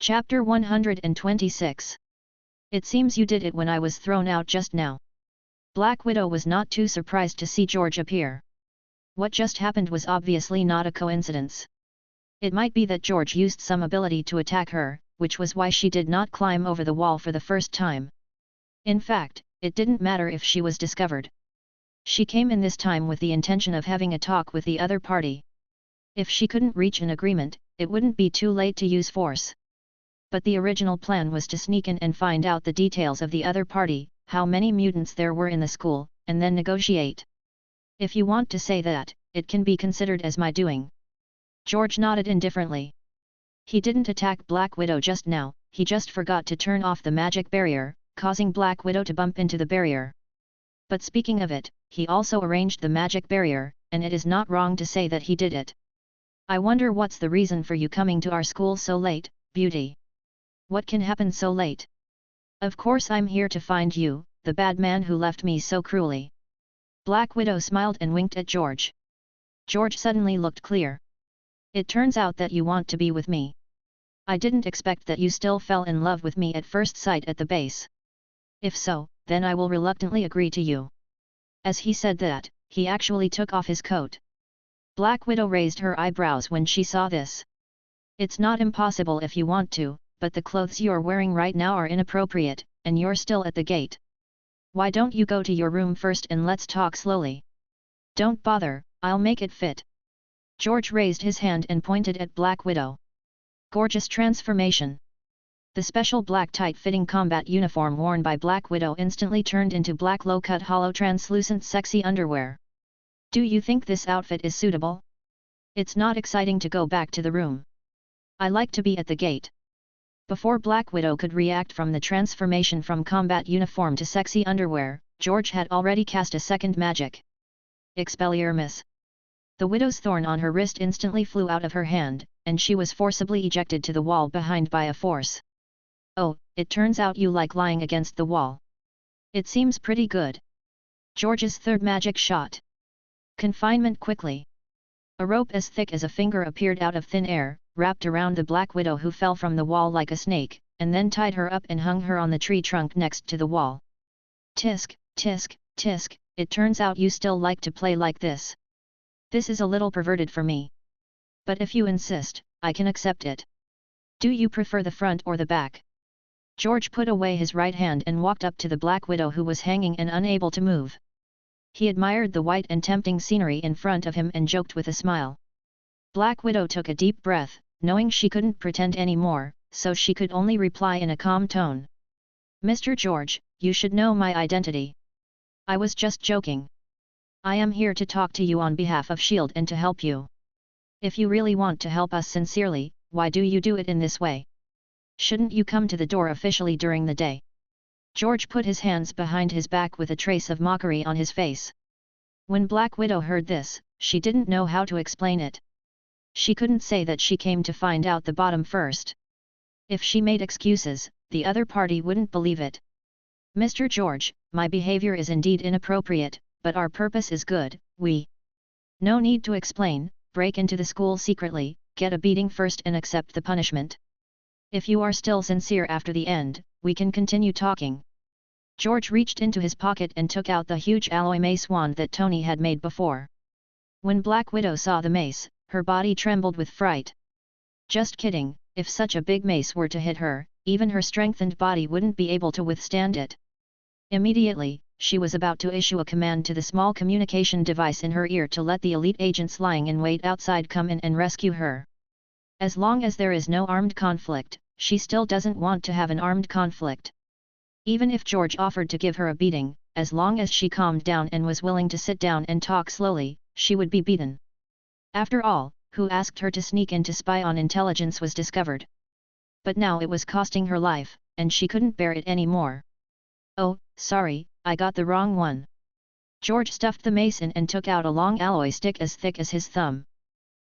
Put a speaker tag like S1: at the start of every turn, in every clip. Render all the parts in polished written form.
S1: Chapter 126. It seems you did it when I was thrown out just now. Black Widow was not too surprised to see George appear. What just happened was obviously not a coincidence. It might be that George used some ability to attack her, which was why she did not climb over the wall for the first time. In fact, it didn't matter if she was discovered. She came in this time with the intention of having a talk with the other party. If she couldn't reach an agreement, it wouldn't be too late to use force. But the original plan was to sneak in and find out the details of the other party, how many mutants there were in the school, and then negotiate. If you want to say that, it can be considered as my doing. George nodded indifferently. He didn't attack Black Widow just now, he just forgot to turn off the magic barrier, causing Black Widow to bump into the barrier. But speaking of it, he also arranged the magic barrier, and it is not wrong to say that he did it. I wonder what's the reason for you coming to our school so late, Beauty? What can happen so late? Of course I'm here to find you, the bad man who left me so cruelly. Black Widow smiled and winked at George. George suddenly looked clear. It turns out that you want to be with me. I didn't expect that you still fell in love with me at first sight at the base. If so, then I will reluctantly agree to you. As he said that, he actually took off his coat. Black Widow raised her eyebrows when she saw this. It's not impossible if you want to, but the clothes you're wearing right now are inappropriate, and you're still at the gate. Why don't you go to your room first and let's talk slowly? Don't bother, I'll make it fit. George raised his hand and pointed at Black Widow. Gorgeous transformation. The special black tight-fitting combat uniform worn by Black Widow instantly turned into black low-cut hollow translucent sexy underwear. Do you think this outfit is suitable? It's not exciting to go back to the room. I like to be at the gate. Before Black Widow could react from the transformation from combat uniform to sexy underwear, George had already cast a second magic. Expelliarmus. Miss. The Widow's thorn on her wrist instantly flew out of her hand, and she was forcibly ejected to the wall behind by a force. Oh, it turns out you like lying against the wall. It seems pretty good. George's third magic shot. Confinement quickly. A rope as thick as a finger appeared out of thin air, wrapped around the Black Widow who fell from the wall like a snake, and then tied her up and hung her on the tree trunk next to the wall. Tisk, tisk, tisk, it turns out you still like to play like this. This is a little perverted for me. But if you insist, I can accept it. Do you prefer the front or the back? George put away his right hand and walked up to the Black Widow who was hanging and unable to move. He admired the white and tempting scenery in front of him and joked with a smile. Black Widow took a deep breath, knowing she couldn't pretend anymore, so she could only reply in a calm tone. Mr. George, you should know my identity. I was just joking. I am here to talk to you on behalf of S.H.I.E.L.D. and to help you. If you really want to help us sincerely, why do you do it in this way? Shouldn't you come to the door officially during the day? George put his hands behind his back with a trace of mockery on his face. When Black Widow heard this, she didn't know how to explain it. She couldn't say that she came to find out the bottom first. If she made excuses, the other party wouldn't believe it. Mr. George, my behavior is indeed inappropriate, but our purpose is good, No need to explain, break into the school secretly, get a beating first and accept the punishment. If you are still sincere after the end, we can continue talking. George reached into his pocket and took out the huge alloy mace wand that Tony had made before. When Black Widow saw the mace, her body trembled with fright. Just kidding, if such a big mace were to hit her, even her strengthened body wouldn't be able to withstand it. Immediately, she was about to issue a command to the small communication device in her ear to let the elite agents lying in wait outside come in and rescue her. As long as there is no armed conflict, she still doesn't want to have an armed conflict. Even if George offered to give her a beating, as long as she calmed down and was willing to sit down and talk slowly, she would be beaten. After all, who asked her to sneak in to spy on intelligence was discovered. But now it was costing her life, and she couldn't bear it anymore. Oh, sorry, I got the wrong one. George stuffed the mace in and took out a long alloy stick as thick as his thumb.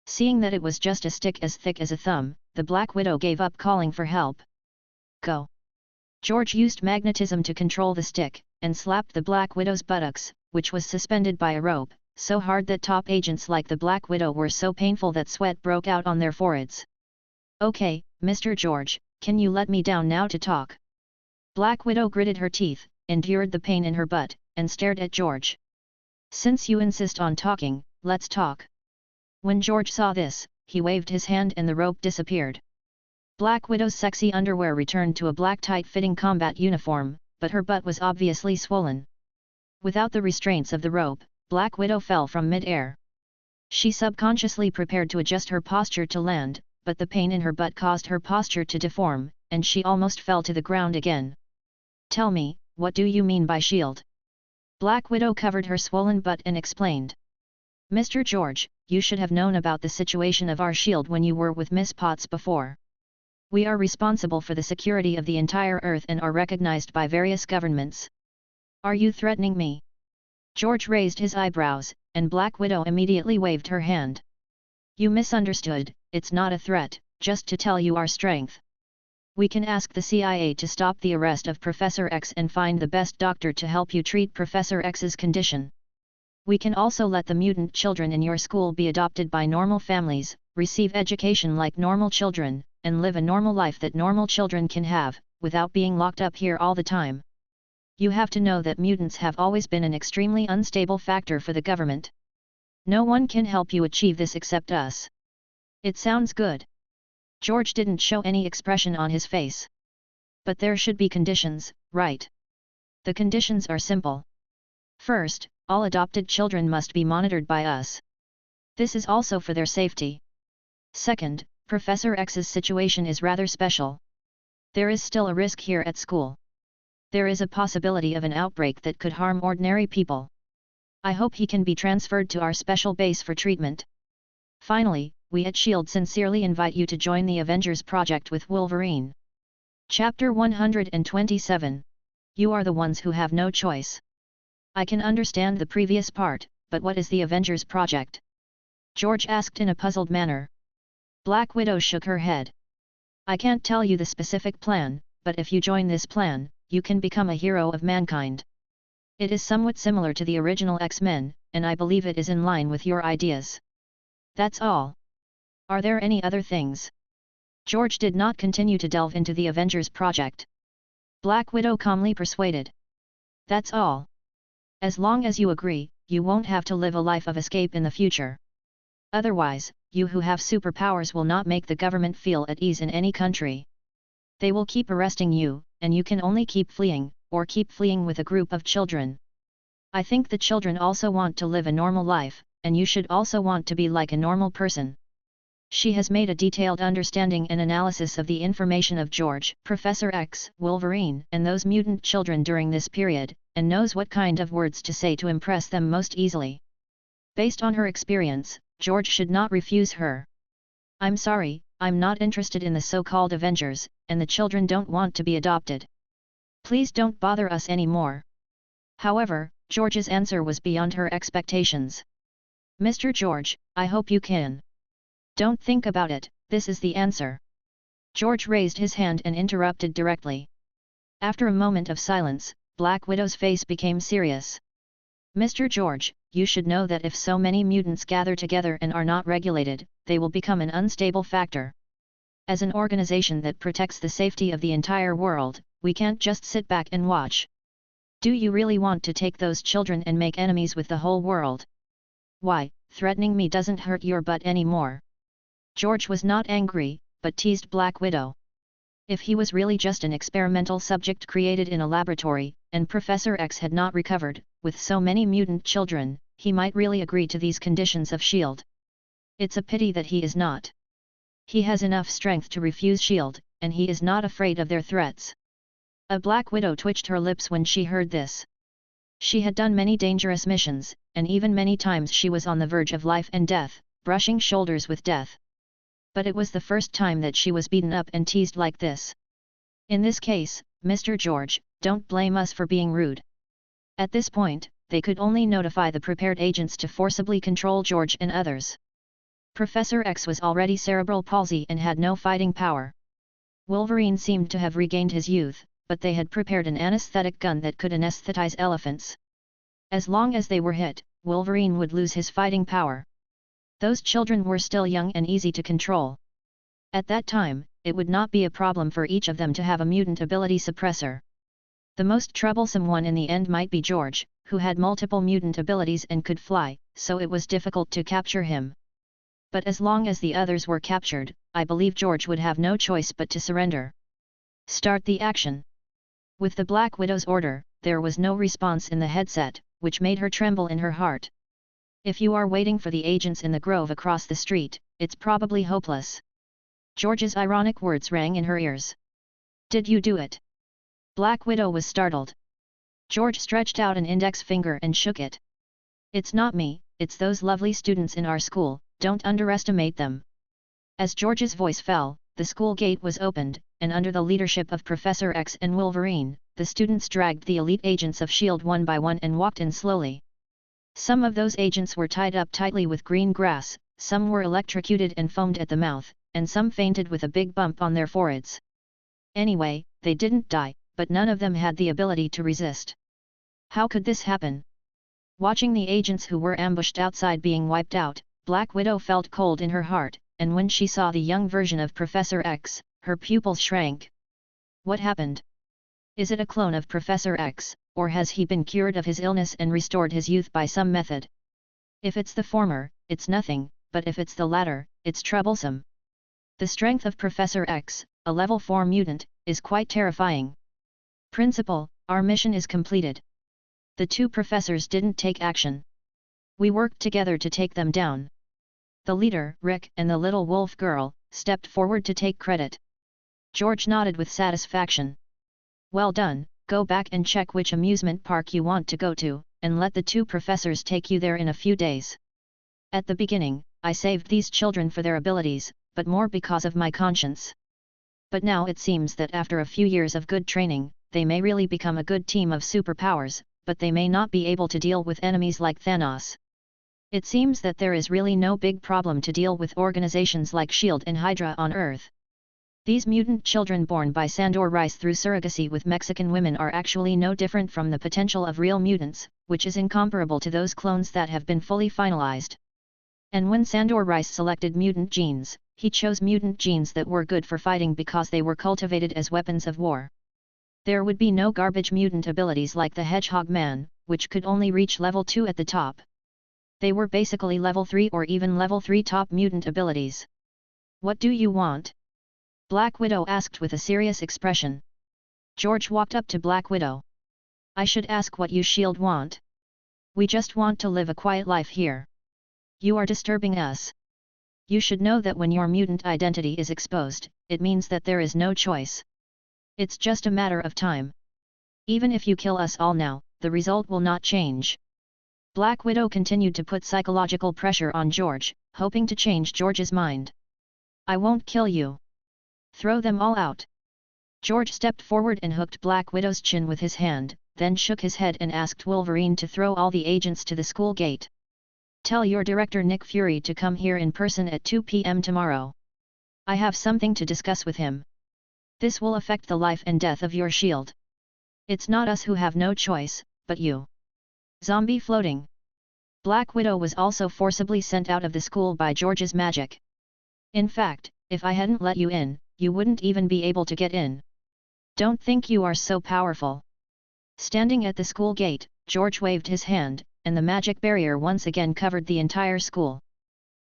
S1: Seeing that it was just a stick as thick as a thumb, the Black Widow gave up calling for help. Go! George used magnetism to control the stick, and slapped the Black Widow's buttocks, which was suspended by a rope, so hard that top agents like the Black Widow were so painful that sweat broke out on their foreheads. Okay, Mr. George, Can you let me down now to talk? Black Widow gritted her teeth, endured the pain in her butt, and stared at George. Since you insist on talking, let's talk. When George saw this, he waved his hand and the rope disappeared. Black Widow's sexy underwear returned to a black tight-fitting combat uniform, but her butt was obviously swollen. Without the restraints of the rope, Black Widow fell from mid-air. She subconsciously prepared to adjust her posture to land, but the pain in her butt caused her posture to deform, and she almost fell to the ground again. Tell me, what do you mean by shield? Black Widow covered her swollen butt and explained. Mr. George, you should have known about the situation of our shield when you were with Miss Potts before. We are responsible for the security of the entire Earth and are recognized by various governments. Are you threatening me? George raised his eyebrows, and Black Widow immediately waved her hand. You misunderstood, it's not a threat, just to tell you our strength. We can ask the CIA to stop the arrest of Professor X and find the best doctor to help you treat Professor X's condition. We can also let the mutant children in your school be adopted by normal families, receive education like normal children, and live a normal life that normal children can have, without being locked up here all the time. You have to know that mutants have always been an extremely unstable factor for the government. No one can help you achieve this except us. It sounds good. George didn't show any expression on his face. But there should be conditions, right? The conditions are simple. First, all adopted children must be monitored by us. This is also for their safety. Second, Professor X's situation is rather special. There is still a risk here at school. There is a possibility of an outbreak that could harm ordinary people. I hope he can be transferred to our special base for treatment. Finally, we at S.H.I.E.L.D. sincerely invite you to join the Avengers Project with Wolverine. Chapter 127. You are the ones who have no choice. I can understand the previous part, but what is the Avengers Project? George asked in a puzzled manner. Black Widow shook her head. I can't tell you the specific plan, but if you join this plan, you can become a hero of mankind. It is somewhat similar to the original X-Men, and I believe it is in line with your ideas. That's all. Are there any other things? George did not continue to delve into the Avengers Project. Black Widow calmly persuaded. That's all. As long as you agree, you won't have to live a life of escape in the future. Otherwise, you who have superpowers will not make the government feel at ease in any country. They will keep arresting you, and you can only keep fleeing, or keep fleeing with a group of children. I think the children also want to live a normal life, and you should also want to be like a normal person. She has made a detailed understanding and analysis of the information of George, Professor X, Wolverine, and those mutant children during this period, and knows what kind of words to say to impress them most easily. Based on her experience, George should not refuse her. I'm sorry, I'm not interested in the so-called Avengers, and the children don't want to be adopted. Please don't bother us anymore. However, George's answer was beyond her expectations. Mr. George, I hope you can. Don't think about it, this is the answer. George raised his hand and interrupted directly. After a moment of silence, Black Widow's face became serious. Mr. George, you should know that if so many mutants gather together and are not regulated, they will become an unstable factor. As an organization that protects the safety of the entire world, we can't just sit back and watch. Do you really want to take those children and make enemies with the whole world? Why, threatening me doesn't hurt your butt anymore. George was not angry, but teased Black Widow. If he was really just an experimental subject created in a laboratory, and Professor X had not recovered, with so many mutant children, he might really agree to these conditions of S.H.I.E.L.D. It's a pity that he is not. He has enough strength to refuse S.H.I.E.L.D., and he is not afraid of their threats. A Black Widow twitched her lips when she heard this. She had done many dangerous missions, and even many times she was on the verge of life and death, brushing shoulders with death. But it was the first time that she was beaten up and teased like this. In this case, Mr. George, don't blame us for being rude. At this point, they could only notify the prepared agents to forcibly control George and others. Professor X was already cerebral palsy and had no fighting power. Wolverine seemed to have regained his youth, but they had prepared an anesthetic gun that could anesthetize elephants. As long as they were hit, Wolverine would lose his fighting power. Those children were still young and easy to control. At that time, it would not be a problem for each of them to have a mutant ability suppressor. The most troublesome one in the end might be George, who had multiple mutant abilities and could fly, so it was difficult to capture him. But as long as the others were captured, I believe George would have no choice but to surrender. Start the action. With the Black Widow's order, there was no response in the headset, which made her tremble in her heart. If you are waiting for the agents in the grove across the street, it's probably hopeless. George's ironic words rang in her ears. Did you do it? Black Widow was startled. George stretched out an index finger and shook it. It's not me, it's those lovely students in our school, don't underestimate them. As George's voice fell, the school gate was opened, and under the leadership of Professor X and Wolverine, the students dragged the elite agents of S.H.I.E.L.D. one by one and walked in slowly. Some of those agents were tied up tightly with green grass, some were electrocuted and foamed at the mouth, and some fainted with a big bump on their foreheads. Anyway, they didn't die, but none of them had the ability to resist. How could this happen? Watching the agents who were ambushed outside being wiped out, Black Widow felt cold in her heart, and when she saw the young version of Professor X, her pupils shrank. What happened? Is it a clone of Professor X, or has he been cured of his illness and restored his youth by some method? If it's the former, it's nothing, but if it's the latter, it's troublesome. The strength of Professor X, a level 4 mutant, is quite terrifying. Principal, our mission is completed. The two professors didn't take action. We worked together to take them down. The leader, Rick, and the little wolf girl, stepped forward to take credit. George nodded with satisfaction. Well done, go back and check which amusement park you want to go to, and let the two professors take you there in a few days. At the beginning, I saved these children for their abilities, but more because of my conscience. But now it seems that after a few years of good training, they may really become a good team of superpowers, but they may not be able to deal with enemies like Thanos. It seems that there is really no big problem to deal with organizations like S.H.I.E.L.D. and Hydra on Earth. These mutant children born by Sandor Rice through surrogacy with Mexican women are actually no different from the potential of real mutants, which is incomparable to those clones that have been fully finalized. And when Sandor Rice selected mutant genes, he chose mutant genes that were good for fighting because they were cultivated as weapons of war. There would be no garbage mutant abilities like the Hedgehog Man, which could only reach level 2 at the top. They were basically level 3 or even level 3 top mutant abilities. What do you want? Black Widow asked with a serious expression. George walked up to Black Widow. I should ask what you S.H.I.E.L.D. want. We just want to live a quiet life here. You are disturbing us. You should know that when your mutant identity is exposed, it means that there is no choice. It's just a matter of time. Even if you kill us all now, the result will not change. Black Widow continued to put psychological pressure on George, hoping to change George's mind. I won't kill you. Throw them all out. George stepped forward and hooked Black Widow's chin with his hand, then shook his head and asked Wolverine to throw all the agents to the school gate. Tell your director Nick Fury to come here in person at 2 p.m. tomorrow. I have something to discuss with him. This will affect the life and death of your S.H.I.E.L.D. It's not us who have no choice, but you. Zombie floating. Black Widow was also forcibly sent out of the school by George's magic. In fact, if I hadn't let you in, you wouldn't even be able to get in. Don't think you are so powerful. Standing at the school gate, George waved his hand, and the magic barrier once again covered the entire school.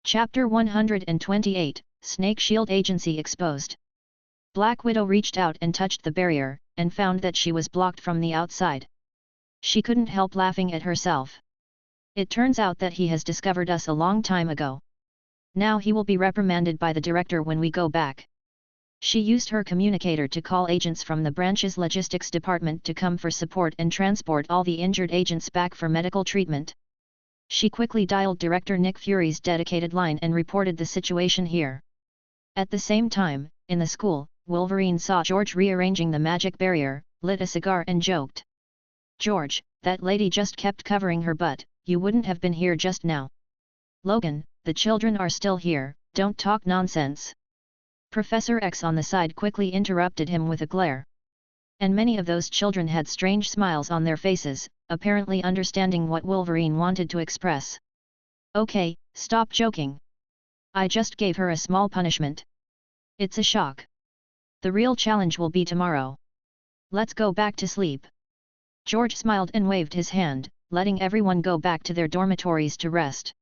S1: Chapter 128, Snake Shield Agency Exposed. Black Widow reached out and touched the barrier, and found that she was blocked from the outside. She couldn't help laughing at herself. It turns out that he has discovered us a long time ago. Now he will be reprimanded by the director when we go back. She used her communicator to call agents from the branch's logistics department to come for support and transport all the injured agents back for medical treatment. She quickly dialed Director Nick Fury's dedicated line and reported the situation here. At the same time, in the school, Wolverine saw George rearranging the magic barrier, lit a cigar and joked. George, that lady just kept covering her butt, you wouldn't have been here just now. Logan, the children are still here, don't talk nonsense. Professor X on the side quickly interrupted him with a glare. And many of those children had strange smiles on their faces, apparently understanding what Wolverine wanted to express. Okay, stop joking. I just gave her a small punishment. It's a shock. The real challenge will be tomorrow. Let's go back to sleep. George smiled and waved his hand, letting everyone go back to their dormitories to rest.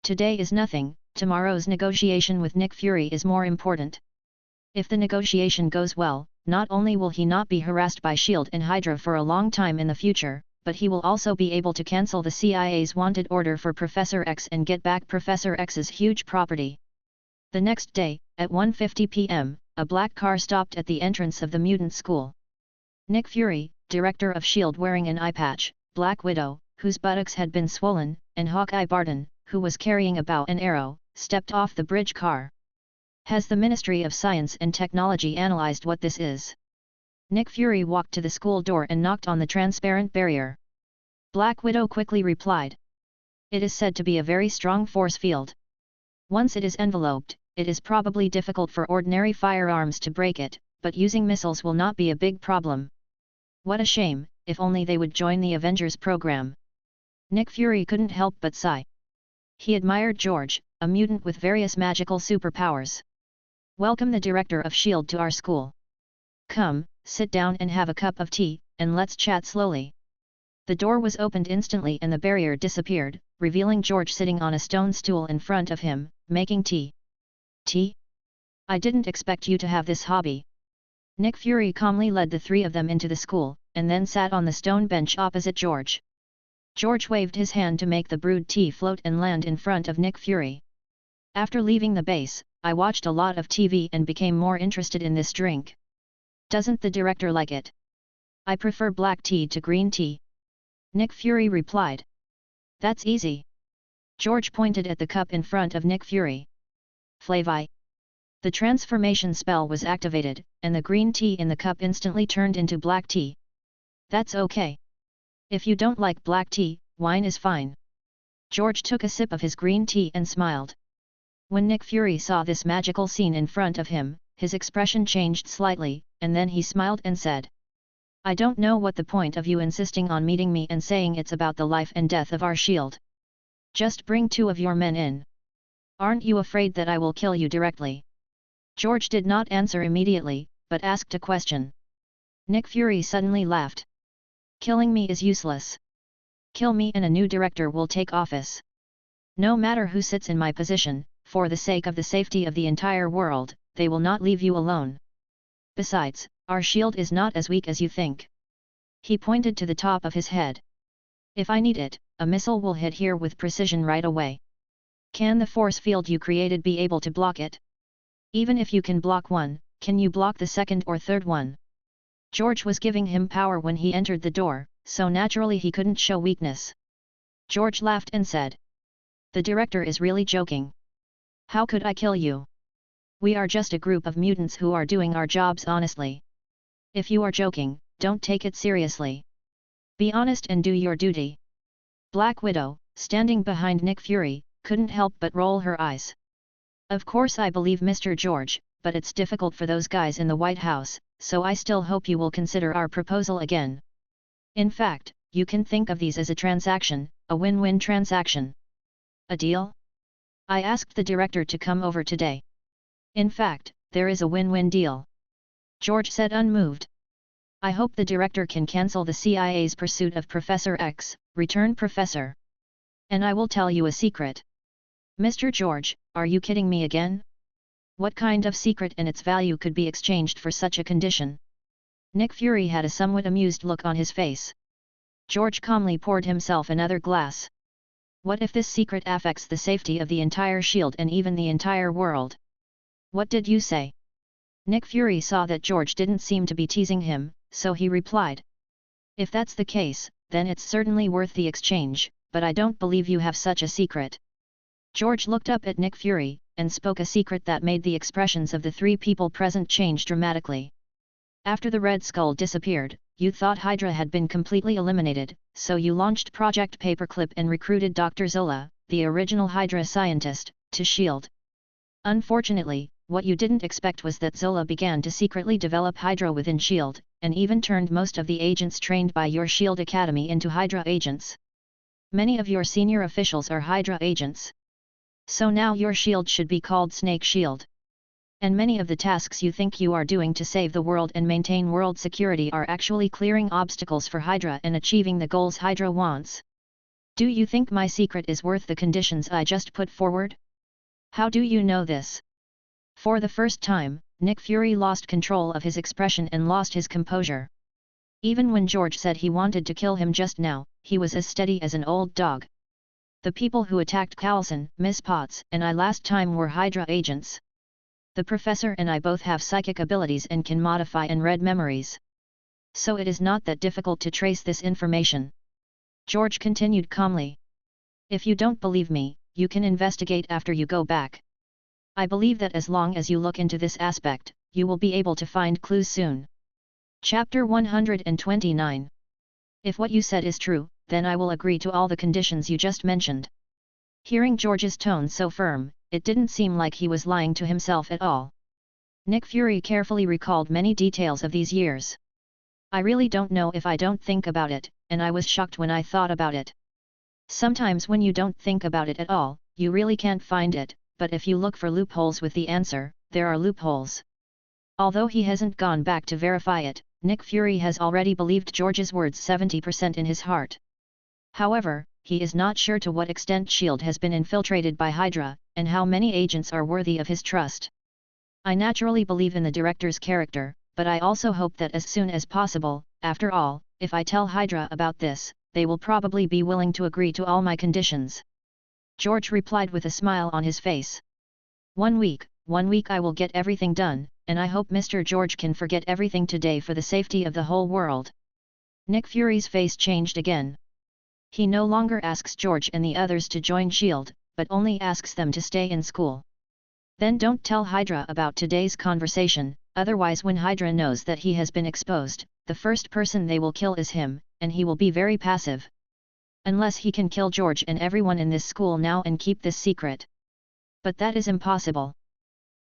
S1: Today is nothing, tomorrow's negotiation with Nick Fury is more important. If the negotiation goes well, not only will he not be harassed by S.H.I.E.L.D. and Hydra for a long time in the future, but he will also be able to cancel the CIA's wanted order for Professor X and get back Professor X's huge property. The next day, at 1:50 p.m., a black car stopped at the entrance of the mutant school. Nick Fury, director of S.H.I.E.L.D. wearing an eye patch, Black Widow, whose buttocks had been swollen, and Hawkeye Barton, who was carrying a bow and arrow, stepped off the bridge car. Has the Ministry of Science and Technology analyzed what this is? Nick Fury walked to the school door and knocked on the transparent barrier. Black Widow quickly replied. It is said to be a very strong force field. Once it is enveloped, it is probably difficult for ordinary firearms to break it, but using missiles will not be a big problem. What a shame, if only they would join the Avengers program. Nick Fury couldn't help but sigh. He admired George, a mutant with various magical superpowers. Welcome the director of S.H.I.E.L.D. to our school. Come, sit down and have a cup of tea, and let's chat slowly. The door was opened instantly and the barrier disappeared, revealing George sitting on a stone stool in front of him, making tea. Tea? I didn't expect you to have this hobby. Nick Fury calmly led the three of them into the school, and then sat on the stone bench opposite George. George waved his hand to make the brewed tea float and land in front of Nick Fury. After leaving the base, I watched a lot of TV and became more interested in this drink. Doesn't the director like it? I prefer black tea to green tea. Nick Fury replied. That's easy. George pointed at the cup in front of Nick Fury. Flavai. The transformation spell was activated, and the green tea in the cup instantly turned into black tea. That's okay. If you don't like black tea, wine is fine. George took a sip of his green tea and smiled. When Nick Fury saw this magical scene in front of him, his expression changed slightly, and then he smiled and said. I don't know what the point of you insisting on meeting me and saying it's about the life and death of our S.H.I.E.L.D. Just bring 2 of your men in. Aren't you afraid that I will kill you directly? George did not answer immediately, but asked a question. Nick Fury suddenly laughed. Killing me is useless. Kill me and a new director will take office. No matter who sits in my position, for the sake of the safety of the entire world, they will not leave you alone. Besides, our S.H.I.E.L.D. is not as weak as you think. He pointed to the top of his head. If I need it, a missile will hit here with precision right away. Can the force field you created be able to block it? Even if you can block one, can you block the second or third one? George was giving him power when he entered the door, so naturally he couldn't show weakness. George laughed and said. The director is really joking. How could I kill you? We are just a group of mutants who are doing our jobs honestly. If you are joking, don't take it seriously. Be honest and do your duty. Black Widow, standing behind Nick Fury, couldn't help but roll her eyes. Of course I believe Mr. George, but it's difficult for those guys in the White House, so I still hope you will consider our proposal again. In fact, you can think of these as a transaction, a win-win transaction. A deal? I asked the director to come over today. In fact, there is a win-win deal. George said unmoved. I hope the director can cancel the CIA's pursuit of Professor X, return Professor. And I will tell you a secret. Mr. George, are you kidding me again? What kind of secret and its value could be exchanged for such a condition? Nick Fury had a somewhat amused look on his face. George calmly poured himself another glass. What if this secret affects the safety of the entire S.H.I.E.L.D. and even the entire world? What did you say? Nick Fury saw that George didn't seem to be teasing him, so he replied. If that's the case, then it's certainly worth the exchange, but I don't believe you have such a secret. George looked up at Nick Fury, and spoke a secret that made the expressions of the 3 people present change dramatically. After the Red Skull disappeared, you thought Hydra had been completely eliminated, so you launched Project Paperclip and recruited Dr. Zola, the original Hydra scientist, to S.H.I.E.L.D. Unfortunately, what you didn't expect was that Zola began to secretly develop Hydra within S.H.I.E.L.D., and even turned most of the agents trained by your S.H.I.E.L.D. Academy into Hydra agents. Many of your senior officials are Hydra agents. So now your S.H.I.E.L.D. should be called Snake S.H.I.E.L.D. And many of the tasks you think you are doing to save the world and maintain world security are actually clearing obstacles for Hydra and achieving the goals Hydra wants. Do you think my secret is worth the conditions I just put forward? How do you know this? For the first time, Nick Fury lost control of his expression and lost his composure. Even when George said he wanted to kill him just now, he was as steady as an old dog. The people who attacked Coulson, Miss Potts, and I last time were Hydra agents. The professor and I both have psychic abilities and can modify and read memories. So it is not that difficult to trace this information. George continued calmly. If you don't believe me, you can investigate after you go back. I believe that as long as you look into this aspect, you will be able to find clues soon. Chapter 129. If what you said is true, then I will agree to all the conditions you just mentioned. Hearing George's tone so firm, it didn't seem like he was lying to himself at all. Nick Fury carefully recalled many details of these years. I really don't know if I don't think about it, and I was shocked when I thought about it. Sometimes when you don't think about it at all, you really can't find it, but if you look for loopholes with the answer, there are loopholes. Although he hasn't gone back to verify it, Nick Fury has already believed George's words 70% in his heart. However, he is not sure to what extent S.H.I.E.L.D. has been infiltrated by Hydra, and how many agents are worthy of his trust. I naturally believe in the director's character, but I also hope that as soon as possible, after all, if I tell Hydra about this, they will probably be willing to agree to all my conditions. George replied with a smile on his face. 1 week I will get everything done, and I hope Mr. George can forget everything today for the safety of the whole world. Nick Fury's face changed again. He no longer asks George and the others to join S.H.I.E.L.D., but only asks them to stay in school. Then don't tell Hydra about today's conversation, otherwise when Hydra knows that he has been exposed, the first person they will kill is him, and he will be very passive. Unless he can kill George and everyone in this school now and keep this secret. But that is impossible.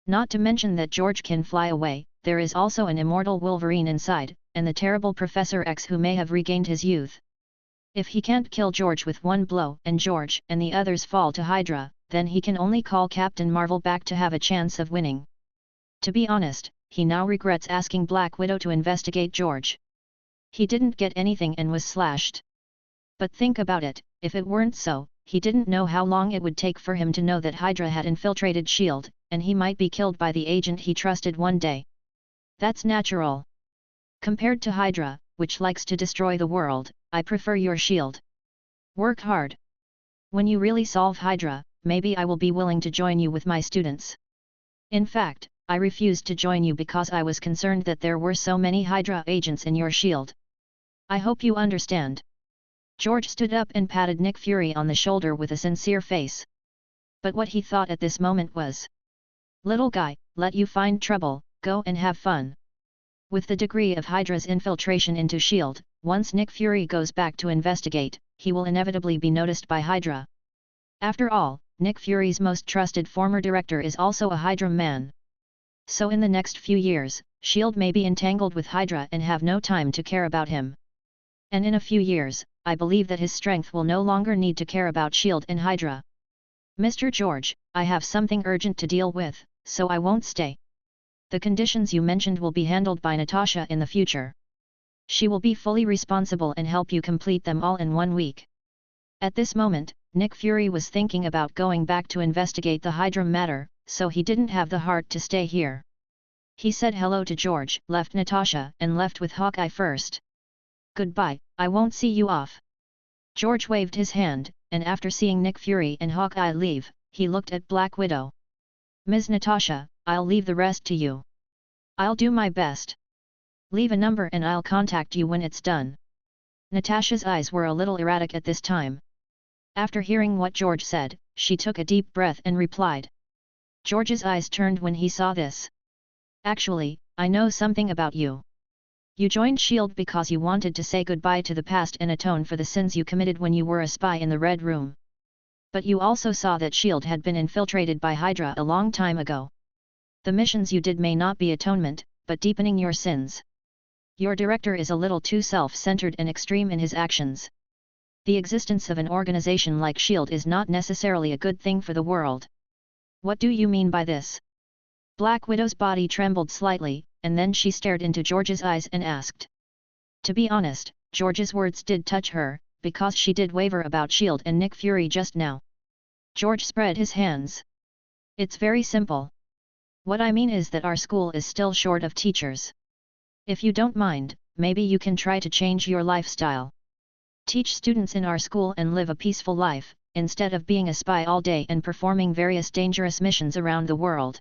S1: Not to mention that George can fly away, there is also an immortal Wolverine inside, and the terrible Professor X who may have regained his youth. If he can't kill George with one blow and George and the others fall to Hydra, then he can only call Captain Marvel back to have a chance of winning. To be honest, he now regrets asking Black Widow to investigate George. He didn't get anything and was slashed. But think about it, if it weren't so, he didn't know how long it would take for him to know that Hydra had infiltrated S.H.I.E.L.D., and he might be killed by the agent he trusted one day. That's natural. Compared to Hydra, which likes to destroy the world, I prefer your S.H.I.E.L.D. Work hard. When you really solve Hydra, maybe I will be willing to join you with my students. In fact, I refused to join you because I was concerned that there were so many Hydra agents in your S.H.I.E.L.D. I hope you understand. George stood up and patted Nick Fury on the shoulder with a sincere face. But what he thought at this moment was, "Little guy, let you find trouble, go and have fun." With the degree of Hydra's infiltration into S.H.I.E.L.D., once Nick Fury goes back to investigate, he will inevitably be noticed by Hydra. After all, Nick Fury's most trusted former director is also a Hydra man. So in the next few years, S.H.I.E.L.D. may be entangled with Hydra and have no time to care about him. And in a few years, I believe that his strength will no longer need to care about S.H.I.E.L.D. and Hydra. Mr. George, I have something urgent to deal with, so I won't stay. The conditions you mentioned will be handled by Natasha in the future. She will be fully responsible and help you complete them all in 1 week. At this moment, Nick Fury was thinking about going back to investigate the Hydra matter, so he didn't have the heart to stay here. He said hello to George, left Natasha, and left with Hawkeye first. Goodbye, I won't see you off. George waved his hand, and after seeing Nick Fury and Hawkeye leave, he looked at Black Widow. Ms. Natasha, I'll leave the rest to you. I'll do my best. Leave a number and I'll contact you when it's done. Natasha's eyes were a little erratic at this time. After hearing what George said, she took a deep breath and replied. George's eyes turned when he saw this. Actually, I know something about you. You joined S.H.I.E.L.D. because you wanted to say goodbye to the past and atone for the sins you committed when you were a spy in the Red Room. But you also saw that S.H.I.E.L.D. had been infiltrated by Hydra a long time ago. The missions you did may not be atonement, but deepening your sins. Your director is a little too self-centered and extreme in his actions. The existence of an organization like S.H.I.E.L.D. is not necessarily a good thing for the world. What do you mean by this? Black Widow's body trembled slightly, and then she stared into George's eyes and asked. To be honest, George's words did touch her, because she did waver about S.H.I.E.L.D. and Nick Fury just now. George spread his hands. It's very simple. What I mean is that our school is still short of teachers. If you don't mind, maybe you can try to change your lifestyle. Teach students in our school and live a peaceful life, instead of being a spy all day and performing various dangerous missions around the world.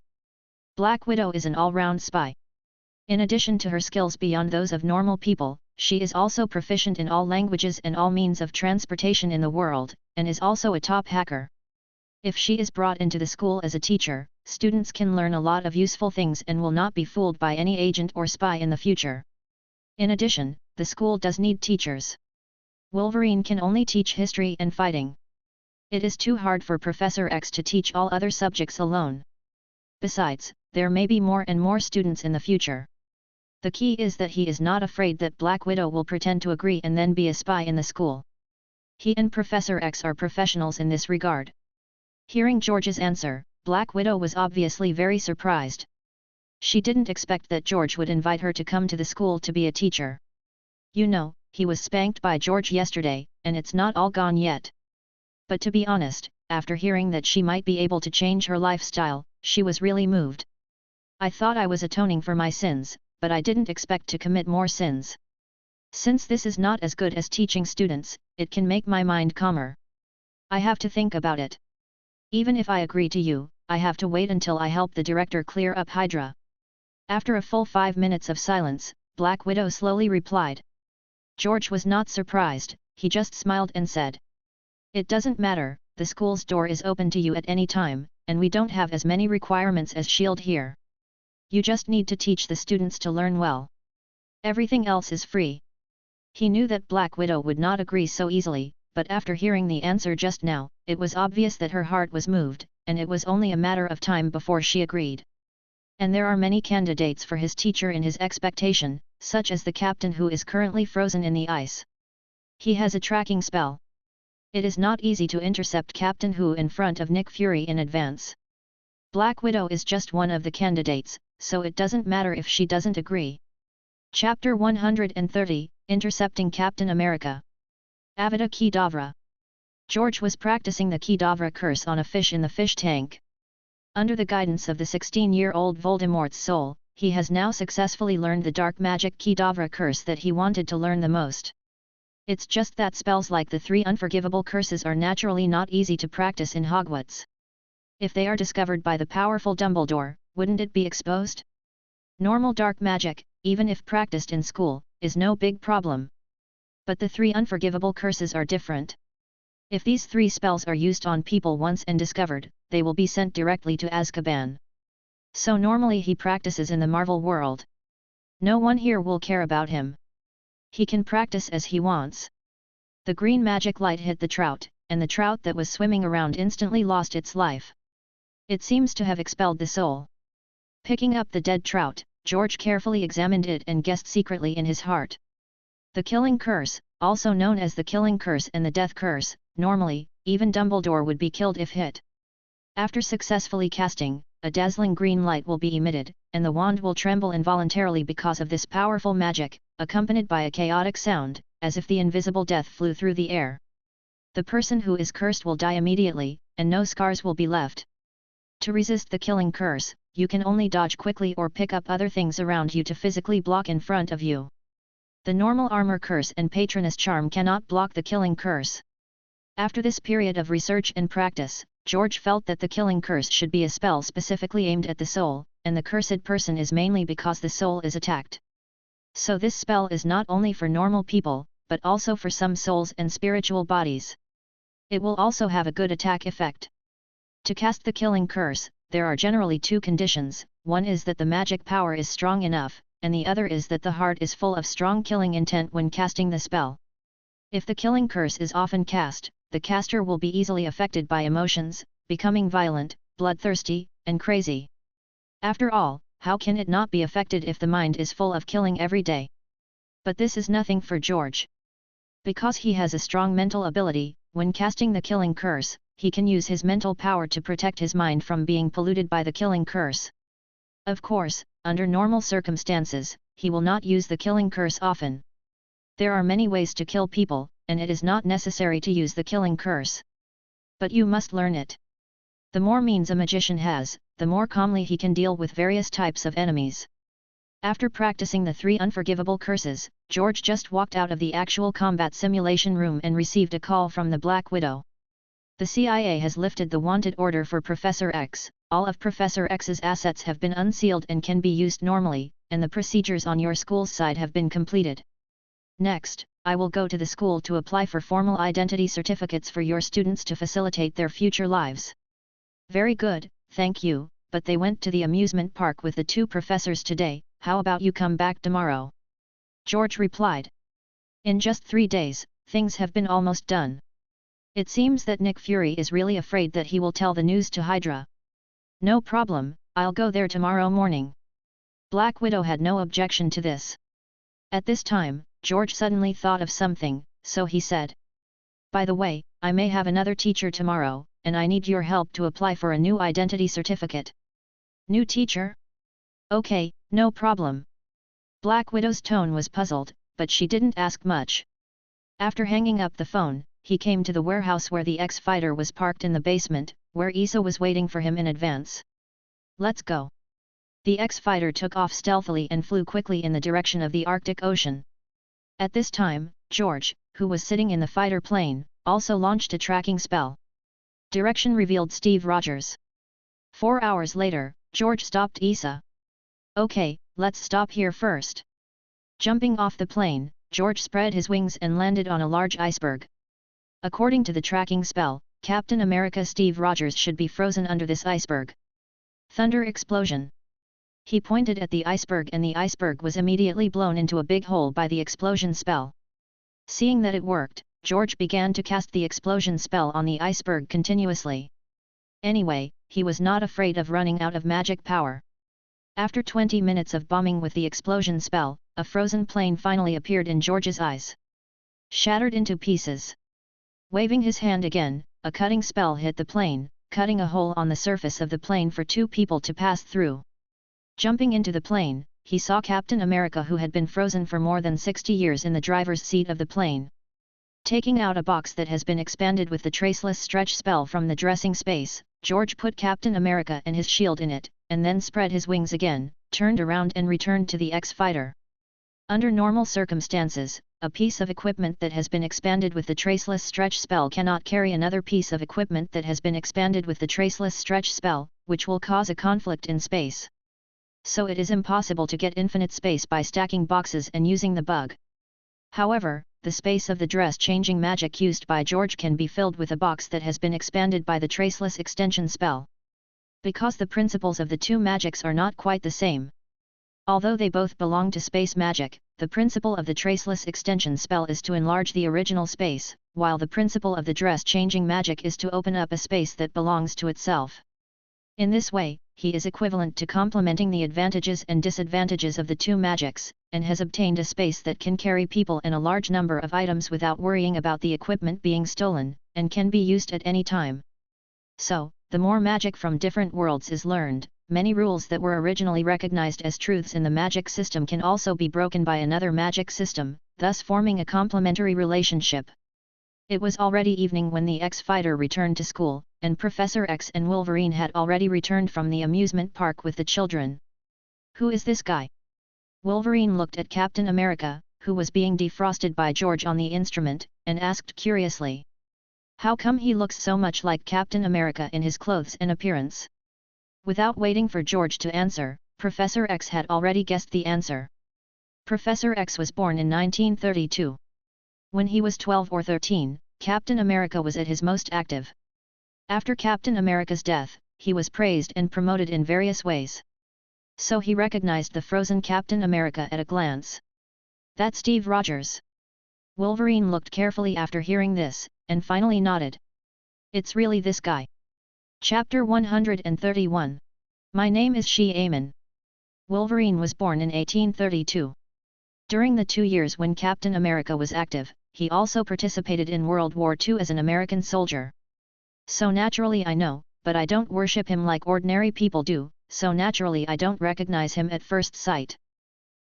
S1: Black Widow is an all-round spy. In addition to her skills beyond those of normal people, she is also proficient in all languages and all means of transportation in the world, and is also a top hacker. If she is brought into the school as a teacher, students can learn a lot of useful things and will not be fooled by any agent or spy in the future. In addition, the school does need teachers. Wolverine can only teach history and fighting. It is too hard for Professor X to teach all other subjects alone. Besides, there may be more and more students in the future. The key is that he is not afraid that Black Widow will pretend to agree and then be a spy in the school. He and Professor X are professionals in this regard. Hearing George's answer, Black Widow was obviously very surprised. She didn't expect that George would invite her to come to the school to be a teacher. You know, he was spanked by George yesterday, and it's not all gone yet. But to be honest, after hearing that she might be able to change her lifestyle, she was really moved. I thought I was atoning for my sins, but I didn't expect to commit more sins. Since this is not as good as teaching students, it can make my mind calmer. I have to think about it. Even if I agree to you, I have to wait until I help the director clear up Hydra. After a full 5 minutes of silence, Black Widow slowly replied. George was not surprised, he just smiled and said. It doesn't matter, the school's door is open to you at any time, and we don't have as many requirements as S.H.I.E.L.D. here. You just need to teach the students to learn well. Everything else is free. He knew that Black Widow would not agree so easily, but after hearing the answer just now, it was obvious that her heart was moved, and it was only a matter of time before she agreed. And there are many candidates for his teacher in his expectation, such as the captain who is currently frozen in the ice. He has a tracking spell. It is not easy to intercept Captain Who in front of Nick Fury in advance. Black Widow is just one of the candidates, so it doesn't matter if she doesn't agree. Chapter 130, Intercepting Captain America. Avada Kedavra. George was practicing the Kedavra curse on a fish in the fish tank. Under the guidance of the 16-year-old Voldemort's soul, he has now successfully learned the dark magic Kedavra curse that he wanted to learn the most. It's just that spells like the 3 unforgivable curses are naturally not easy to practice in Hogwarts. If they are discovered by the powerful Dumbledore, wouldn't it be exposed? Normal dark magic, even if practiced in school, is no big problem. But the 3 unforgivable curses are different. If these 3 spells are used on people once and discovered, they will be sent directly to Azkaban. So normally he practices in the Marvel world. No one here will care about him. He can practice as he wants. The green magic light hit the trout, and the trout that was swimming around instantly lost its life. It seems to have expelled the soul. Picking up the dead trout, George carefully examined it and guessed secretly in his heart. The killing curse, also known as the killing curse and the death curse, normally, even Dumbledore would be killed if hit. After successfully casting, a dazzling green light will be emitted, and the wand will tremble involuntarily because of this powerful magic, accompanied by a chaotic sound, as if the invisible death flew through the air. The person who is cursed will die immediately, and no scars will be left. To resist the killing curse, you can only dodge quickly or pick up other things around you to physically block in front of you. The normal armor curse and patroness charm cannot block the killing curse. After this period of research and practice, George felt that the killing curse should be a spell specifically aimed at the soul, and the cursed person is mainly because the soul is attacked. So this spell is not only for normal people, but also for some souls and spiritual bodies. It will also have a good attack effect. To cast the killing curse, there are generally 2 conditions, one is that the magic power is strong enough, and the other is that the heart is full of strong killing intent when casting the spell. If the killing curse is often cast, the caster will be easily affected by emotions, becoming violent, bloodthirsty, and crazy. After all, how can it not be affected if the mind is full of killing every day? But this is nothing for George. Because he has a strong mental ability, when casting the killing curse, he can use his mental power to protect his mind from being polluted by the killing curse. Of course, under normal circumstances, he will not use the killing curse often. There are many ways to kill people, and it is not necessary to use the killing curse. But you must learn it. The more means a magician has, the more calmly he can deal with various types of enemies. After practicing the 3 unforgivable curses, George just walked out of the actual combat simulation room and received a call from the Black Widow. The CIA has lifted the wanted order for Professor X, all of Professor X's assets have been unsealed and can be used normally, and the procedures on your school's side have been completed. Next, I will go to the school to apply for formal identity certificates for your students to facilitate their future lives. Very good, thank you, but they went to the amusement park with the 2 professors today, how about you come back tomorrow? George replied. In just 3 days, things have been almost done. It seems that Nick Fury is really afraid that he will tell the news to Hydra. No problem, I'll go there tomorrow morning. Black Widow had no objection to this. At this time, George suddenly thought of something, so he said. By the way, I may have another teacher tomorrow, and I need your help to apply for a new identity certificate. New teacher? Okay, no problem. Black Widow's tone was puzzled, but she didn't ask much. After hanging up the phone, he came to the warehouse where the X-Fighter was parked in the basement, where Issa was waiting for him in advance. Let's go. The X-Fighter took off stealthily and flew quickly in the direction of the Arctic Ocean. At this time, George, who was sitting in the fighter plane, also launched a tracking spell. Direction revealed Steve Rogers. 4 hours later, George stopped Issa. Okay, let's stop here first. Jumping off the plane, George spread his wings and landed on a large iceberg. According to the tracking spell, Captain America Steve Rogers should be frozen under this iceberg. Thunder explosion. He pointed at the iceberg and the iceberg was immediately blown into a big hole by the explosion spell. Seeing that it worked, George began to cast the explosion spell on the iceberg continuously. Anyway, he was not afraid of running out of magic power. After 20 minutes of bombing with the explosion spell, a frozen plane finally appeared in George's eyes. Shattered into pieces. Waving his hand again, a cutting spell hit the plane, cutting a hole on the surface of the plane for 2 people to pass through. Jumping into the plane, he saw Captain America, who had been frozen for more than 60 years in the driver's seat of the plane. Taking out a box that has been expanded with the traceless stretch spell from the dressing space, George put Captain America and his shield in it, and then spread his wings again, turned around and returned to the X-Fighter. Under normal circumstances, a piece of equipment that has been expanded with the traceless stretch spell cannot carry another piece of equipment that has been expanded with the traceless stretch spell, which will cause a conflict in space. So it is impossible to get infinite space by stacking boxes and using the bug. However, the space of the dress-changing magic used by George can be filled with a box that has been expanded by the traceless extension spell. Because the principles of the 2 magics are not quite the same. Although they both belong to space magic, the principle of the traceless extension spell is to enlarge the original space, while the principle of the dress-changing magic is to open up a space that belongs to itself. In this way, he is equivalent to complementing the advantages and disadvantages of the 2 magics, and has obtained a space that can carry people and a large number of items without worrying about the equipment being stolen, and can be used at any time. So, the more magic from different worlds is learned, many rules that were originally recognized as truths in the magic system can also be broken by another magic system, thus forming a complementary relationship. It was already evening when the X-Fighter returned to school, and Professor X and Wolverine had already returned from the amusement park with the children. Who is this guy? Wolverine looked at Captain America, who was being defrosted by George on the instrument, and asked curiously. How come he looks so much like Captain America in his clothes and appearance? Without waiting for George to answer, Professor X had already guessed the answer. Professor X was born in 1932. When he was 12 or 13, Captain America was at his most active. After Captain America's death, he was praised and promoted in various ways. So he recognized the frozen Captain America at a glance. That's Steve Rogers. Wolverine looked carefully after hearing this, and finally nodded. It's really this guy. Chapter 131. My name is Shi-Amen. Wolverine was born in 1832. During the 2 years when Captain America was active, he also participated in World War II as an American soldier. So naturally I know, but I don't worship him like ordinary people do, so naturally I don't recognize him at first sight.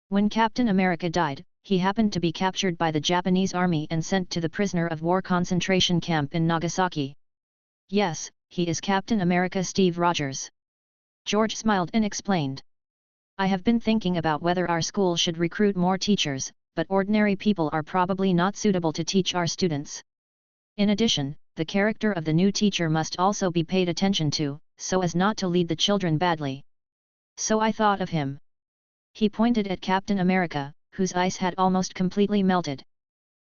S1: When Captain America died, he happened to be captured by the Japanese army and sent to the prisoner of war concentration camp in Nagasaki. Yes, he is Captain America Steve Rogers. George smiled and explained. I have been thinking about whether our school should recruit more teachers, but ordinary people are probably not suitable to teach our students. In addition, the character of the new teacher must also be paid attention to, so as not to lead the children badly. So I thought of him. He pointed at Captain America, whose ice had almost completely melted.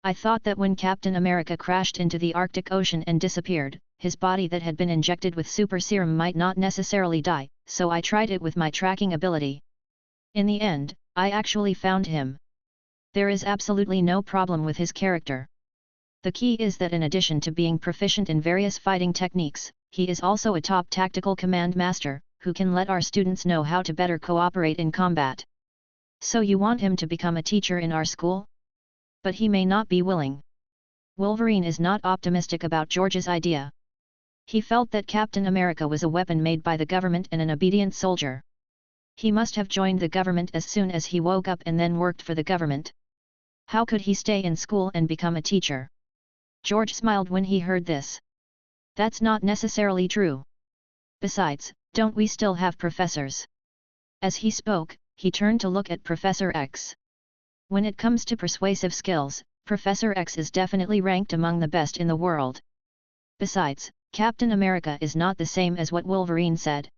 S1: I thought that when Captain America crashed into the Arctic Ocean and disappeared, his body that had been injected with super serum might not necessarily die, so I tried it with my tracking ability. In the end, I actually found him. There is absolutely no problem with his character. The key is that in addition to being proficient in various fighting techniques, he is also a top tactical command master, who can let our students know how to better cooperate in combat. So you want him to become a teacher in our school? But he may not be willing. Wolverine is not optimistic about George's idea. He felt that Captain America was a weapon made by the government and an obedient soldier. He must have joined the government as soon as he woke up and then worked for the government. How could he stay in school and become a teacher? George smiled when he heard this. That's not necessarily true. Besides, don't we still have professors? As he spoke, he turned to look at Professor X. When it comes to persuasive skills, Professor X is definitely ranked among the best in the world. Besides, Captain America is not the same as what Wolverine said.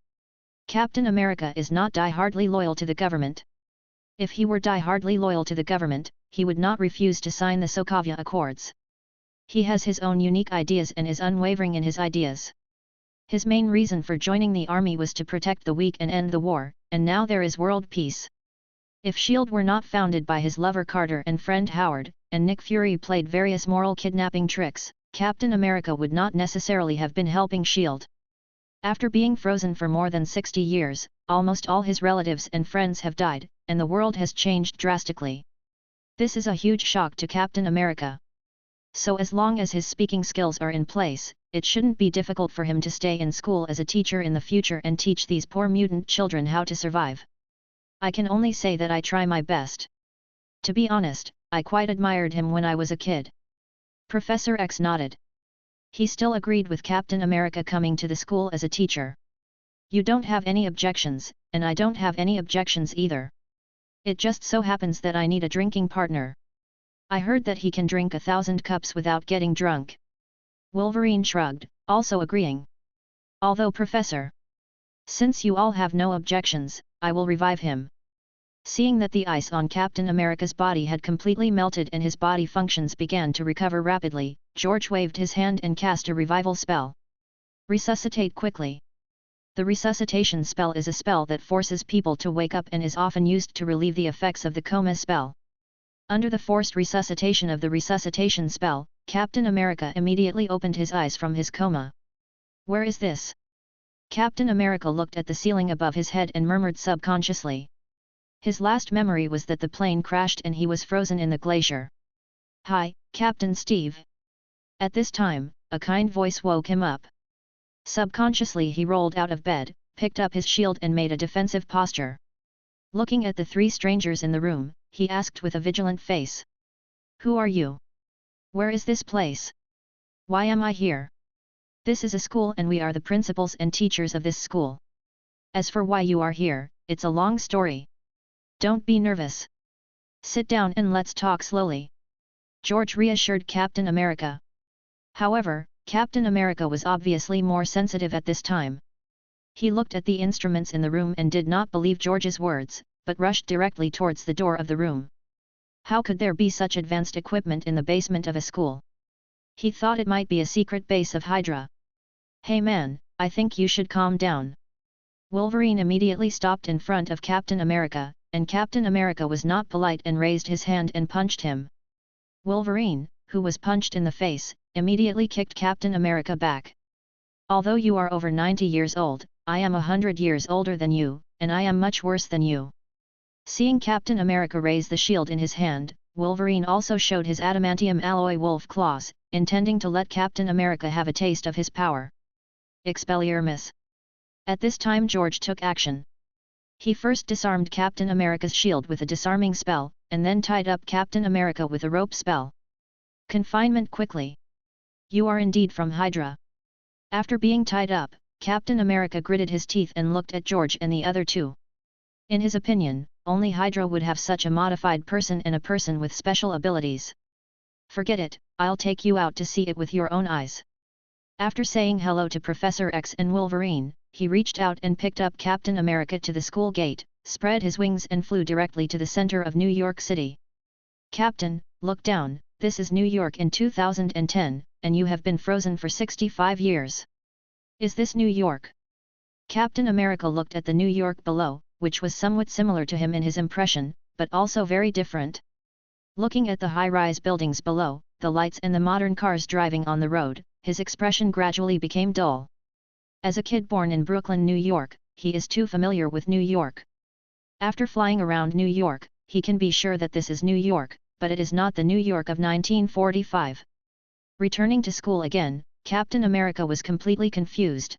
S1: Captain America is not die-hardly loyal to the government. If he were die-hardly loyal to the government, he would not refuse to sign the Sokovia Accords. He has his own unique ideas and is unwavering in his ideas. His main reason for joining the army was to protect the weak and end the war, and now there is world peace. If S.H.I.E.L.D. were not founded by his lover Carter and friend Howard, and Nick Fury played various moral kidnapping tricks, Captain America would not necessarily have been helping S.H.I.E.L.D. After being frozen for more than 60 years, almost all his relatives and friends have died, and the world has changed drastically. This is a huge shock to Captain America. So as long as his speaking skills are in place, it shouldn't be difficult for him to stay in school as a teacher in the future and teach these poor mutant children how to survive. I can only say that I try my best. To be honest, I quite admired him when I was a kid. Professor X nodded. He still agreed with Captain America coming to the school as a teacher. You don't have any objections, and I don't have any objections either. It just so happens that I need a drinking partner. I heard that he can drink 1,000 cups without getting drunk. Wolverine shrugged, also agreeing. Although Professor, since you all have no objections, I will revive him. Seeing that the ice on Captain America's body had completely melted and his body functions began to recover rapidly, George waved his hand and cast a revival spell. Resuscitate quickly. The resuscitation spell is a spell that forces people to wake up and is often used to relieve the effects of the coma spell. Under the forced resuscitation of the resuscitation spell, Captain America immediately opened his eyes from his coma. Where is this? Captain America looked at the ceiling above his head and murmured subconsciously. His last memory was that the plane crashed and he was frozen in the glacier. Hi, Captain Steve. At this time, a kind voice woke him up. Subconsciously he rolled out of bed, picked up his shield and made a defensive posture. Looking at the three strangers in the room, he asked with a vigilant face. Who are you? Where is this place? Why am I here? This is a school and we are the principals and teachers of this school. As for why you are here, it's a long story. Don't be nervous. Sit down and let's talk slowly. George reassured Captain America. However, Captain America was obviously more sensitive at this time. He looked at the instruments in the room and did not believe George's words, but rushed directly towards the door of the room. How could there be such advanced equipment in the basement of a school? He thought it might be a secret base of Hydra. Hey man, I think you should calm down. Wolverine immediately stopped in front of Captain America, and Captain America was not polite and raised his hand and punched him. Wolverine, who was punched in the face, immediately kicked Captain America back. Although you are over 90 years old, I am 100 years older than you, and I am much worse than you. Seeing Captain America raise the shield in his hand, Wolverine also showed his adamantium alloy wolf claws, intending to let Captain America have a taste of his power. Expelliarmus. At this time George took action. He first disarmed Captain America's shield with a disarming spell, and then tied up Captain America with a rope spell. Confinement quickly. You are indeed from Hydra. After being tied up, Captain America gritted his teeth and looked at George and the other two. In his opinion, only Hydra would have such a modified person and a person with special abilities. Forget it, I'll take you out to see it with your own eyes. After saying hello to Professor X and Wolverine, he reached out and picked up Captain America to the school gate, spread his wings and flew directly to the center of New York City. Captain, look down, this is New York in 2010, and you have been frozen for 65 years. Is this New York? Captain America looked at the New York below, which was somewhat similar to him in his impression, but also very different. Looking at the high-rise buildings below, the lights and the modern cars driving on the road, his expression gradually became dull. As a kid born in Brooklyn, New York, he is too familiar with New York. After flying around New York, he can be sure that this is New York, but it is not the New York of 1945. Returning to school again, Captain America was completely confused.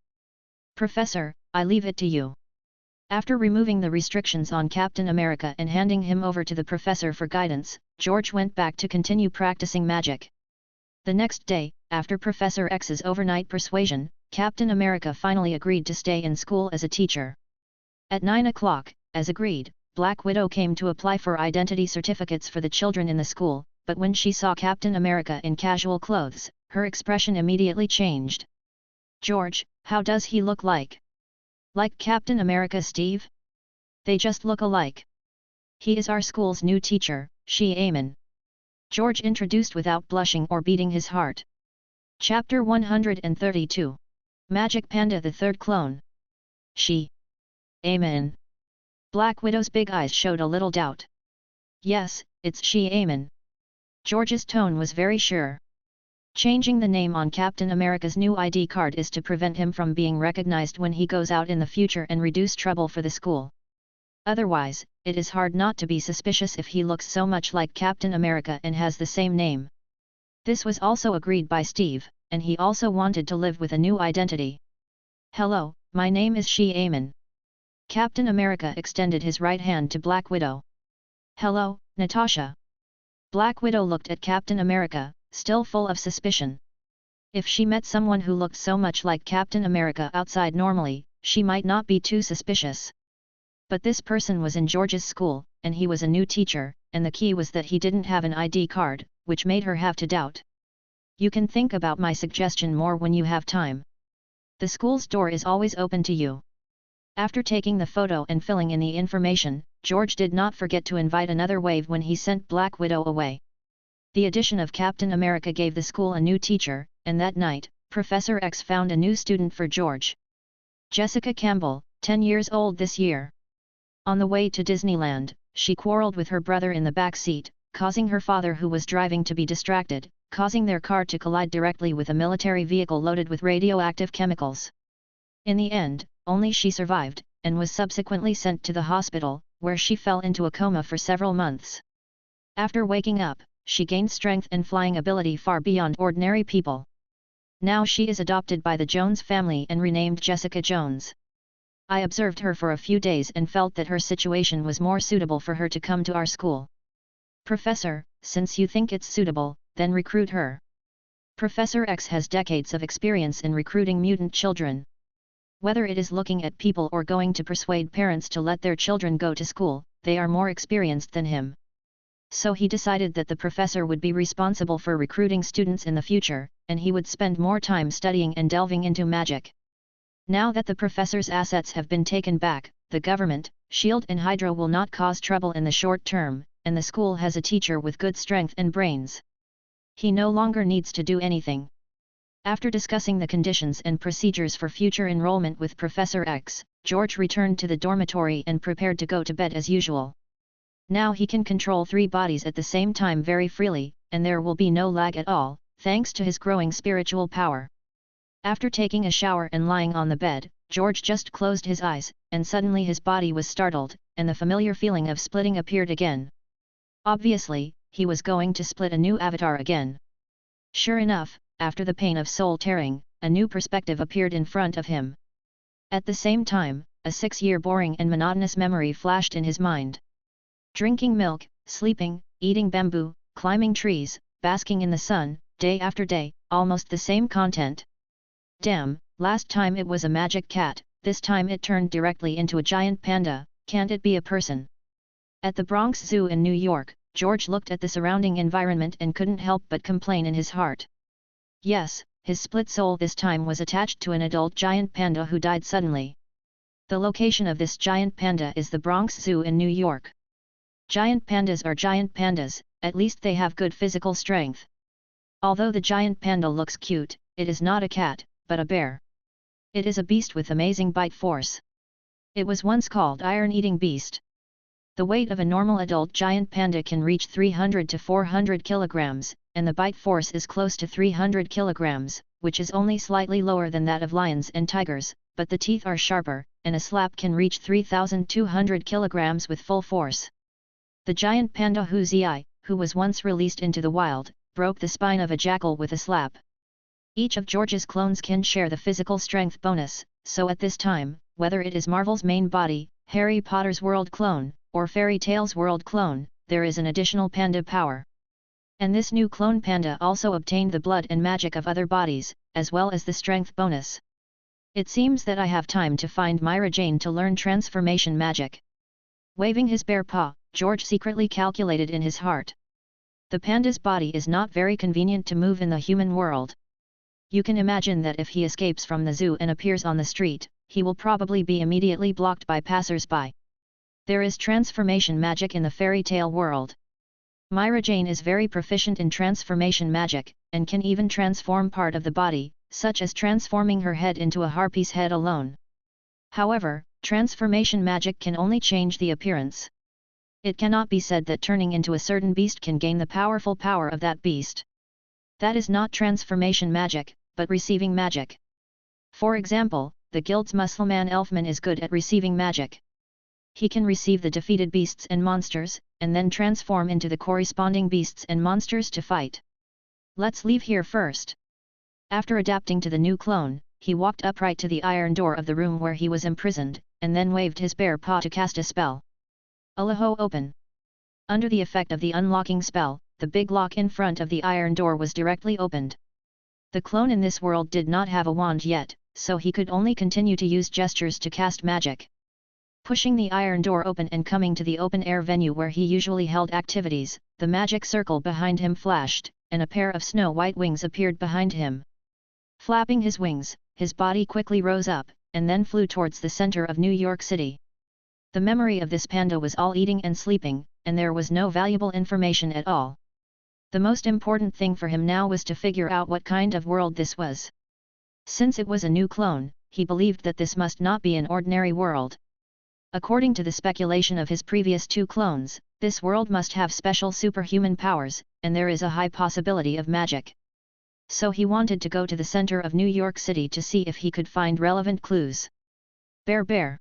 S1: Professor, I leave it to you. After removing the restrictions on Captain America and handing him over to the professor for guidance, George went back to continue practicing magic. The next day, after Professor X's overnight persuasion, Captain America finally agreed to stay in school as a teacher. At 9 o'clock, as agreed, Black Widow came to apply for identity certificates for the children in the school, but when she saw Captain America in casual clothes, her expression immediately changed. George, how does he look like? Like Captain America, Steve? They just look alike. He is our school's new teacher, xmen. George introduced without blushing or beating his heart. Chapter 132. Magic Panda, the third clone. Amen. Black Widow's big eyes showed a little doubt. Yes, it's xmen. George's tone was very sure. Changing the name on Captain America's new ID card is to prevent him from being recognized when he goes out in the future and reduce trouble for the school. Otherwise, it is hard not to be suspicious if he looks so much like Captain America and has the same name. This was also agreed by Steve, and he also wanted to live with a new identity. Hello, my name is xmen. Captain America extended his right hand to Black Widow. Hello, Natasha. Black Widow looked at Captain America, still full of suspicion. If she met someone who looked so much like Captain America outside normally, she might not be too suspicious. But this person was in George's school, and he was a new teacher, and the key was that he didn't have an ID card, which made her have to doubt. You can think about my suggestion more when you have time. The school's door is always open to you. After taking the photo and filling in the information, George did not forget to invite another wave when he sent Black Widow away. The addition of Captain America gave the school a new teacher, and that night, Professor X found a new student for George. Jessica Campbell, 10 years old this year. On the way to Disneyland, she quarreled with her brother in the back seat, causing her father who was driving to be distracted, causing their car to collide directly with a military vehicle loaded with radioactive chemicals. In the end, only she survived, and was subsequently sent to the hospital, where she fell into a coma for several months. After waking up, she gained strength and flying ability far beyond ordinary people. Now she is adopted by the Jones family and renamed Jessica Jones. I observed her for a few days and felt that her situation was more suitable for her to come to our school. Professor, since you think it's suitable, then recruit her. Professor X has decades of experience in recruiting mutant children. Whether it is looking at people or going to persuade parents to let their children go to school, they are more experienced than him. So he decided that the professor would be responsible for recruiting students in the future, and he would spend more time studying and delving into magic. Now that the professor's assets have been taken back, the government, S.H.I.E.L.D. and Hydra will not cause trouble in the short term, and the school has a teacher with good strength and brains. He no longer needs to do anything. After discussing the conditions and procedures for future enrollment with Professor X, George returned to the dormitory and prepared to go to bed as usual. Now he can control 3 bodies at the same time very freely, and there will be no lag at all, thanks to his growing spiritual power. After taking a shower and lying on the bed, George just closed his eyes, and suddenly his body was startled, and the familiar feeling of splitting appeared again. Obviously, he was going to split a new avatar again. Sure enough, after the pain of soul tearing, a new perspective appeared in front of him. At the same time, a 6-year boring and monotonous memory flashed in his mind. Drinking milk, sleeping, eating bamboo, climbing trees, basking in the sun, day after day, almost the same content. Damn, last time it was a magic cat, this time it turned directly into a giant panda, can't it be a person? At the Bronx Zoo in New York, George looked at the surrounding environment and couldn't help but complain in his heart. Yes, his split soul this time was attached to an adult giant panda who died suddenly. The location of this giant panda is the Bronx Zoo in New York. Giant pandas are giant pandas, at least they have good physical strength. Although the giant panda looks cute, it is not a cat, but a bear. It is a beast with amazing bite force. It was once called iron-eating beast. The weight of a normal adult giant panda can reach 300 to 400 kilograms, and the bite force is close to 300 kilograms, which is only slightly lower than that of lions and tigers, but the teeth are sharper, and a slap can reach 3,200 kilograms with full force. The giant panda Huzi, who was once released into the wild, broke the spine of a jackal with a slap. Each of George's clones can share the physical strength bonus, so at this time, whether it is Marvel's main body, Harry Potter's world clone, or Fairy Tale's world clone, there is an additional panda power. And this new clone panda also obtained the blood and magic of other bodies, as well as the strength bonus. It seems that I have time to find Myra Jane to learn transformation magic. Waving his bare paw, George secretly calculated in his heart. The panda's body is not very convenient to move in the human world. You can imagine that if he escapes from the zoo and appears on the street, he will probably be immediately blocked by passers-by. There is transformation magic in the fairy tale world. Myra Jane is very proficient in transformation magic, and can even transform part of the body, such as transforming her head into a harpy's head alone. However, transformation magic can only change the appearance. It cannot be said that turning into a certain beast can gain the powerful power of that beast. That is not transformation magic, but receiving magic. For example, the guild's Muscleman Elfman is good at receiving magic. He can receive the defeated beasts and monsters, and then transform into the corresponding beasts and monsters to fight. Let's leave here first. After adapting to the new clone, he walked upright to the iron door of the room where he was imprisoned, and then waved his bare paw to cast a spell. Alaho open. Under the effect of the unlocking spell, the big lock in front of the iron door was directly opened. The clone in this world did not have a wand yet, so he could only continue to use gestures to cast magic. Pushing the iron door open and coming to the open-air venue where he usually held activities, the magic circle behind him flashed, and a pair of snow-white wings appeared behind him. Flapping his wings, his body quickly rose up, and then flew towards the center of New York City. The memory of this panda was all eating and sleeping, and there was no valuable information at all. The most important thing for him now was to figure out what kind of world this was. Since it was a new clone, he believed that this must not be an ordinary world. According to the speculation of his previous 2 clones, this world must have special superhuman powers, and there is a high possibility of magic. So he wanted to go to the center of New York City to see if he could find relevant clues. Bear.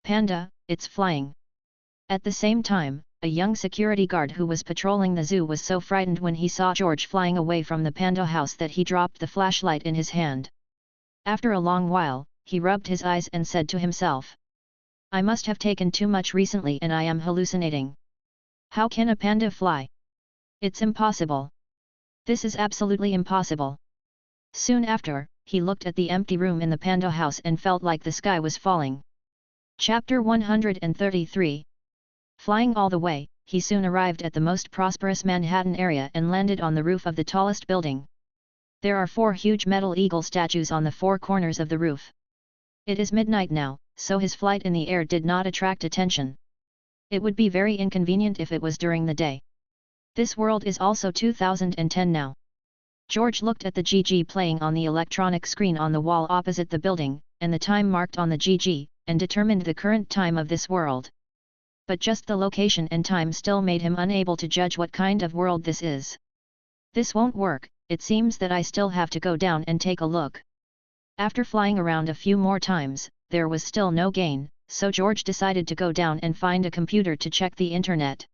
S1: Panda, it's flying. At the same time, a young security guard who was patrolling the zoo was so frightened when he saw George flying away from the panda house that he dropped the flashlight in his hand. After a long while, he rubbed his eyes and said to himself, I must have taken too much recently and I am hallucinating. How can a panda fly? It's impossible. This is absolutely impossible. Soon after, he looked at the empty room in the panda house and felt like the sky was falling. Chapter 133. Flying all the way, he soon arrived at the most prosperous Manhattan area and landed on the roof of the tallest building. There are 4 huge metal eagle statues on the 4 corners of the roof. It is midnight now, so his flight in the air did not attract attention. It would be very inconvenient if it was during the day. This world is also 2010 now. George looked at the GG playing on the electronic screen on the wall opposite the building, and the time marked on the GG, and determined the current time of this world. But just the location and time still made him unable to judge what kind of world this is. This won't work, it seems that I still have to go down and take a look. After flying around a few more times, there was still no gain, so George decided to go down and find a computer to check the internet.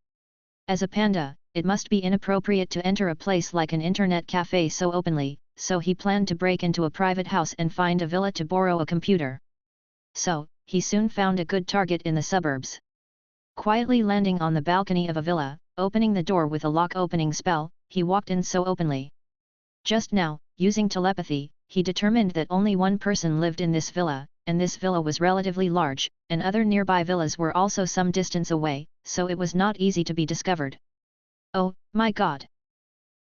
S1: As a panda, it must be inappropriate to enter a place like an internet cafe so openly, so he planned to break into a private house and find a villa to borrow a computer. So, he soon found a good target in the suburbs. Quietly landing on the balcony of a villa, opening the door with a lock-opening spell, he walked in so openly. Just now, using telepathy, he determined that only one person lived in this villa, and this villa was relatively large, and other nearby villas were also some distance away, so it was not easy to be discovered. Oh, my God!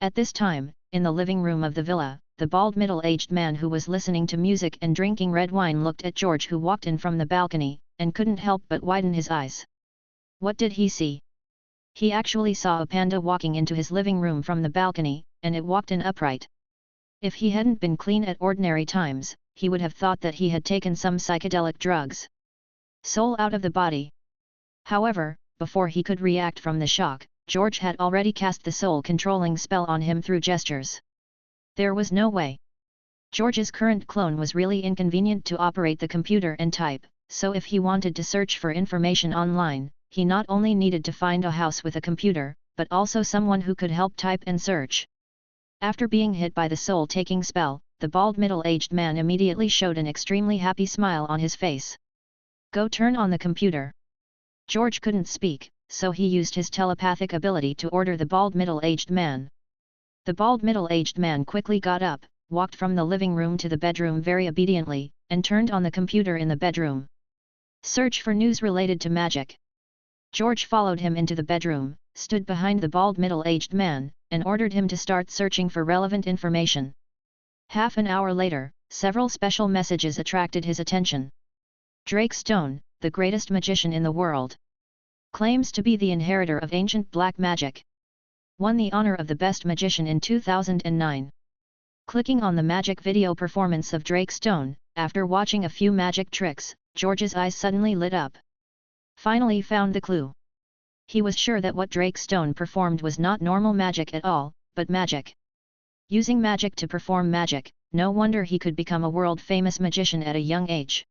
S1: At this time, in the living room of the villa, the bald middle-aged man who was listening to music and drinking red wine looked at George, who walked in from the balcony, and couldn't help but widen his eyes. What did he see? He actually saw a panda walking into his living room from the balcony, and it walked in upright. If he hadn't been clean at ordinary times, he would have thought that he had taken some psychedelic drugs. Soul out of the body. However, before he could react from the shock, George had already cast the soul-controlling spell on him through gestures. There was no way. George's current clone was really inconvenient to operate the computer and type, so if he wanted to search for information online, he not only needed to find a house with a computer, but also someone who could help type and search. After being hit by the soul-taking spell, the bald middle-aged man immediately showed an extremely happy smile on his face. Go turn on the computer. George couldn't speak, so he used his telepathic ability to order the bald middle-aged man. The bald middle-aged man quickly got up, walked from the living room to the bedroom very obediently, and turned on the computer in the bedroom. Search for news related to magic. George followed him into the bedroom, stood behind the bald middle-aged man, and ordered him to start searching for relevant information. Half an hour later, several special messages attracted his attention. Drake Stone, the greatest magician in the world. Claims to be the inheritor of ancient black magic. Won the honor of the best magician in 2009. Clicking on the magic video performance of Drake Stone, after watching a few magic tricks, George's eyes suddenly lit up. Finally found the clue. He was sure that what Drake Stone performed was not normal magic at all, but magic. Using magic to perform magic, no wonder he could become a world-famous magician at a young age.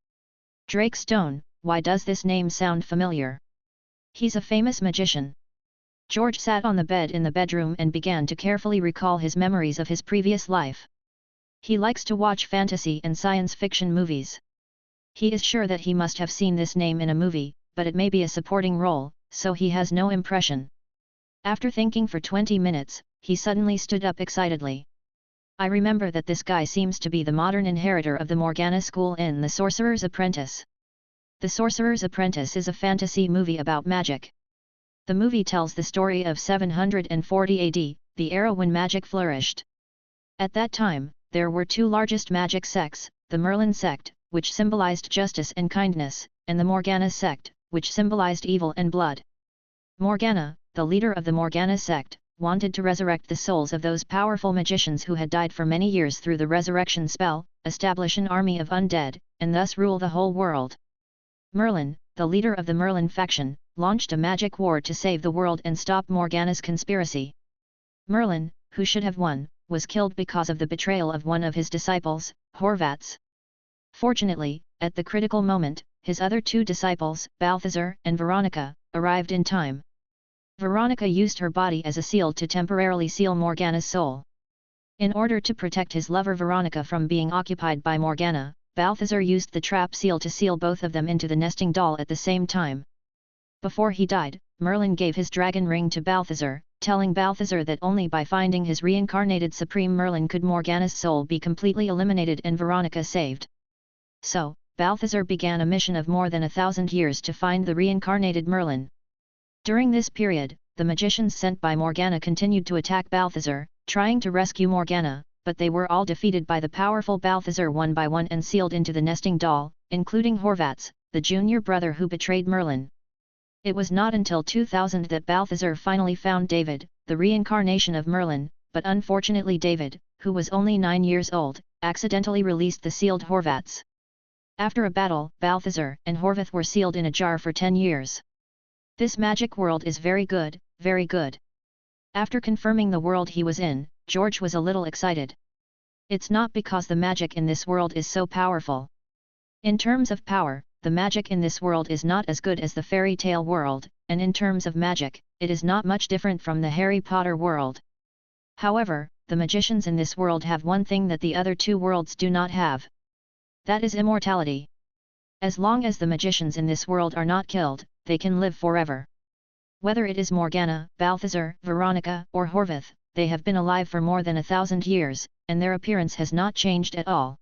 S1: Drake Stone, why does this name sound familiar? He's a famous magician. George sat on the bed in the bedroom and began to carefully recall his memories of his previous life. He likes to watch fantasy and science fiction movies. He is sure that he must have seen this name in a movie, but it may be a supporting role, so he has no impression. After thinking for 20 minutes, he suddenly stood up excitedly. I remember that this guy seems to be the modern inheritor of the Morgana school in The Sorcerer's Apprentice. The Sorcerer's Apprentice is a fantasy movie about magic. The movie tells the story of 740 AD, the era when magic flourished. At that time, there were two largest magic sects, the Merlin sect, which symbolized justice and kindness, and the Morgana sect, which symbolized evil and blood. Morgana, the leader of the Morgana sect, wanted to resurrect the souls of those powerful magicians who had died for many years through the resurrection spell, establish an army of undead, and thus rule the whole world. Merlin, the leader of the Merlin faction, launched a magic war to save the world and stop Morgana's conspiracy. Merlin, who should have won, was killed because of the betrayal of one of his disciples, Horvaths. Fortunately, at the critical moment, his other two disciples, Balthazar and Veronica, arrived in time. Veronica used her body as a seal to temporarily seal Morgana's soul. In order to protect his lover Veronica from being occupied by Morgana, Balthazar used the trap seal to seal both of them into the nesting doll at the same time. Before he died, Merlin gave his dragon ring to Balthazar, telling Balthazar that only by finding his reincarnated Supreme Merlin could Morgana's soul be completely eliminated and Veronica saved. So, Balthazar began a mission of more than 1,000 years to find the reincarnated Merlin. During this period, the magicians sent by Morgana continued to attack Balthazar, trying to rescue Morgana, but they were all defeated by the powerful Balthazar one by one and sealed into the nesting doll, including Horvaths, the junior brother who betrayed Merlin. It was not until 2000 that Balthazar finally found David, the reincarnation of Merlin, but unfortunately David, who was only 9 years old, accidentally released the sealed Horvaths. After a battle, Balthazar and Horvath were sealed in a jar for 10 years. This magic world is very good, very good. After confirming the world he was in, George was a little excited. It's not because the magic in this world is so powerful. In terms of power, the magic in this world is not as good as the fairy tale world, and in terms of magic, it is not much different from the Harry Potter world. However, the magicians in this world have one thing that the other two worlds do not have. That is immortality. As long as the magicians in this world are not killed, they can live forever. Whether it is Morgana, Balthazar, Veronica, or Horvath, they have been alive for more than 1,000 years, and their appearance has not changed at all.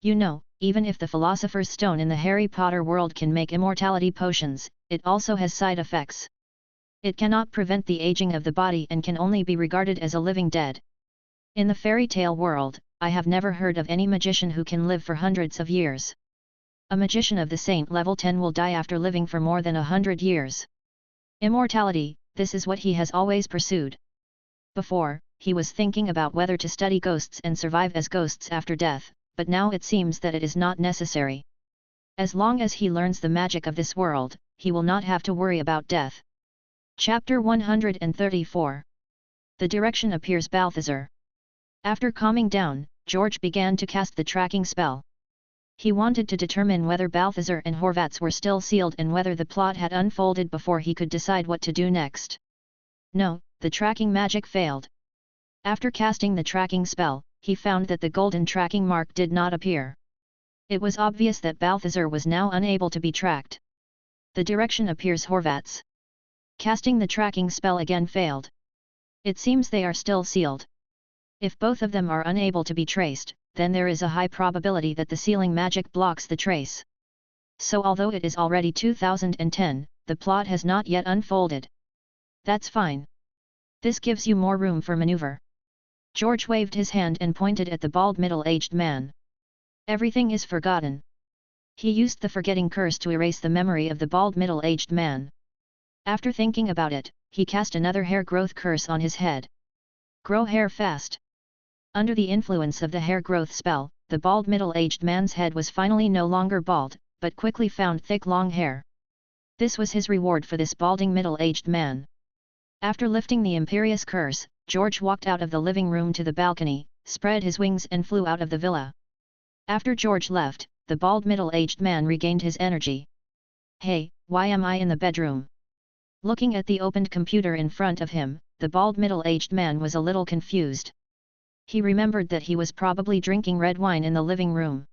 S1: You know, even if the Philosopher's Stone in the Harry Potter world can make immortality potions, it also has side effects. It cannot prevent the aging of the body and can only be regarded as a living dead. In the fairy tale world, I have never heard of any magician who can live for hundreds of years. A magician of the Saint level 10 will die after living for more than 100 years. Immortality, this is what he has always pursued. Before, he was thinking about whether to study ghosts and survive as ghosts after death, but now it seems that it is not necessary. As long as he learns the magic of this world, he will not have to worry about death. Chapter 134. The direction appears Balthazar. After calming down, George began to cast the tracking spell. He wanted to determine whether Balthazar and Horvath were still sealed and whether the plot had unfolded before he could decide what to do next. No, the tracking magic failed. After casting the tracking spell, he found that the golden tracking mark did not appear. It was obvious that Balthazar was now unable to be tracked. The direction appears Horvath. Casting the tracking spell again failed. It seems they are still sealed. If both of them are unable to be traced, then there is a high probability that the sealing magic blocks the trace. So although it is already 2010, the plot has not yet unfolded. That's fine. This gives you more room for maneuver. George waved his hand and pointed at the bald middle-aged man. Everything is forgotten. He used the forgetting curse to erase the memory of the bald middle-aged man. After thinking about it, he cast another hair growth curse on his head. Grow hair fast. Under the influence of the hair growth spell, the bald middle-aged man's head was finally no longer bald, but quickly found thick long hair. This was his reward for this balding middle-aged man. After lifting the imperious curse, George walked out of the living room to the balcony, spread his wings and flew out of the villa. After George left, the bald middle-aged man regained his energy. Hey, why am I in the bedroom? Looking at the opened computer in front of him, the bald middle-aged man was a little confused. He remembered that he was probably drinking red wine in the living room.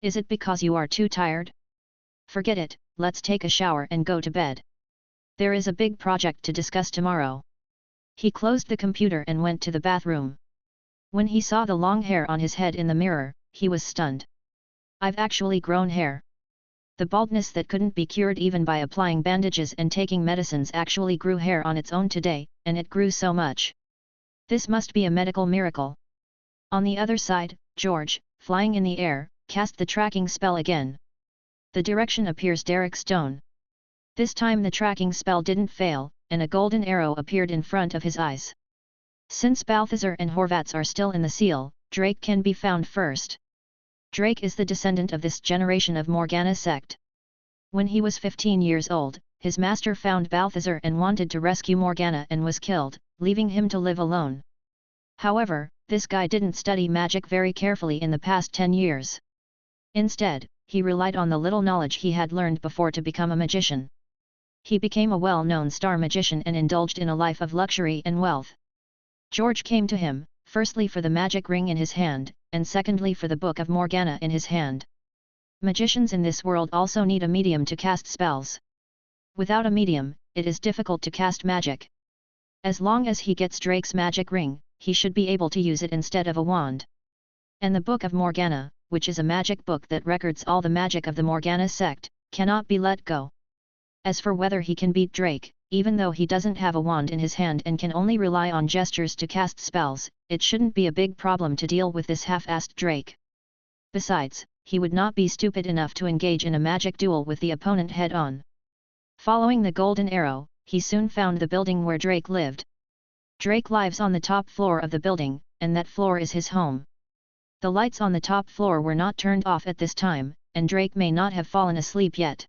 S1: Is it because you are too tired? Forget it, let's take a shower and go to bed. There is a big project to discuss tomorrow. He closed the computer and went to the bathroom. When he saw the long hair on his head in the mirror, he was stunned. I've actually grown hair. The baldness that couldn't be cured even by applying bandages and taking medicines actually grew hair on its own today, and it grew so much. This must be a medical miracle. On the other side, George, flying in the air, cast the tracking spell again. The direction appears Derek Stone. This time the tracking spell didn't fail, and a golden arrow appeared in front of his eyes. Since Balthazar and Horvath are still in the seal, Drake can be found first. Drake is the descendant of this generation of Morgana sect. When he was 15 years old, his master found Balthazar and wanted to rescue Morgana and was killed, leaving him to live alone. However, this guy didn't study magic very carefully in the past 10 years. Instead, he relied on the little knowledge he had learned before to become a magician. He became a well-known star magician and indulged in a life of luxury and wealth. George came to him, firstly for the magic ring in his hand, and secondly for the Book of Morgana in his hand. Magicians in this world also need a medium to cast spells. Without a medium, it is difficult to cast magic. As long as he gets Drake's magic ring, he should be able to use it instead of a wand. And the Book of Morgana, which is a magic book that records all the magic of the Morgana sect, cannot be let go. As for whether he can beat Drake, even though he doesn't have a wand in his hand and can only rely on gestures to cast spells, it shouldn't be a big problem to deal with this half-assed Drake. Besides, he would not be stupid enough to engage in a magic duel with the opponent head-on. Following the golden arrow, he soon found the building where Drake lived. Drake lives on the top floor of the building, and that floor is his home. The lights on the top floor were not turned off at this time, and Drake may not have fallen asleep yet.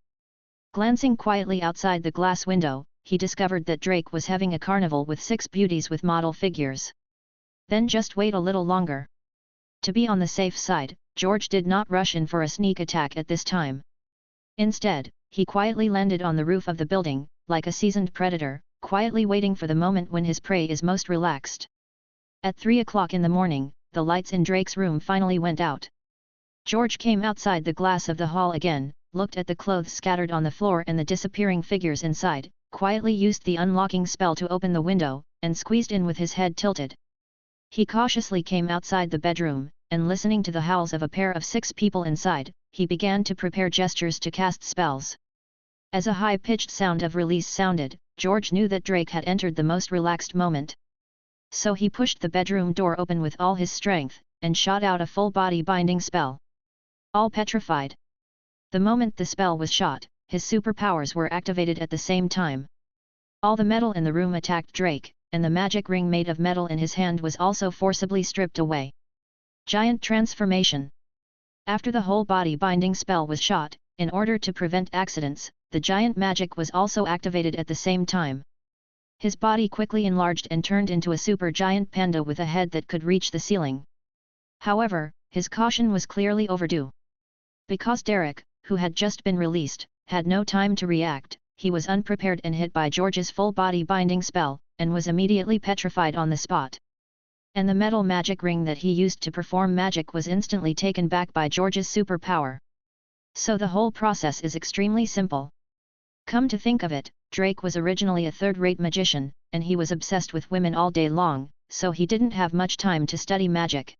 S1: Glancing quietly outside the glass window, he discovered that Drake was having a carnival with 6 beauties with model figures. Then just wait a little longer. To be on the safe side, George did not rush in for a sneak attack at this time. Instead, he quietly landed on the roof of the building, like a seasoned predator, quietly waiting for the moment when his prey is most relaxed. At 3 o'clock in the morning, the lights in Drake's room finally went out. George came outside the glass of the hall again, looked at the clothes scattered on the floor and the disappearing figures inside, quietly used the unlocking spell to open the window, and squeezed in with his head tilted. He cautiously came outside the bedroom, and listening to the howls of a pair of 6 people inside, he began to prepare gestures to cast spells. As a high-pitched sound of release sounded, George knew that Drake had entered the most relaxed moment. So he pushed the bedroom door open with all his strength, and shot out a full-body binding spell. All petrified. The moment the spell was shot, his superpowers were activated at the same time. All the metal in the room attacked Drake, and the magic ring made of metal in his hand was also forcibly stripped away. Giant transformation. After the whole body binding spell was shot, in order to prevent accidents, the giant magic was also activated at the same time. His body quickly enlarged and turned into a super giant panda with a head that could reach the ceiling. However, his caution was clearly overdue. Because Derek, who had just been released, had no time to react, he was unprepared and hit by George's full-body binding spell, and was immediately petrified on the spot. And the metal magic ring that he used to perform magic was instantly taken back by George's superpower. So the whole process is extremely simple. Come to think of it, Drake was originally a third-rate magician, and he was obsessed with women all day long, so he didn't have much time to study magic.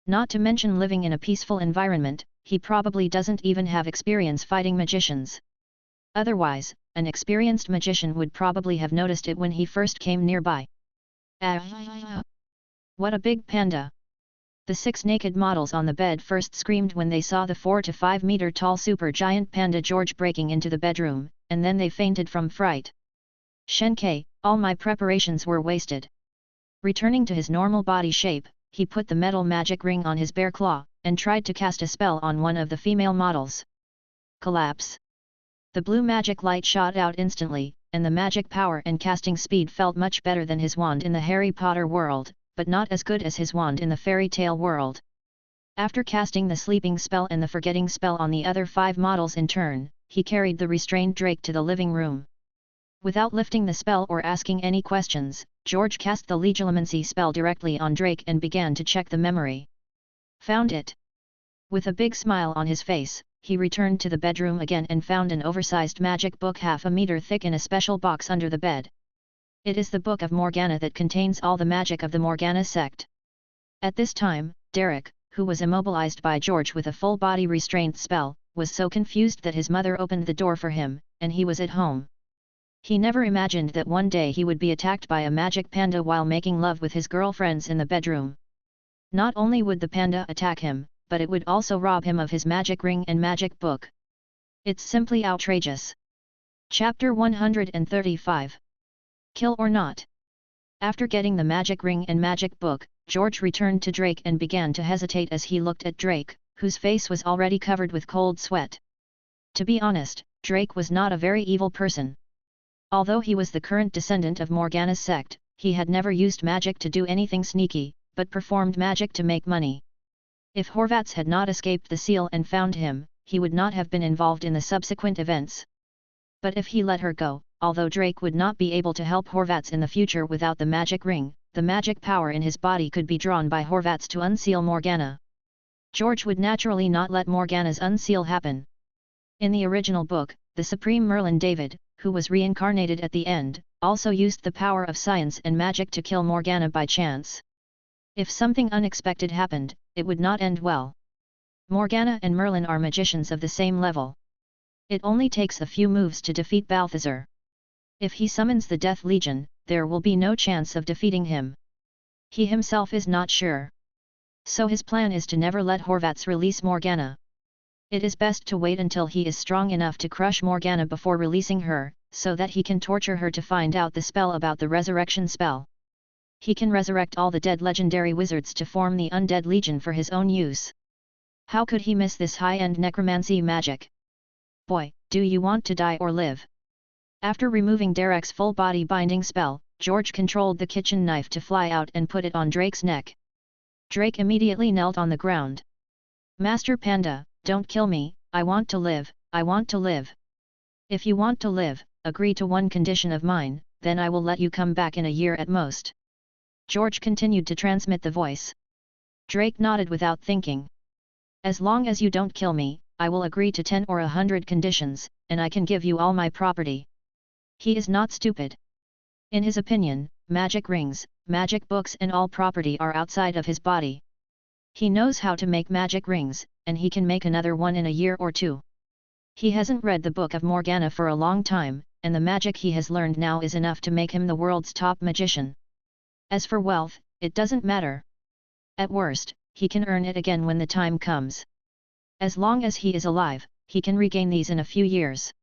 S1: Not to mention living in a peaceful environment, he probably doesn't even have experience fighting magicians. Otherwise, an experienced magician would probably have noticed it when he first came nearby. Ah! What a big panda! The 6 naked models on the bed first screamed when they saw the 4 to 5 meter tall super giant panda George breaking into the bedroom, and then they fainted from fright. Shenkei, all my preparations were wasted. Returning to his normal body shape, he put the metal magic ring on his bare claw, and tried to cast a spell on one of the female models. Collapse. The blue magic light shot out instantly, and the magic power and casting speed felt much better than his wand in the Harry Potter world, but not as good as his wand in the fairy tale world. After casting the sleeping spell and the forgetting spell on the other 5 models in turn, he carried the restrained Drake to the living room. Without lifting the spell or asking any questions, George cast the Legilimency spell directly on Drake and began to check the memory. Found it. With a big smile on his face, he returned to the bedroom again and found an oversized magic book half a meter thick in a special box under the bed. It is the Book of Morgana that contains all the magic of the Morgana sect. At this time, Derek, who was immobilized by George with a full-body restraint spell, was so confused that his mother opened the door for him, and he was at home. He never imagined that one day he would be attacked by a magic panda while making love with his girlfriends in the bedroom. Not only would the panda attack him, but it would also rob him of his magic ring and magic book. It's simply outrageous. Chapter 135. Kill or not? After getting the magic ring and magic book, George returned to Drake and began to hesitate as he looked at Drake, whose face was already covered with cold sweat. To be honest, Drake was not a very evil person. Although he was the current descendant of Morgana's sect, he had never used magic to do anything sneaky, but performed magic to make money. If Horvaths had not escaped the seal and found him, he would not have been involved in the subsequent events. But if he let her go, although Drake would not be able to help Horvaths in the future without the magic ring, the magic power in his body could be drawn by Horvaths to unseal Morgana. George would naturally not let Morgana's unseal happen. In the original book, the Supreme Merlin David, who was reincarnated at the end, also used the power of science and magic to kill Morgana by chance. If something unexpected happened, it would not end well. Morgana and Merlin are magicians of the same level. It only takes a few moves to defeat Balthazar. If he summons the Death Legion, there will be no chance of defeating him. He himself is not sure. So his plan is to never let Horvaths release Morgana. It is best to wait until he is strong enough to crush Morgana before releasing her, so that he can torture her to find out the spell about the resurrection spell. He can resurrect all the dead legendary wizards to form the Undead Legion for his own use. How could he miss this high-end necromancy magic? Boy, do you want to die or live? After removing Derek's full-body binding spell, George controlled the kitchen knife to fly out and put it on Drake's neck. Drake immediately knelt on the ground. Master Panda, don't kill me, I want to live, I want to live. If you want to live, agree to one condition of mine, then I will let you come back in a year at most. George continued to transmit the voice. Drake nodded without thinking. As long as you don't kill me, I will agree to 10 or 100 conditions, and I can give you all my property. He is not stupid. In his opinion, magic rings, magic books and all property are outside of his body. He knows how to make magic rings, and he can make another one in a year or two. He hasn't read the Book of Morgana for a long time, and the magic he has learned now is enough to make him the world's top magician. As for wealth, it doesn't matter. At worst, he can earn it again when the time comes. As long as he is alive, he can regain these in a few years.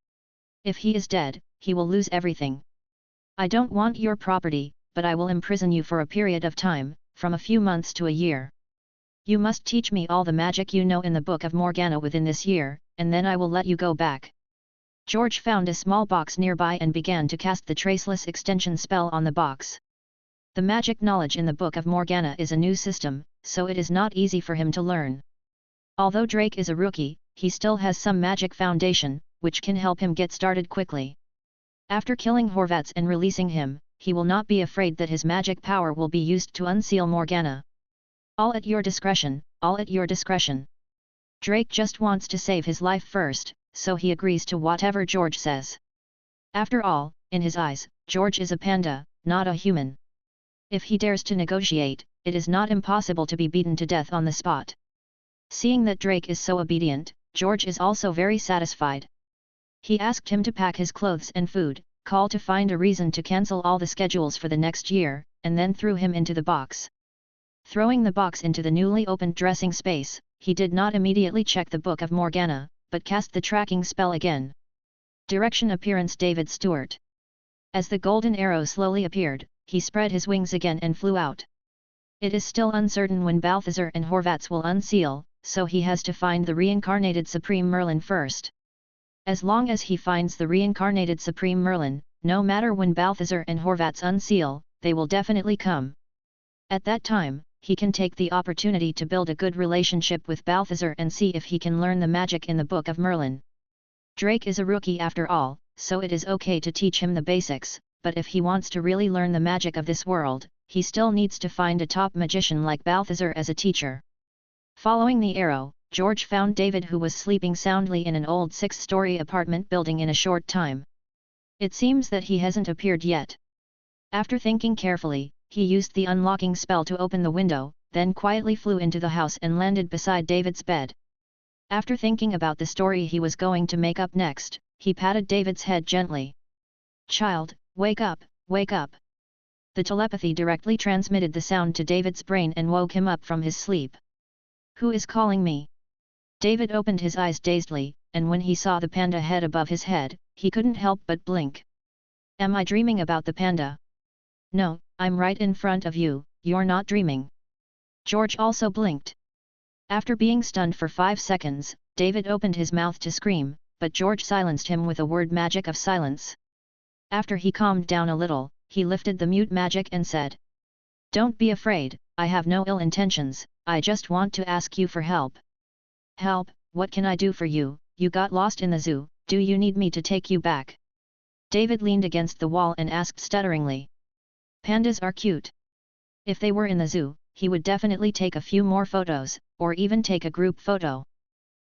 S1: If he is dead, he will lose everything. I don't want your property, but I will imprison you for a period of time, from a few months to a year. You must teach me all the magic you know in the Book of Morgana within this year, and then I will let you go back. George found a small box nearby and began to cast the traceless extension spell on the box. The magic knowledge in the Book of Morgana is a new system, so it is not easy for him to learn. Although Drake is a rookie, he still has some magic foundation, which can help him get started quickly. After killing Horvats and releasing him, he will not be afraid that his magic power will be used to unseal Morgana. All at your discretion, all at your discretion. Drake just wants to save his life first, so he agrees to whatever George says. After all, in his eyes, George is a panda, not a human. If he dares to negotiate, it is not impossible to be beaten to death on the spot. Seeing that Drake is so obedient, George is also very satisfied. He asked him to pack his clothes and food, call to find a reason to cancel all the schedules for the next year, and then threw him into the box. Throwing the box into the newly opened dressing space, he did not immediately check the Book of Morgana, but cast the tracking spell again. Direction appearance David Stewart. As the golden arrow slowly appeared, he spread his wings again and flew out. It is still uncertain when Balthazar and Horvats will unseal, so he has to find the reincarnated Supreme Merlin first. As long as he finds the reincarnated Supreme Merlin, no matter when Balthazar and Horvats unseal, they will definitely come. At that time, he can take the opportunity to build a good relationship with Balthazar and see if he can learn the magic in the Book of Merlin. Drake is a rookie after all, so it is okay to teach him the basics, but if he wants to really learn the magic of this world, he still needs to find a top magician like Balthazar as a teacher. Following the arrow, George found David, who was sleeping soundly in an old 6-story apartment building in a short time. It seems that he hasn't appeared yet. After thinking carefully, he used the unlocking spell to open the window, then quietly flew into the house and landed beside David's bed. After thinking about the story he was going to make up next, he patted David's head gently. "Child, wake up, wake up." The telepathy directly transmitted the sound to David's brain and woke him up from his sleep. "Who is calling me?" David opened his eyes dazedly, and when he saw the panda head above his head, he couldn't help but blink. "Am I dreaming about the panda?" "No, I'm right in front of you, you're not dreaming." George also blinked. After being stunned for 5 seconds, David opened his mouth to scream, but George silenced him with a word magic of silence. After he calmed down a little, he lifted the mute magic and said, "Don't be afraid, I have no ill intentions, I just want to ask you for help." "Help, what can I do for you? You got lost in the zoo, do you need me to take you back?" David leaned against the wall and asked stutteringly. Pandas are cute. If they were in the zoo, he would definitely take a few more photos, or even take a group photo.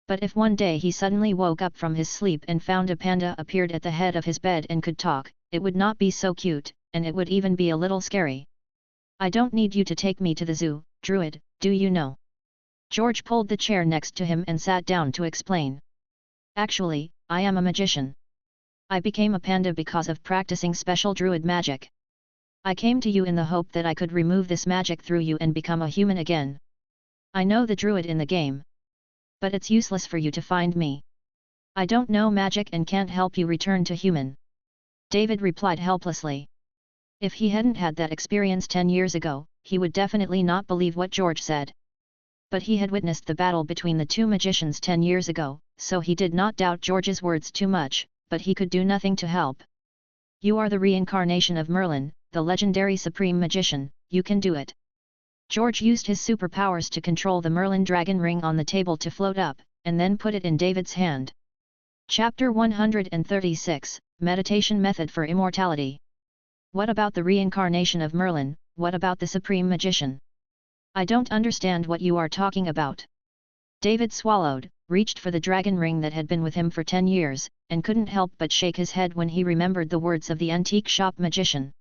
S1: But if one day he suddenly woke up from his sleep and found a panda appeared at the head of his bed and could talk, it would not be so cute, and it would even be a little scary. "I don't need you to take me to the zoo, Druid, do you know?" George pulled the chair next to him and sat down to explain. "Actually, I am a magician. I became a panda because of practicing special Druid magic. I came to you in the hope that I could remove this magic through you and become a human again. I know the Druid in the game. But it's useless for you to find me. I don't know magic and can't help you return to human." David replied helplessly. If he hadn't had that experience 10 years ago, he would definitely not believe what George said. But he had witnessed the battle between the two magicians 10 years ago, so he did not doubt George's words too much, but he could do nothing to help. "You are the reincarnation of Merlin, the legendary supreme magician, you can do it." George used his superpowers to control the Merlin dragon ring on the table to float up, and then put it in David's hand. Chapter 136, Meditation Method for Immortality. "What about the reincarnation of Merlin, what about the supreme magician? I don't understand what you are talking about." David swallowed, reached for the dragon ring that had been with him for 10 years, and couldn't help but shake his head when he remembered the words of the antique shop magician.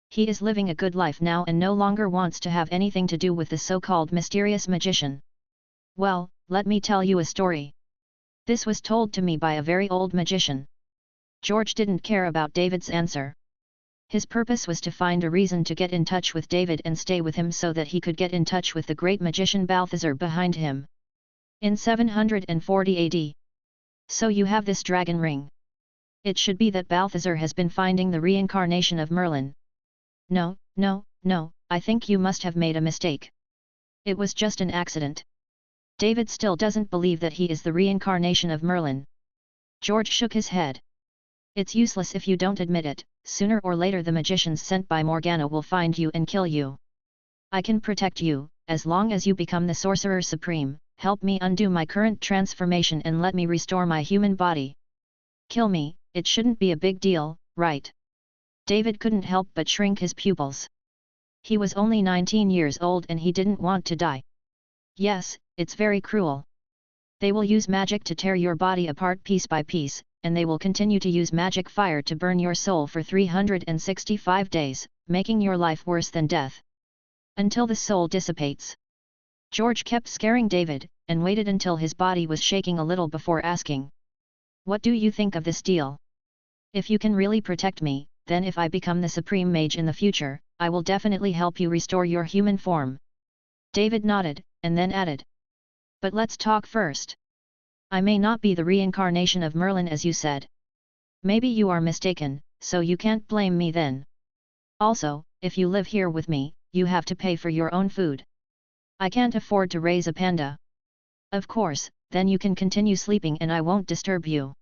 S1: He is living a good life now and no longer wants to have anything to do with the so-called mysterious magician. Well, let me tell you a story. This was told to me by a very old magician. George didn't care about David's answer. His purpose was to find a reason to get in touch with David and stay with him so that he could get in touch with the great magician Balthazar behind him. In 740 AD. So you have this dragon ring. It should be that Balthazar has been finding the reincarnation of Merlin. No, I think you must have made a mistake. It was just an accident. David still doesn't believe that he is the reincarnation of Merlin. George shook his head. It's useless if you don't admit it, sooner or later the magicians sent by Morgana will find you and kill you. I can protect you, as long as you become the Sorcerer Supreme, help me undo my current transformation and let me restore my human body. Kill me, it shouldn't be a big deal, right? David couldn't help but shrink his pupils. He was only 19 years old and he didn't want to die. Yes, it's very cruel. They will use magic to tear your body apart piece by piece, and they will continue to use magic fire to burn your soul for 365 days, making your life worse than death. Until the soul dissipates. George kept scaring David, and waited until his body was shaking a little before asking. What do you think of this deal? If you can really protect me, then if I become the Supreme Mage in the future, I will definitely help you restore your human form. David nodded, and then added. But let's talk first. I may not be the reincarnation of Merlin as you said. Maybe you are mistaken, so you can't blame me then. Also, if you live here with me, you have to pay for your own food. I can't afford to raise a panda. Of course, then you can continue sleeping and I won't disturb you.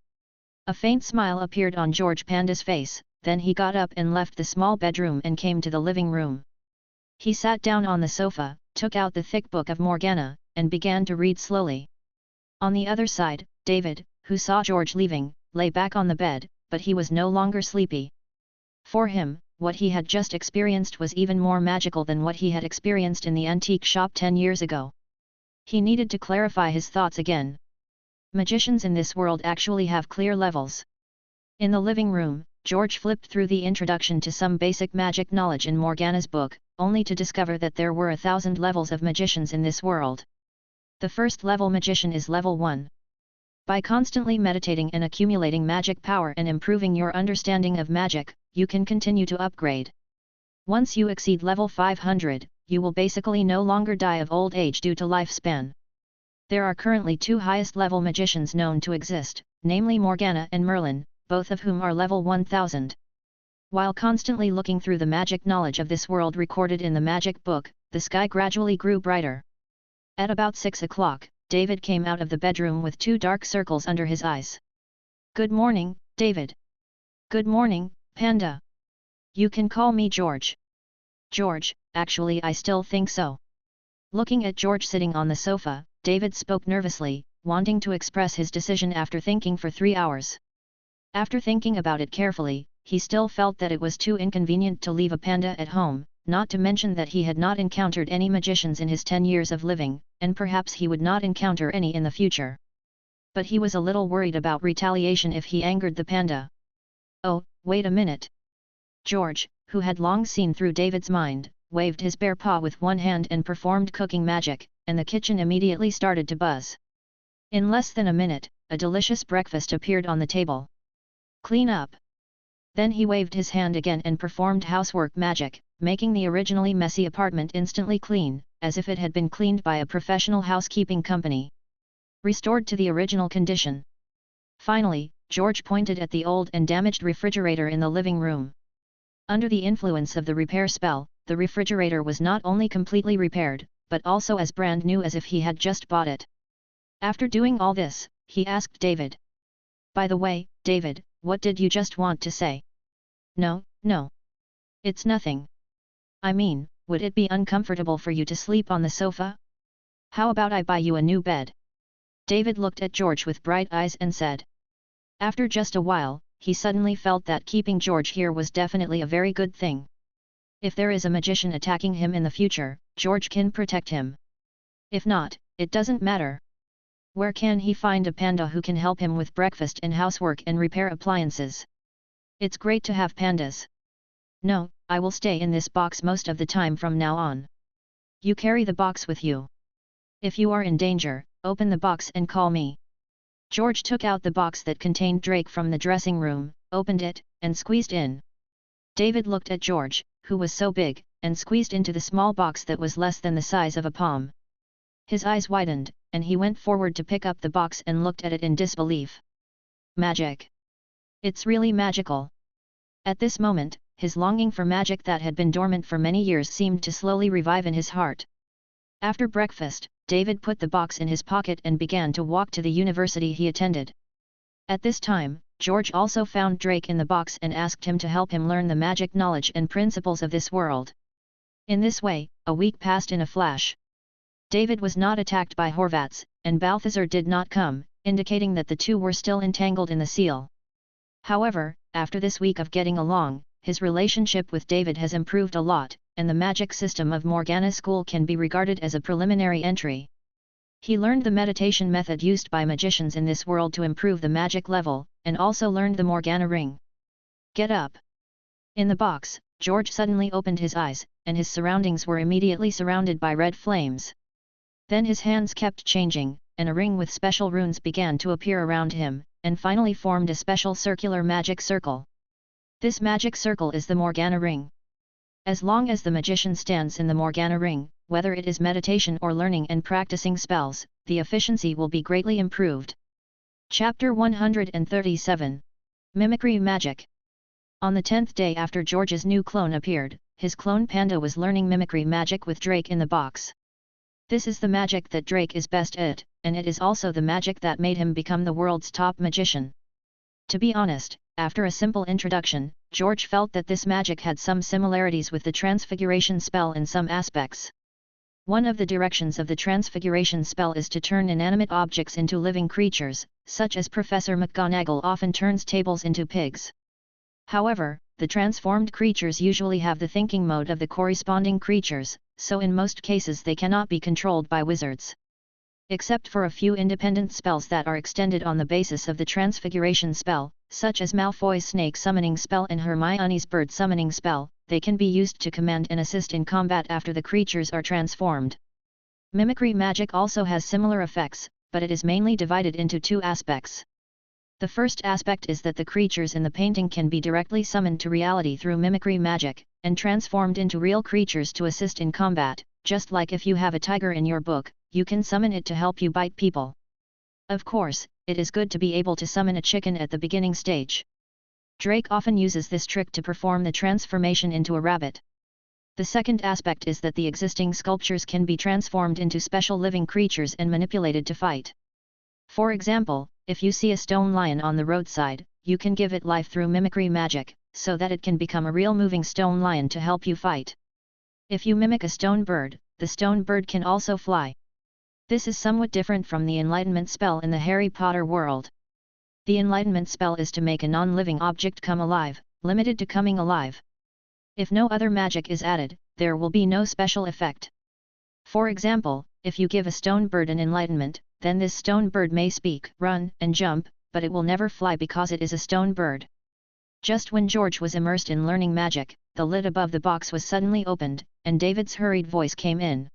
S1: A faint smile appeared on George Panda's face, then he got up and left the small bedroom and came to the living room. He sat down on the sofa, took out the thick book of Morgana, and began to read slowly. On the other side, David, who saw George leaving, lay back on the bed, but he was no longer sleepy. For him, what he had just experienced was even more magical than what he had experienced in the antique shop 10 years ago. He needed to clarify his thoughts again. Magicians in this world actually have clear levels. In the living room, George flipped through the introduction to some basic magic knowledge in Morgana's book, only to discover that there were 1,000 levels of magicians in this world. The first level magician is level 1. By constantly meditating and accumulating magic power and improving your understanding of magic, you can continue to upgrade. Once you exceed level 500, you will basically no longer die of old age due to lifespan. There are currently 2 highest level magicians known to exist, namely Morgana and Merlin, both of whom are level 1000. While constantly looking through the magic knowledge of this world recorded in the magic book, the sky gradually grew brighter. At about 6 o'clock, David came out of the bedroom with 2 dark circles under his eyes. Good morning, David. Good morning, Panda. You can call me George. George, actually I still think so. Looking at George sitting on the sofa, David spoke nervously, wanting to express his decision after thinking for 3 hours. After thinking about it carefully, he still felt that it was too inconvenient to leave a panda at home, not to mention that he had not encountered any magicians in his 10 years of living, and perhaps he would not encounter any in the future. But he was a little worried about retaliation if he angered the panda. Oh, wait a minute. George, who had long seen through David's mind, waved his bare paw with one hand and performed cooking magic, and the kitchen immediately started to buzz. In less than a minute, a delicious breakfast appeared on the table. Clean up. Then he waved his hand again and performed housework magic, making the originally messy apartment instantly clean, as if it had been cleaned by a professional housekeeping company. Restored to the original condition. Finally, George pointed at the old and damaged refrigerator in the living room. Under the influence of the repair spell, the refrigerator was not only completely repaired, but also as brand new as if he had just bought it. After doing all this, he asked David. By the way, David, what did you just want to say? No. It's nothing. I mean, would it be uncomfortable for you to sleep on the sofa? How about I buy you a new bed? David looked at George with bright eyes and said. After just a while, he suddenly felt that keeping George here was definitely a very good thing. If there is a magician attacking him in the future, George can protect him. If not, it doesn't matter. Where can he find a panda who can help him with breakfast and housework and repair appliances? It's great to have pandas. No, I will stay in this box most of the time from now on. You carry the box with you. If you are in danger, open the box and call me. George took out the box that contained Drake from the dressing room, opened it, and squeezed in. David looked at George, who was so big, and squeezed into the small box that was less than the size of a palm. His eyes widened, and he went forward to pick up the box and looked at it in disbelief. Magic! It's really magical! At this moment, his longing for magic that had been dormant for many years seemed to slowly revive in his heart. After breakfast, David put the box in his pocket and began to walk to the university he attended. At this time, George also found Drake in the box and asked him to help him learn the magic knowledge and principles of this world. In this way, a week passed in a flash. David was not attacked by Horvats, and Balthazar did not come, indicating that the two were still entangled in the seal. However, after this week of getting along, his relationship with David has improved a lot, and the magic system of Morgana's school can be regarded as a preliminary entry. He learned the meditation method used by magicians in this world to improve the magic level, and also learned the Morgana ring. Get up! In the box, George suddenly opened his eyes, and his surroundings were immediately surrounded by red flames. Then his hands kept changing, and a ring with special runes began to appear around him, and finally formed a special circular magic circle. This magic circle is the Morgana ring. As long as the magician stands in the Morgana ring, whether it is meditation or learning and practicing spells, the efficiency will be greatly improved. Chapter 137. Mimicry Magic. On the 10th day after George's new clone appeared, his clone panda was learning mimicry magic with Drake in the box. This is the magic that Drake is best at, and it is also the magic that made him become the world's top magician. To be honest, after a simple introduction, George felt that this magic had some similarities with the transfiguration spell in some aspects. One of the directions of the transfiguration spell is to turn inanimate objects into living creatures, such as Professor McGonagall often turns tables into pigs. However, the transformed creatures usually have the thinking mode of the corresponding creatures, so in most cases they cannot be controlled by wizards. Except for a few independent spells that are extended on the basis of the transfiguration spell, such as Malfoy's snake summoning spell and Hermione's bird summoning spell, they can be used to command and assist in combat after the creatures are transformed. Mimicry magic also has similar effects, but it is mainly divided into two aspects. The first aspect is that the creatures in the painting can be directly summoned to reality through mimicry magic, and transformed into real creatures to assist in combat, just like if you have a tiger in your book, you can summon it to help you bite people. Of course, it is good to be able to summon a chicken at the beginning stage. Drake often uses this trick to perform the transformation into a rabbit. The second aspect is that the existing sculptures can be transformed into special living creatures and manipulated to fight. For example, if you see a stone lion on the roadside, you can give it life through mimicry magic, so that it can become a real moving stone lion to help you fight. If you mimic a stone bird, the stone bird can also fly. This is somewhat different from the enlightenment spell in the Harry Potter world. The enlightenment spell is to make a non-living object come alive, limited to coming alive. If no other magic is added, there will be no special effect. For example, if you give a stone bird an enlightenment, then this stone bird may speak, run, and jump, but it will never fly because it is a stone bird. Just when George was immersed in learning magic, the lid above the box was suddenly opened, and David's hurried voice came in.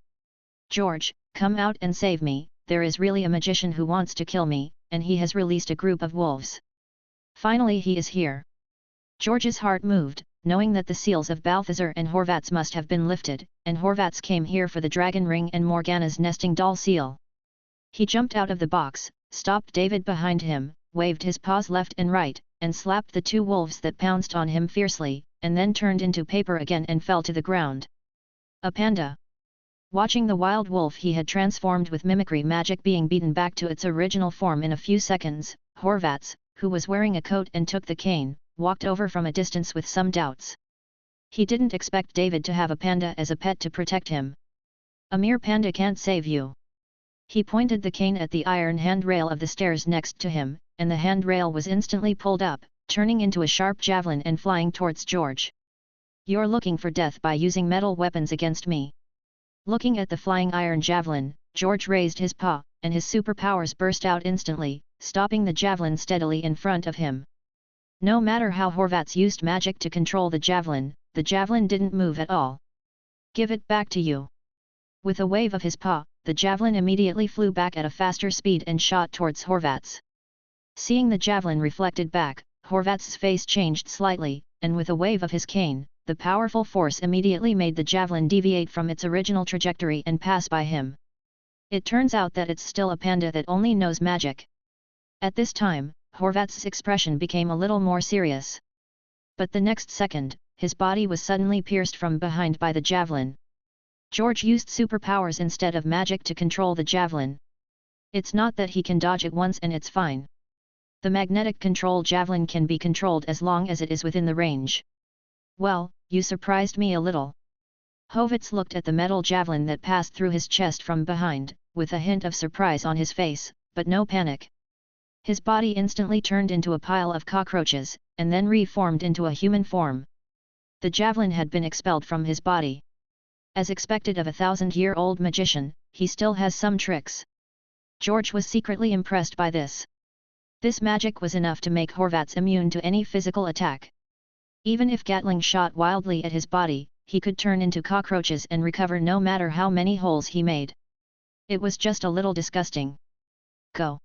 S1: George, come out and save me, there is really a magician who wants to kill me, and he has released a group of wolves. Finally he is here. George's heart moved, knowing that the seals of Balthazar and Horvats must have been lifted, and Horvats came here for the dragon ring and Morgana's nesting doll seal. He jumped out of the box, stopped David behind him, waved his paws left and right, and slapped the two wolves that pounced on him fiercely, and then turned into paper again and fell to the ground. A panda. Watching the wild wolf he had transformed with mimicry magic being beaten back to its original form in a few seconds, Horvats, who was wearing a coat and took the cane, walked over from a distance with some doubts. He didn't expect David to have a panda as a pet to protect him. A mere panda can't save you. He pointed the cane at the iron handrail of the stairs next to him, and the handrail was instantly pulled up, turning into a sharp javelin and flying towards George. You're looking for death by using metal weapons against me. Looking at the flying iron javelin, George raised his paw, and his superpowers burst out instantly, stopping the javelin steadily in front of him. No matter how Horvath's used magic to control the javelin didn't move at all. "Give it back to you." With a wave of his paw, the javelin immediately flew back at a faster speed and shot towards Horvath's. Seeing the javelin reflected back, Horvath's face changed slightly, and with a wave of his cane, the powerful force immediately made the javelin deviate from its original trajectory and pass by him. It turns out that it's still a panda that only knows magic. At this time, Horvath's expression became a little more serious. But the next second, his body was suddenly pierced from behind by the javelin. George used superpowers instead of magic to control the javelin. It's not that he can dodge it once and it's fine. The magnetic control javelin can be controlled as long as it is within the range. "Well, you surprised me a little." Horvath looked at the metal javelin that passed through his chest from behind, with a hint of surprise on his face, but no panic. His body instantly turned into a pile of cockroaches, and then reformed into a human form. The javelin had been expelled from his body. As expected of a 1,000-year-old magician, he still has some tricks. George was secretly impressed by this. This magic was enough to make Horvath immune to any physical attack. Even if Gatling shot wildly at his body, he could turn into cockroaches and recover no matter how many holes he made. It was just a little disgusting. "Go!"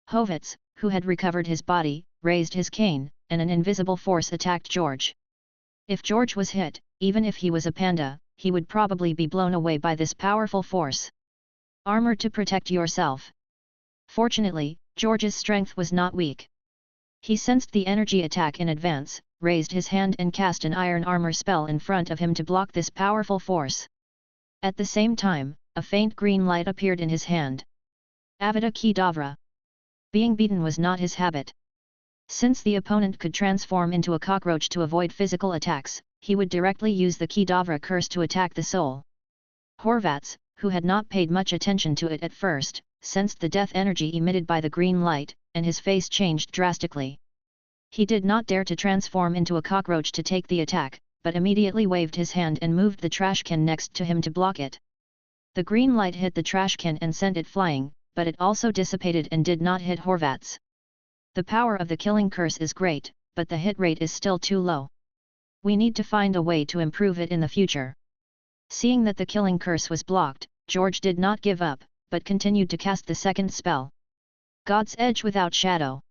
S1: Horvath, who had recovered his body, raised his cane, and an invisible force attacked George. If George was hit, even if he was a panda, he would probably be blown away by this powerful force. Armor to protect yourself. Fortunately, George's strength was not weak. He sensed the energy attack in advance, raised his hand and cast an iron armor spell in front of him to block this powerful force. At the same time, a faint green light appeared in his hand. Avada Kedavra. Being beaten was not his habit. Since the opponent could transform into a cockroach to avoid physical attacks, he would directly use the Kedavra curse to attack the soul. Horvath, who had not paid much attention to it at first, sensed the death energy emitted by the green light, and his face changed drastically. He did not dare to transform into a cockroach to take the attack, but immediately waved his hand and moved the trash can next to him to block it. The green light hit the trash can and sent it flying, but it also dissipated and did not hit Horvath. The power of the killing curse is great, but the hit rate is still too low. We need to find a way to improve it in the future. Seeing that the killing curse was blocked, George did not give up, but continued to cast the second spell. God's Edge without shadow.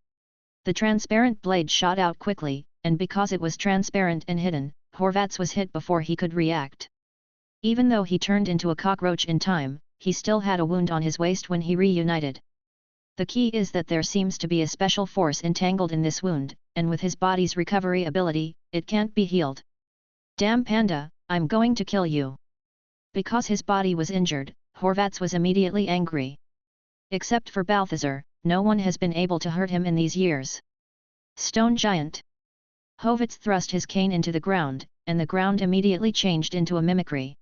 S1: The transparent blade shot out quickly, and because it was transparent and hidden, Horvath was hit before he could react. Even though he turned into a cockroach in time, he still had a wound on his waist when he reunited. The key is that there seems to be a special force entangled in this wound, and with his body's recovery ability, it can't be healed. "Damn panda, I'm going to kill you." Because his body was injured, Horvath was immediately angry. Except for Balthazar, no one has been able to hurt him in these years. Stone Giant. Horvath thrust his cane into the ground, and the ground immediately changed into a mimicry.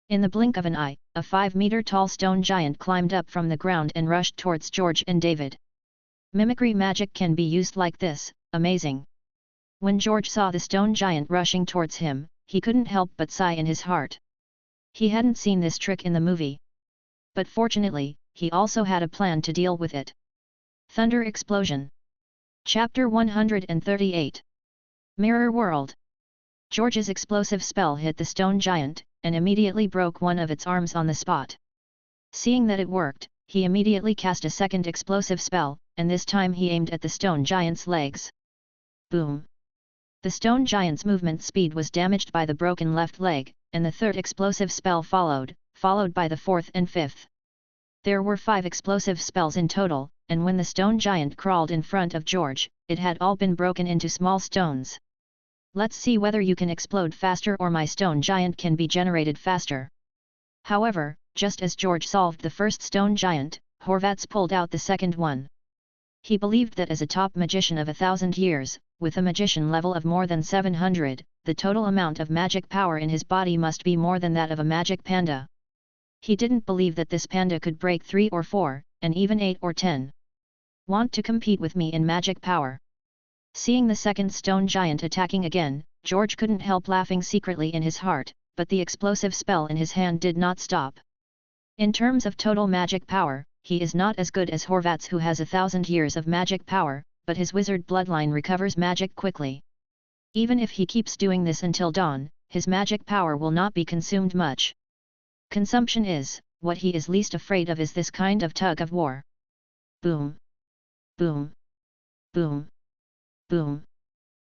S1: In the blink of an eye, a 5-meter-tall stone giant climbed up from the ground and rushed towards George and David. Mimicry magic can be used like this, amazing. When George saw the stone giant rushing towards him, he couldn't help but sigh in his heart. He hadn't seen this trick in the movie. But fortunately, he also had a plan to deal with it. Thunder Explosion. Chapter 138. Mirror World. George's explosive spell hit the stone giant, and immediately broke one of its arms on the spot. Seeing that it worked, he immediately cast a second explosive spell, and this time he aimed at the stone giant's legs. Boom! The stone giant's movement speed was damaged by the broken left leg, and the third explosive spell followed by the fourth and fifth. There were 5 explosive spells in total, and when the stone giant crawled in front of George, it had all been broken into small stones. Let's see whether you can explode faster or my stone giant can be generated faster. However, just as George solved the first stone giant, Horvath pulled out the second one. He believed that as a top magician of 1,000 years, with a magician level of more than 700, the total amount of magic power in his body must be more than that of a magic panda. He didn't believe that this panda could break 3 or 4, and even 8 or 10. Want to compete with me in magic power? Seeing the second stone giant attacking again, George couldn't help laughing secretly in his heart, but the explosive spell in his hand did not stop. In terms of total magic power, he is not as good as Horvat's, who has 1,000 years of magic power, but his wizard bloodline recovers magic quickly. Even if he keeps doing this until dawn, his magic power will not be consumed much. Consumption is, what he is least afraid of is this kind of tug of war. Boom. Boom. Boom. Boom.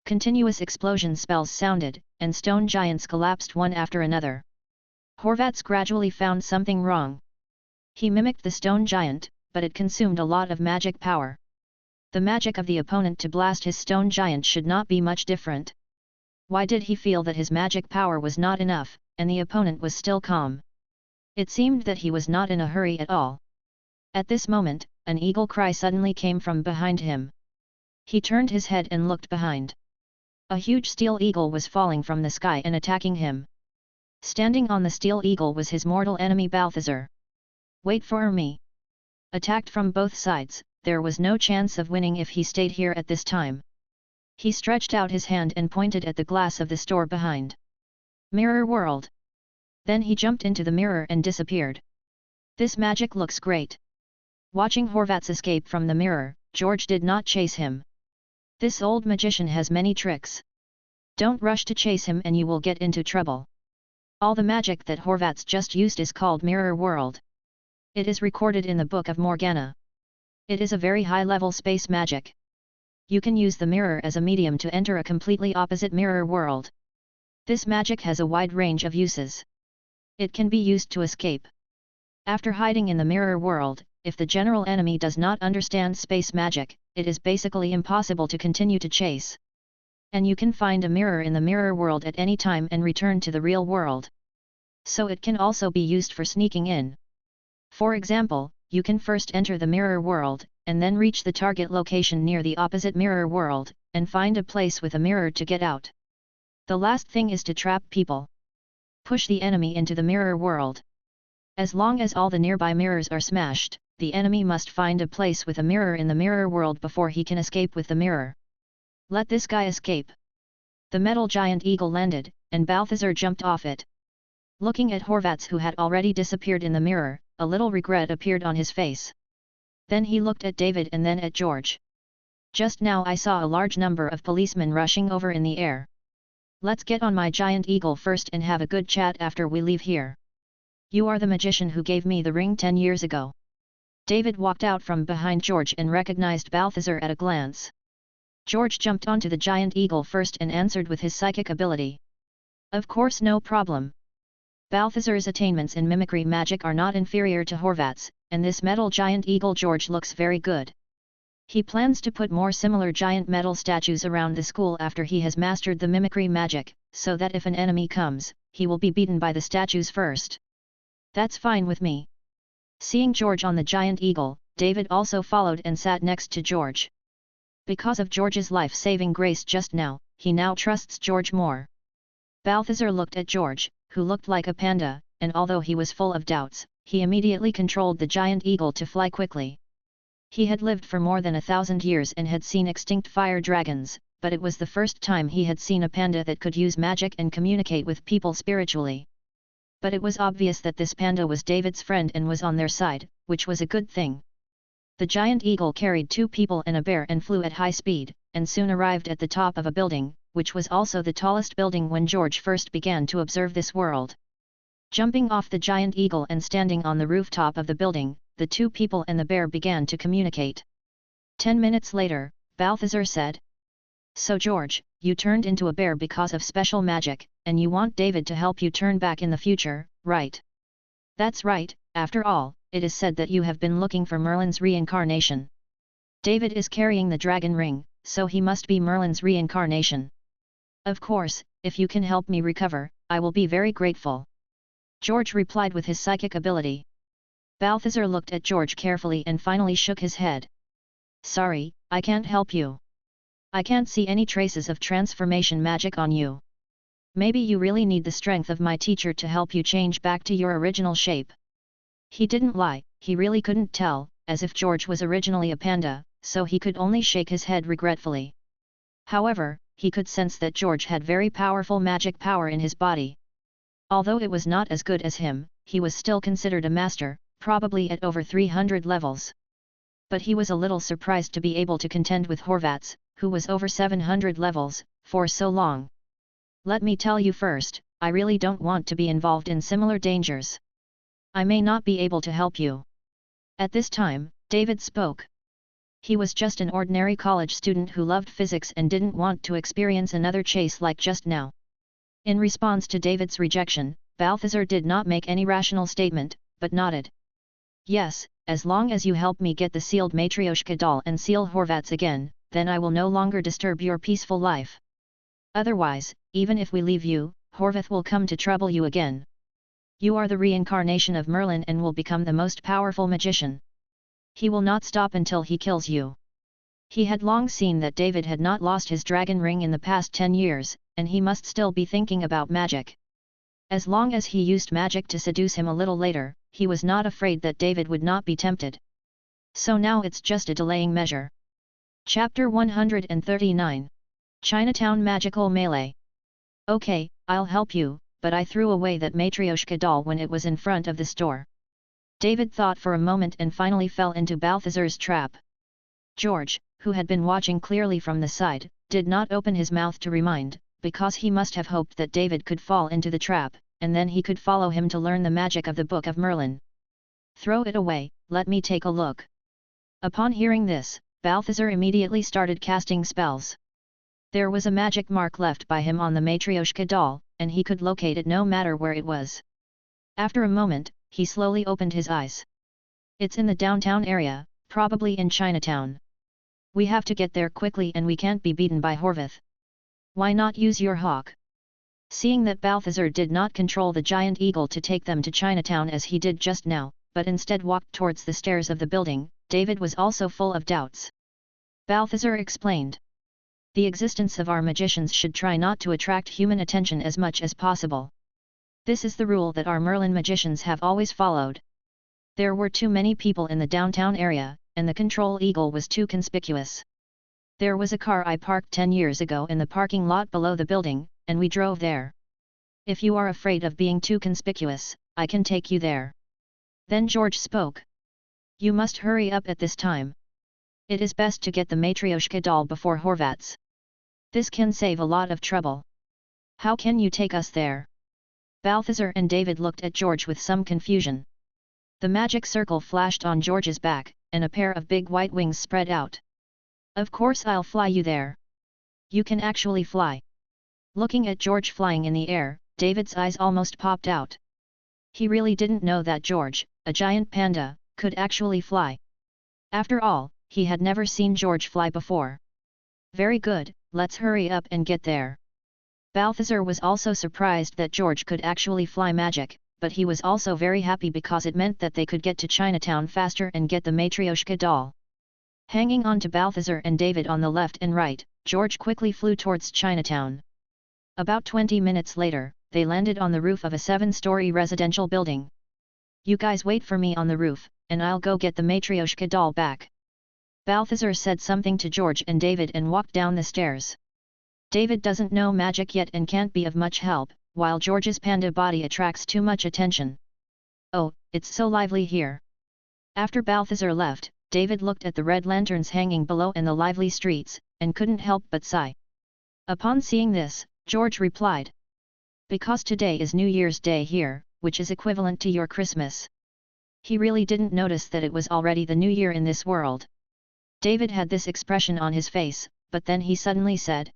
S1: Continuous explosion spells sounded, and stone giants collapsed one after another. Horvat's gradually found something wrong. He mimicked the stone giant, but it consumed a lot of magic power. The magic of the opponent to blast his stone giant should not be much different. Why did he feel that his magic power was not enough, and the opponent was still calm? It seemed that he was not in a hurry at all. At this moment, an eagle cry suddenly came from behind him. He turned his head and looked behind. A huge steel eagle was falling from the sky and attacking him. Standing on the steel eagle was his mortal enemy Balthazar. Wait for me. Attacked from both sides, there was no chance of winning if he stayed here at this time. He stretched out his hand and pointed at the glass of the store behind. Mirror world. Then he jumped into the mirror and disappeared. This magic looks great. Watching Horvat's escape from the mirror, George did not chase him. This old magician has many tricks. Don't rush to chase him and you will get into trouble. All the magic that Horvat's just used is called Mirror World. It is recorded in the Book of Morgana. It is a very high-level space magic. You can use the mirror as a medium to enter a completely opposite mirror world. This magic has a wide range of uses. It can be used to escape. After hiding in the mirror world, if the general enemy does not understand space magic, it is basically impossible to continue to chase. And you can find a mirror in the mirror world at any time and return to the real world. So it can also be used for sneaking in. For example, you can first enter the mirror world, and then reach the target location near the opposite mirror world, and find a place with a mirror to get out. The last thing is to trap people. Push the enemy into the mirror world. As long as all the nearby mirrors are smashed, the enemy must find a place with a mirror in the mirror world before he can escape with the mirror. Let this guy escape. The metal giant eagle landed, and Balthazar jumped off it. Looking at Horvat's, who had already disappeared in the mirror, a little regret appeared on his face. Then he looked at David and then at George. Just now I saw a large number of policemen rushing over in the air. Let's get on my giant eagle first and have a good chat after we leave here. You are the magician who gave me the ring 10 years ago. David walked out from behind George and recognized Balthazar at a glance. George jumped onto the giant eagle first and answered with his psychic ability. Of course, no problem. Balthazar's attainments in mimicry magic are not inferior to Horvat's, and this metal giant eagle George looks very good. He plans to put more similar giant metal statues around the school after he has mastered the mimicry magic, so that if an enemy comes, he will be beaten by the statues first. That's fine with me. Seeing George on the giant eagle, David also followed and sat next to George. Because of George's life-saving grace just now, he now trusts George more. Balthazar looked at George, who looked like a panda, and although he was full of doubts, he immediately controlled the giant eagle to fly quickly. He had lived for more than 1,000 years and had seen extinct fire dragons, but it was the first time he had seen a panda that could use magic and communicate with people spiritually. But it was obvious that this panda was David's friend and was on their side, which was a good thing. The giant eagle carried 2 people and a bear and flew at high speed, and soon arrived at the top of a building, which was also the tallest building when George first began to observe this world. Jumping off the giant eagle and standing on the rooftop of the building, the 2 people and the bear began to communicate. 10 minutes later, Balthazar said, "So George, you turned into a bear because of special magic, and you want David to help you turn back in the future, right?" "That's right, after all, it is said that you have been looking for Merlin's reincarnation. David is carrying the dragon ring, so he must be Merlin's reincarnation. Of course, if you can help me recover, I will be very grateful." George replied with his psychic ability. Balthazar looked at George carefully and finally shook his head. "Sorry, I can't help you. I can't see any traces of transformation magic on you. Maybe you really need the strength of my teacher to help you change back to your original shape." He didn't lie, he really couldn't tell, as if George was originally a panda, so he could only shake his head regretfully. However, he could sense that George had very powerful magic power in his body. Although it was not as good as him, he was still considered a master, probably at over 300 levels. But he was a little surprised to be able to contend with Horvath's, who was over 700 levels, for so long. Let me tell you first, I really don't want to be involved in similar dangers. I may not be able to help you. At this time, David spoke. He was just an ordinary college student who loved physics and didn't want to experience another chase like just now. In response to David's rejection, Balthazar did not make any rational statement, but nodded. Yes, as long as you help me get the sealed Matryoshka doll and seal Horvath's again, then I will no longer disturb your peaceful life. Otherwise, even if we leave you, Horvath will come to trouble you again. You are the reincarnation of Merlin and will become the most powerful magician. He will not stop until he kills you. He had long seen that David had not lost his dragon ring in the past 10 years, and he must still be thinking about magic. As long as he used magic to seduce him a little later, he was not afraid that David would not be tempted. So now it's just a delaying measure. Chapter 139. Chinatown Magical Melee. Okay, I'll help you, but I threw away that Matryoshka doll when it was in front of the store. David thought for a moment and finally fell into Balthazar's trap. George, who had been watching clearly from the side, did not open his mouth to remind, because he must have hoped that David could fall into the trap, and then he could follow him to learn the magic of the Book of Merlin. Throw it away, let me take a look. Upon hearing this, Balthazar immediately started casting spells. There was a magic mark left by him on the Matryoshka doll, and he could locate it no matter where it was. After a moment, he slowly opened his eyes. It's in the downtown area, probably in Chinatown. We have to get there quickly and we can't be beaten by Horvath. Why not use your hawk? Seeing that Balthazar did not control the giant eagle to take them to Chinatown as he did just now, but instead walked towards the stairs of the building, David was also full of doubts. Balthazar explained. The existence of our magicians should try not to attract human attention as much as possible. This is the rule that our Merlin magicians have always followed. There were too many people in the downtown area, and the control eagle was too conspicuous. There was a car I parked 10 years ago in the parking lot below the building, and we drove there. If you are afraid of being too conspicuous, I can take you there. Then George spoke. You must hurry up at this time. It is best to get the Matryoshka doll before Horvath's. This can save a lot of trouble. How can you take us there? Balthazar and David looked at George with some confusion. The magic circle flashed on George's back, and a pair of big white wings spread out. Of course I'll fly you there. You can actually fly. Looking at George flying in the air, David's eyes almost popped out. He really didn't know that George, a giant panda, could actually fly. After all, he had never seen George fly before. Very good, let's hurry up and get there. Balthazar was also surprised that George could actually fly magic, but he was also very happy because it meant that they could get to Chinatown faster and get the Matryoshka doll. Hanging on to Balthazar and David on the left and right, George quickly flew towards Chinatown. About 20 minutes later, they landed on the roof of a 7-story residential building. You guys wait for me on the roof, and I'll go get the Matryoshka doll back. Balthazar said something to George and David and walked down the stairs. David doesn't know magic yet and can't be of much help, while George's panda body attracts too much attention. Oh, it's so lively here. After Balthazar left, David looked at the red lanterns hanging below and the lively streets, and couldn't help but sigh. Upon seeing this, George replied. Because today is New Year's Day here, which is equivalent to your Christmas. He really didn't notice that it was already the New Year in this world. David had this expression on his face, but then he suddenly said.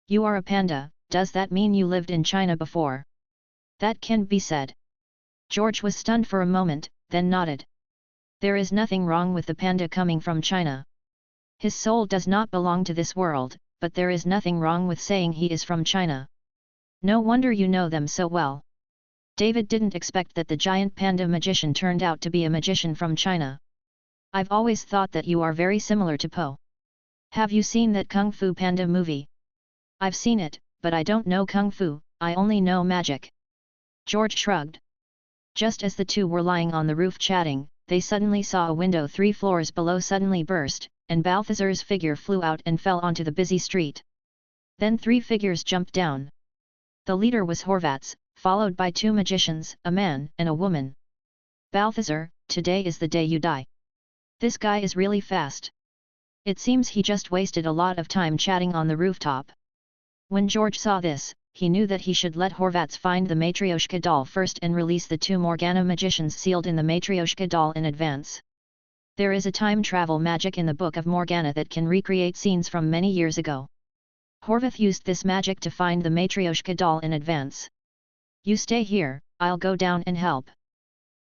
S1: You are a panda, does that mean you lived in China before? That can be said. George was stunned for a moment, then nodded. There is nothing wrong with the panda coming from China. His soul does not belong to this world, but there is nothing wrong with saying he is from China. No wonder you know them so well. David didn't expect that the giant panda magician turned out to be a magician from China. I've always thought that you are very similar to Po. Have you seen that Kung Fu Panda movie? I've seen it, but I don't know Kung Fu, I only know magic. George shrugged. Just as the two were lying on the roof chatting, they suddenly saw a window 3 floors below suddenly burst, and Balthazar's figure flew out and fell onto the busy street. Then 3 figures jumped down. The leader was Horvath's, followed by 2 magicians, a man and a woman. Balthazar, today is the day you die. This guy is really fast. It seems he just wasted a lot of time chatting on the rooftop. When George saw this, he knew that he should let Horvats find the Matryoshka doll first and release the 2 Morgana magicians sealed in the Matryoshka doll in advance. There is a time travel magic in the Book of Morgana that can recreate scenes from many years ago. Horvath used this magic to find the Matryoshka doll in advance. You stay here, I'll go down and help.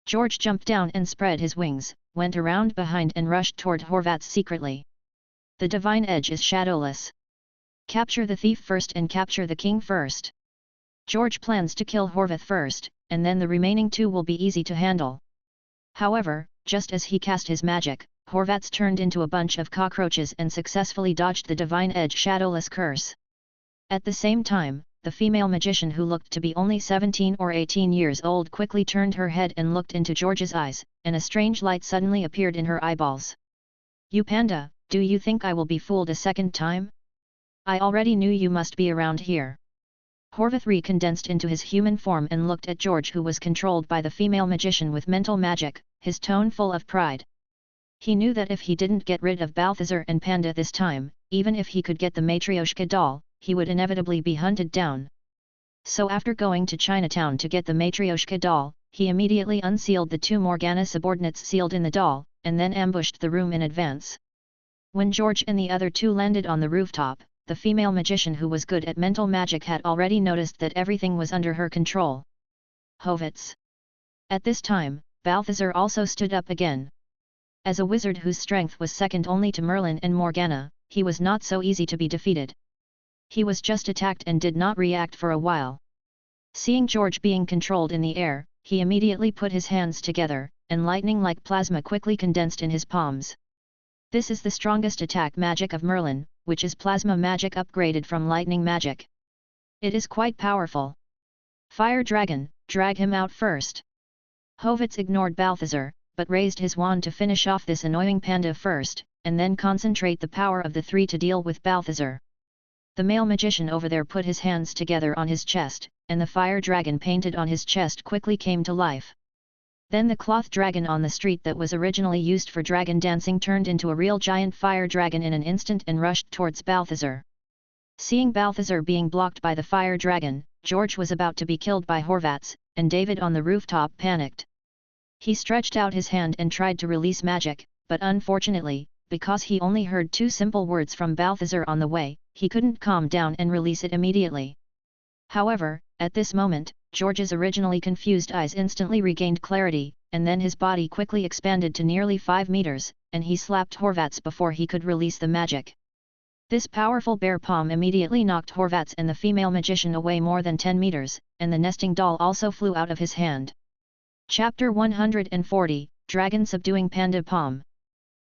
S1: George jumped down and spread his wings, went around behind and rushed toward Horvats secretly. The divine edge is shadowless. Capture the thief first and capture the king first. George plans to kill Horvath first, and then the remaining 2 will be easy to handle. However, just as he cast his magic, Horvats turned into a bunch of cockroaches and successfully dodged the divine edge shadowless curse. At the same time, the female magician who looked to be only 17 or 18 years old quickly turned her head and looked into George's eyes, and a strange light suddenly appeared in her eyeballs. You panda, do you think I will be fooled a second time? I already knew you must be around here. Horvath recondensed into his human form and looked at George, who was controlled by the female magician with mental magic, his tone full of pride. He knew that if he didn't get rid of Balthazar and Panda this time, even if he could get the Matryoshka doll, he would inevitably be hunted down. So after going to Chinatown to get the Matryoshka doll, he immediately unsealed the 2 Morgana subordinates sealed in the doll, and then ambushed the room in advance. When George and the other 2 landed on the rooftop, the female magician who was good at mental magic had already noticed that everything was under her control. Horvats. At this time, Balthazar also stood up again. As a wizard whose strength was second only to Merlin and Morgana, he was not so easy to be defeated. He was just attacked and did not react for a while. Seeing George being controlled in the air, he immediately put his hands together, and lightning like plasma quickly condensed in his palms. This is the strongest attack magic of Merlin, which is plasma magic upgraded from lightning magic. It is quite powerful. Fire Dragon, drag him out first. Horvats ignored Balthazar, but raised his wand to finish off this annoying panda first, and then concentrate the power of the 3 to deal with Balthazar. The male magician over there put his hands together on his chest, and the fire dragon painted on his chest quickly came to life. Then the cloth dragon on the street that was originally used for dragon dancing turned into a real giant fire dragon in an instant and rushed towards Balthazar. Seeing Balthazar being blocked by the fire dragon, George was about to be killed by Horvats, and David on the rooftop panicked. He stretched out his hand and tried to release magic, but unfortunately, because he only heard 2 simple words from Balthazar on the way, he couldn't calm down and release it immediately. However, at this moment, George's originally confused eyes instantly regained clarity, and then his body quickly expanded to nearly 5 meters, and he slapped Horvats before he could release the magic. This powerful bear palm immediately knocked Horvats and the female magician away more than 10 meters, and the nesting doll also flew out of his hand. Chapter 140, Dragon Subduing Panda Palm.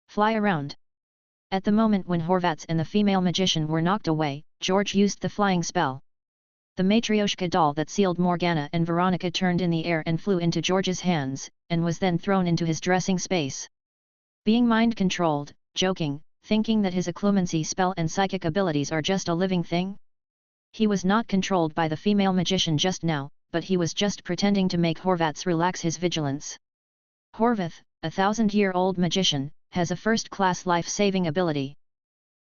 S1: Fly around. At the moment when Horvats and the female magician were knocked away, George used the flying spell. The Matryoshka doll that sealed Morgana and Veronica turned in the air and flew into George's hands, and was then thrown into his dressing space. Being mind-controlled, joking, thinking that his occlumency spell and psychic abilities are just a living thing? He was not controlled by the female magician just now, but he was just pretending to make Horvats relax his vigilance. Horvath, a 1000-year-old magician, has a first-class life-saving ability.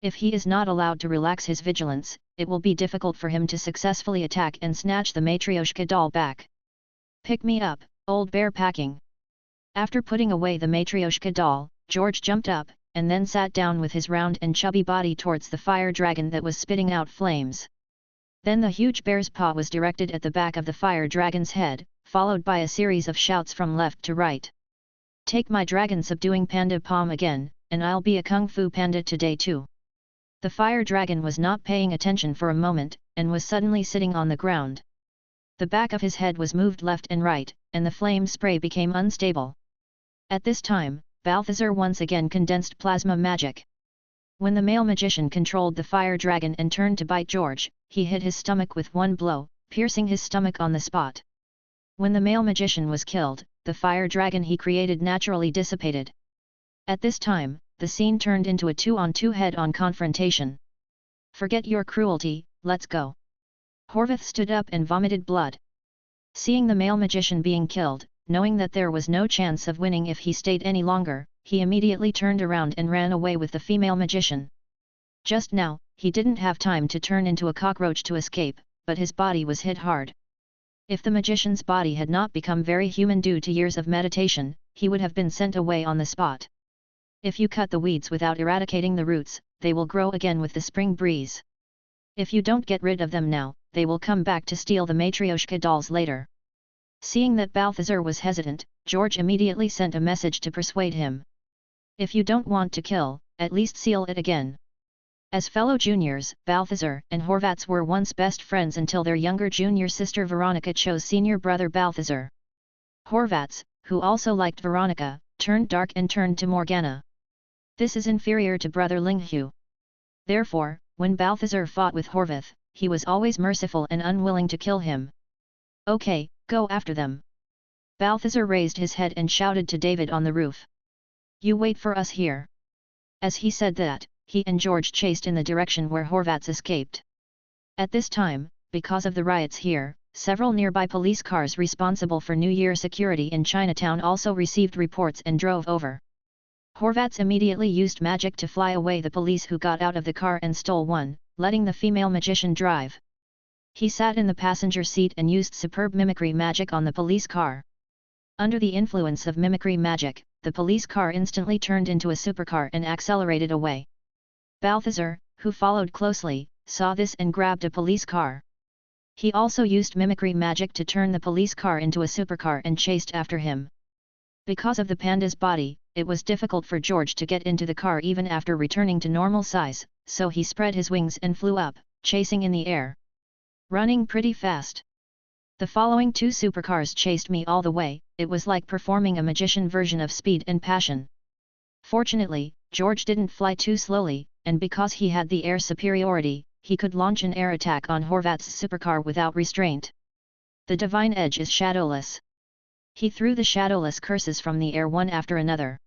S1: If he is not allowed to relax his vigilance, it will be difficult for him to successfully attack and snatch the Matryoshka doll back. Pick me up, old bear packing. After putting away the Matryoshka doll, George jumped up, and then sat down with his round and chubby body towards the fire dragon that was spitting out flames. Then the huge bear's paw was directed at the back of the fire dragon's head, followed by a series of shouts from left to right. Take my dragon subduing panda palm again, and I'll be a kung fu panda today too. The fire dragon was not paying attention for a moment, and was suddenly sitting on the ground. The back of his head was moved left and right, and the flame spray became unstable. At this time, Balthazar once again condensed plasma magic. When the male magician controlled the fire dragon and turned to bite George, he hit his stomach with one blow, piercing his stomach on the spot. When the male magician was killed, the fire dragon he created naturally dissipated. At this time, the scene turned into a 2-on-2 head-on confrontation. Forget your cruelty, let's go. Horvath stood up and vomited blood. Seeing the male magician being killed, knowing that there was no chance of winning if he stayed any longer, he immediately turned around and ran away with the female magician. Just now, he didn't have time to turn into a cockroach to escape, but his body was hit hard. If the magician's body had not become very human due to years of meditation, he would have been sent away on the spot. If you cut the weeds without eradicating the roots, they will grow again with the spring breeze. If you don't get rid of them now, they will come back to steal the Matryoshka dolls later. Seeing that Balthazar was hesitant, George immediately sent a message to persuade him. If you don't want to kill, at least seal it again. As fellow juniors, Balthazar and Horvaths were once best friends until their younger junior sister Veronica chose senior brother Balthazar. Horvaths, who also liked Veronica, turned dark and turned to Morgana. This is inferior to brother Linghu. Therefore, when Balthazar fought with Horvath, he was always merciful and unwilling to kill him. Okay, go after them. Balthazar raised his head and shouted to David on the roof. You wait for us here. As he said that, he and George chased in the direction where Horvaths escaped. At this time, because of the riots here, several nearby police cars responsible for New Year security in Chinatown also received reports and drove over. Horvaths immediately used magic to fly away the police who got out of the car and stole one, letting the female magician drive. He sat in the passenger seat and used superb mimicry magic on the police car. Under the influence of mimicry magic, the police car instantly turned into a supercar and accelerated away. Balthazar, who followed closely, saw this and grabbed a police car. He also used mimicry magic to turn the police car into a supercar and chased after him. Because of the panda's body, it was difficult for George to get into the car even after returning to normal size, so he spread his wings and flew up, chasing in the air. Running pretty fast. The following two supercars chased me all the way, it was like performing a magician version of Speed and Passion. Fortunately, George didn't fly too slowly, and because he had the air superiority, he could launch an air attack on Horvath's supercar without restraint. The divine edge is shadowless. He threw the shadowless curses from the air one after another.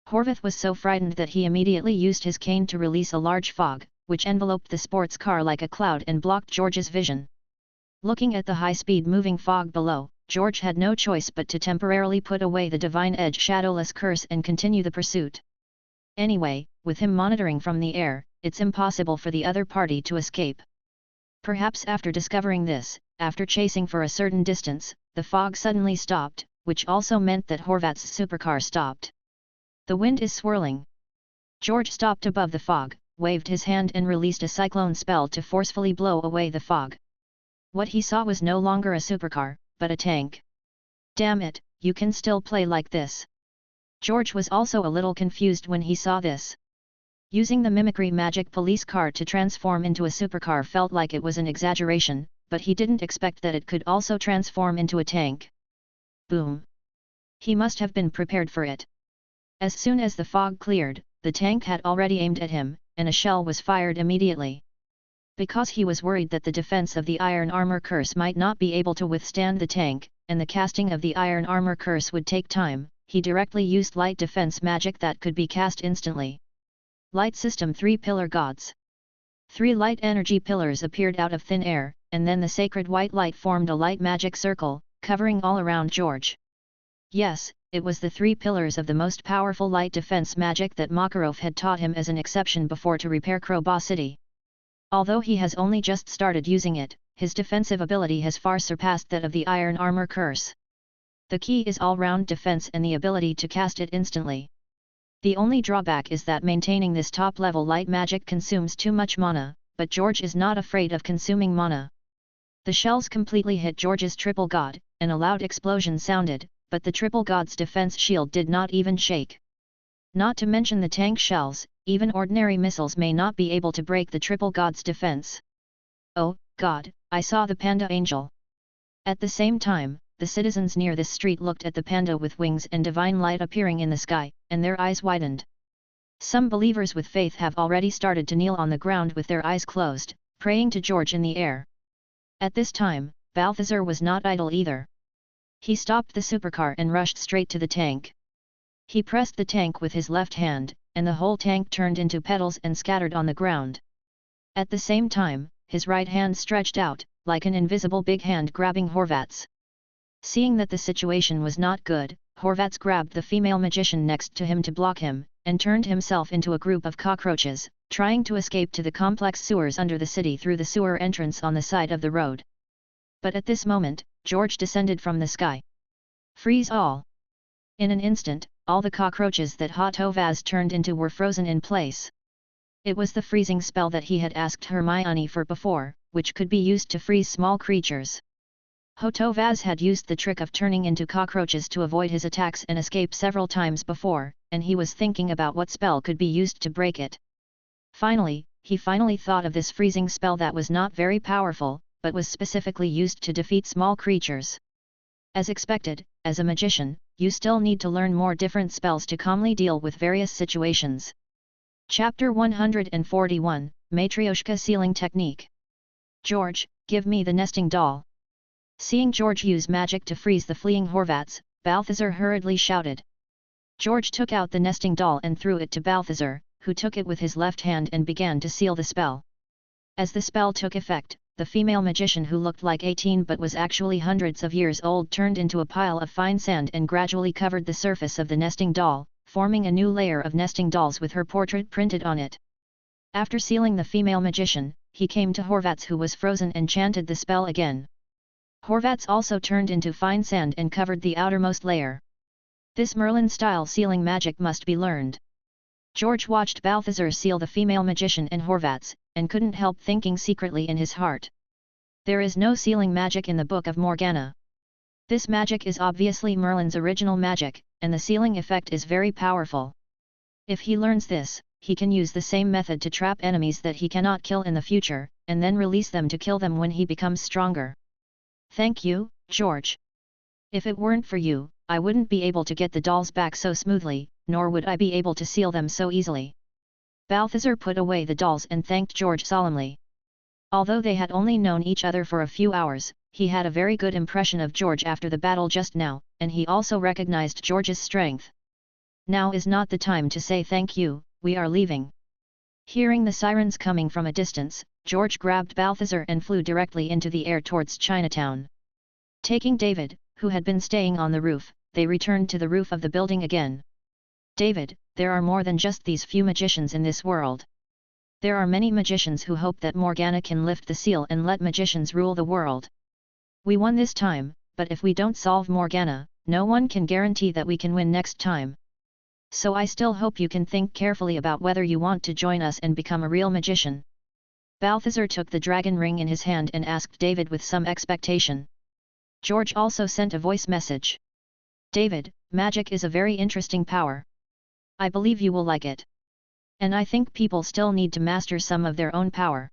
S1: Horvath was so frightened that he immediately used his cane to release a large fog, which enveloped the sports car like a cloud and blocked George's vision. Looking at the high-speed moving fog below, George had no choice but to temporarily put away the divine edge shadowless curse and continue the pursuit. Anyway, with him monitoring from the air, it's impossible for the other party to escape. Perhaps after discovering this, after chasing for a certain distance, the fog suddenly stopped, which also meant that Horvath's supercar stopped. The wind is swirling. George stopped above the fog, waved his hand and released a cyclone spell to forcefully blow away the fog. What he saw was no longer a supercar, but a tank. Damn it, you can still play like this. George was also a little confused when he saw this. Using the mimicry magic police car to transform into a supercar felt like it was an exaggeration, but he didn't expect that it could also transform into a tank. Boom! He must have been prepared for it. As soon as the fog cleared, the tank had already aimed at him, and a shell was fired immediately. Because he was worried that the defense of the iron armor curse might not be able to withstand the tank, and the casting of the iron armor curse would take time, he directly used light defense magic that could be cast instantly. Light System 3 Pillar Gods. 3 light energy pillars appeared out of thin air, and then the sacred white light formed a light magic circle, covering all around George. Yes, it was the 3 pillars of the most powerful light defense magic that Makarov had taught him as an exception before to repair Kroba City. Although he has only just started using it, his defensive ability has far surpassed that of the iron armor curse. The key is all-round defense and the ability to cast it instantly. The only drawback is that maintaining this top-level light magic consumes too much mana, but George is not afraid of consuming mana. The shells completely hit George's triple god, and a loud explosion sounded, but the triple god's defense shield did not even shake. Not to mention the tank shells, even ordinary missiles may not be able to break the triple god's defense. Oh, God, I saw the panda angel. At the same time, the citizens near this street looked at the panda with wings and divine light appearing in the sky, and their eyes widened. Some believers with faith have already started to kneel on the ground with their eyes closed, praying to George in the air. At this time, Balthazar was not idle either. He stopped the supercar and rushed straight to the tank. He pressed the tank with his left hand, and the whole tank turned into petals and scattered on the ground. At the same time, his right hand stretched out, like an invisible big hand grabbing Horvath's Seeing that the situation was not good, Horvats grabbed the female magician next to him to block him, and turned himself into a group of cockroaches, trying to escape to the complex sewers under the city through the sewer entrance on the side of the road. But at this moment, George descended from the sky. Freeze all! In an instant, all the cockroaches that Hotovaz turned into were frozen in place. It was the freezing spell that he had asked Hermione for before, which could be used to freeze small creatures. Hotovaz had used the trick of turning into cockroaches to avoid his attacks and escape several times before, and he was thinking about what spell could be used to break it. Finally, he thought of this freezing spell that was not very powerful, but was specifically used to defeat small creatures. As expected, as a magician, you still need to learn more different spells to calmly deal with various situations. Chapter 141, Matryoshka Sealing Technique. George, give me the nesting doll. Seeing George use magic to freeze the fleeing Horvats, Balthazar hurriedly shouted. George took out the nesting doll and threw it to Balthazar, who took it with his left hand and began to seal the spell. As the spell took effect, the female magician who looked like 18 but was actually hundreds of years old turned into a pile of fine sand and gradually covered the surface of the nesting doll, forming a new layer of nesting dolls with her portrait printed on it. After sealing the female magician, he came to Horvats who was frozen and chanted the spell again. Horvats also turned into fine sand and covered the outermost layer. This Merlin-style sealing magic must be learned. George watched Balthazar seal the female magician and Horvats, and couldn't help thinking secretly in his heart. There is no sealing magic in the Book of Morgana. This magic is obviously Merlin's original magic, and the sealing effect is very powerful. If he learns this, he can use the same method to trap enemies that he cannot kill in the future, and then release them to kill them when he becomes stronger. Thank you, George. If it weren't for you, I wouldn't be able to get the dolls back so smoothly, nor would I be able to seal them so easily. Balthazar put away the dolls and thanked George solemnly. Although they had only known each other for a few hours, he had a very good impression of George after the battle just now, and he also recognized George's strength. Now is not the time to say thank you, we are leaving. Hearing the sirens coming from a distance, George grabbed Balthazar and flew directly into the air towards Chinatown. Taking David, who had been staying on the roof, they returned to the roof of the building again. David, there are more than just these few magicians in this world. There are many magicians who hope that Morgana can lift the seal and let magicians rule the world. We won this time, but if we don't solve Morgana, no one can guarantee that we can win next time. So I still hope you can think carefully about whether you want to join us and become a real magician. Balthazar took the dragon ring in his hand and asked David with some expectation. George also sent a voice message. David, magic is a very interesting power. I believe you will like it. And I think people still need to master some of their own power.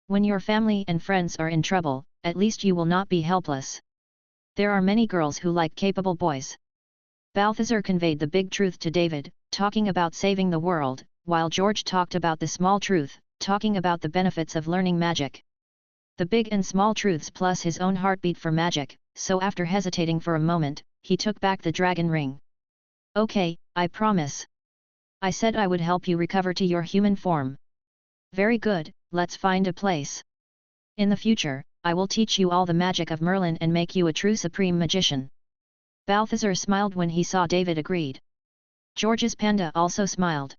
S1: When your family and friends are in trouble, at least you will not be helpless. There are many girls who like capable boys. Balthazar conveyed the big truth to David, talking about saving the world, while George talked about the small truth, talking about the benefits of learning magic. The big and small truths plus his own heartbeat for magic, so after hesitating for a moment, he took back the dragon ring. Okay, I promise. I said I would help you recover to your human form. Very good, let's find a place. In the future, I will teach you all the magic of Merlin and make you a true supreme magician. Balthazar smiled when he saw David agreed. George's panda also smiled.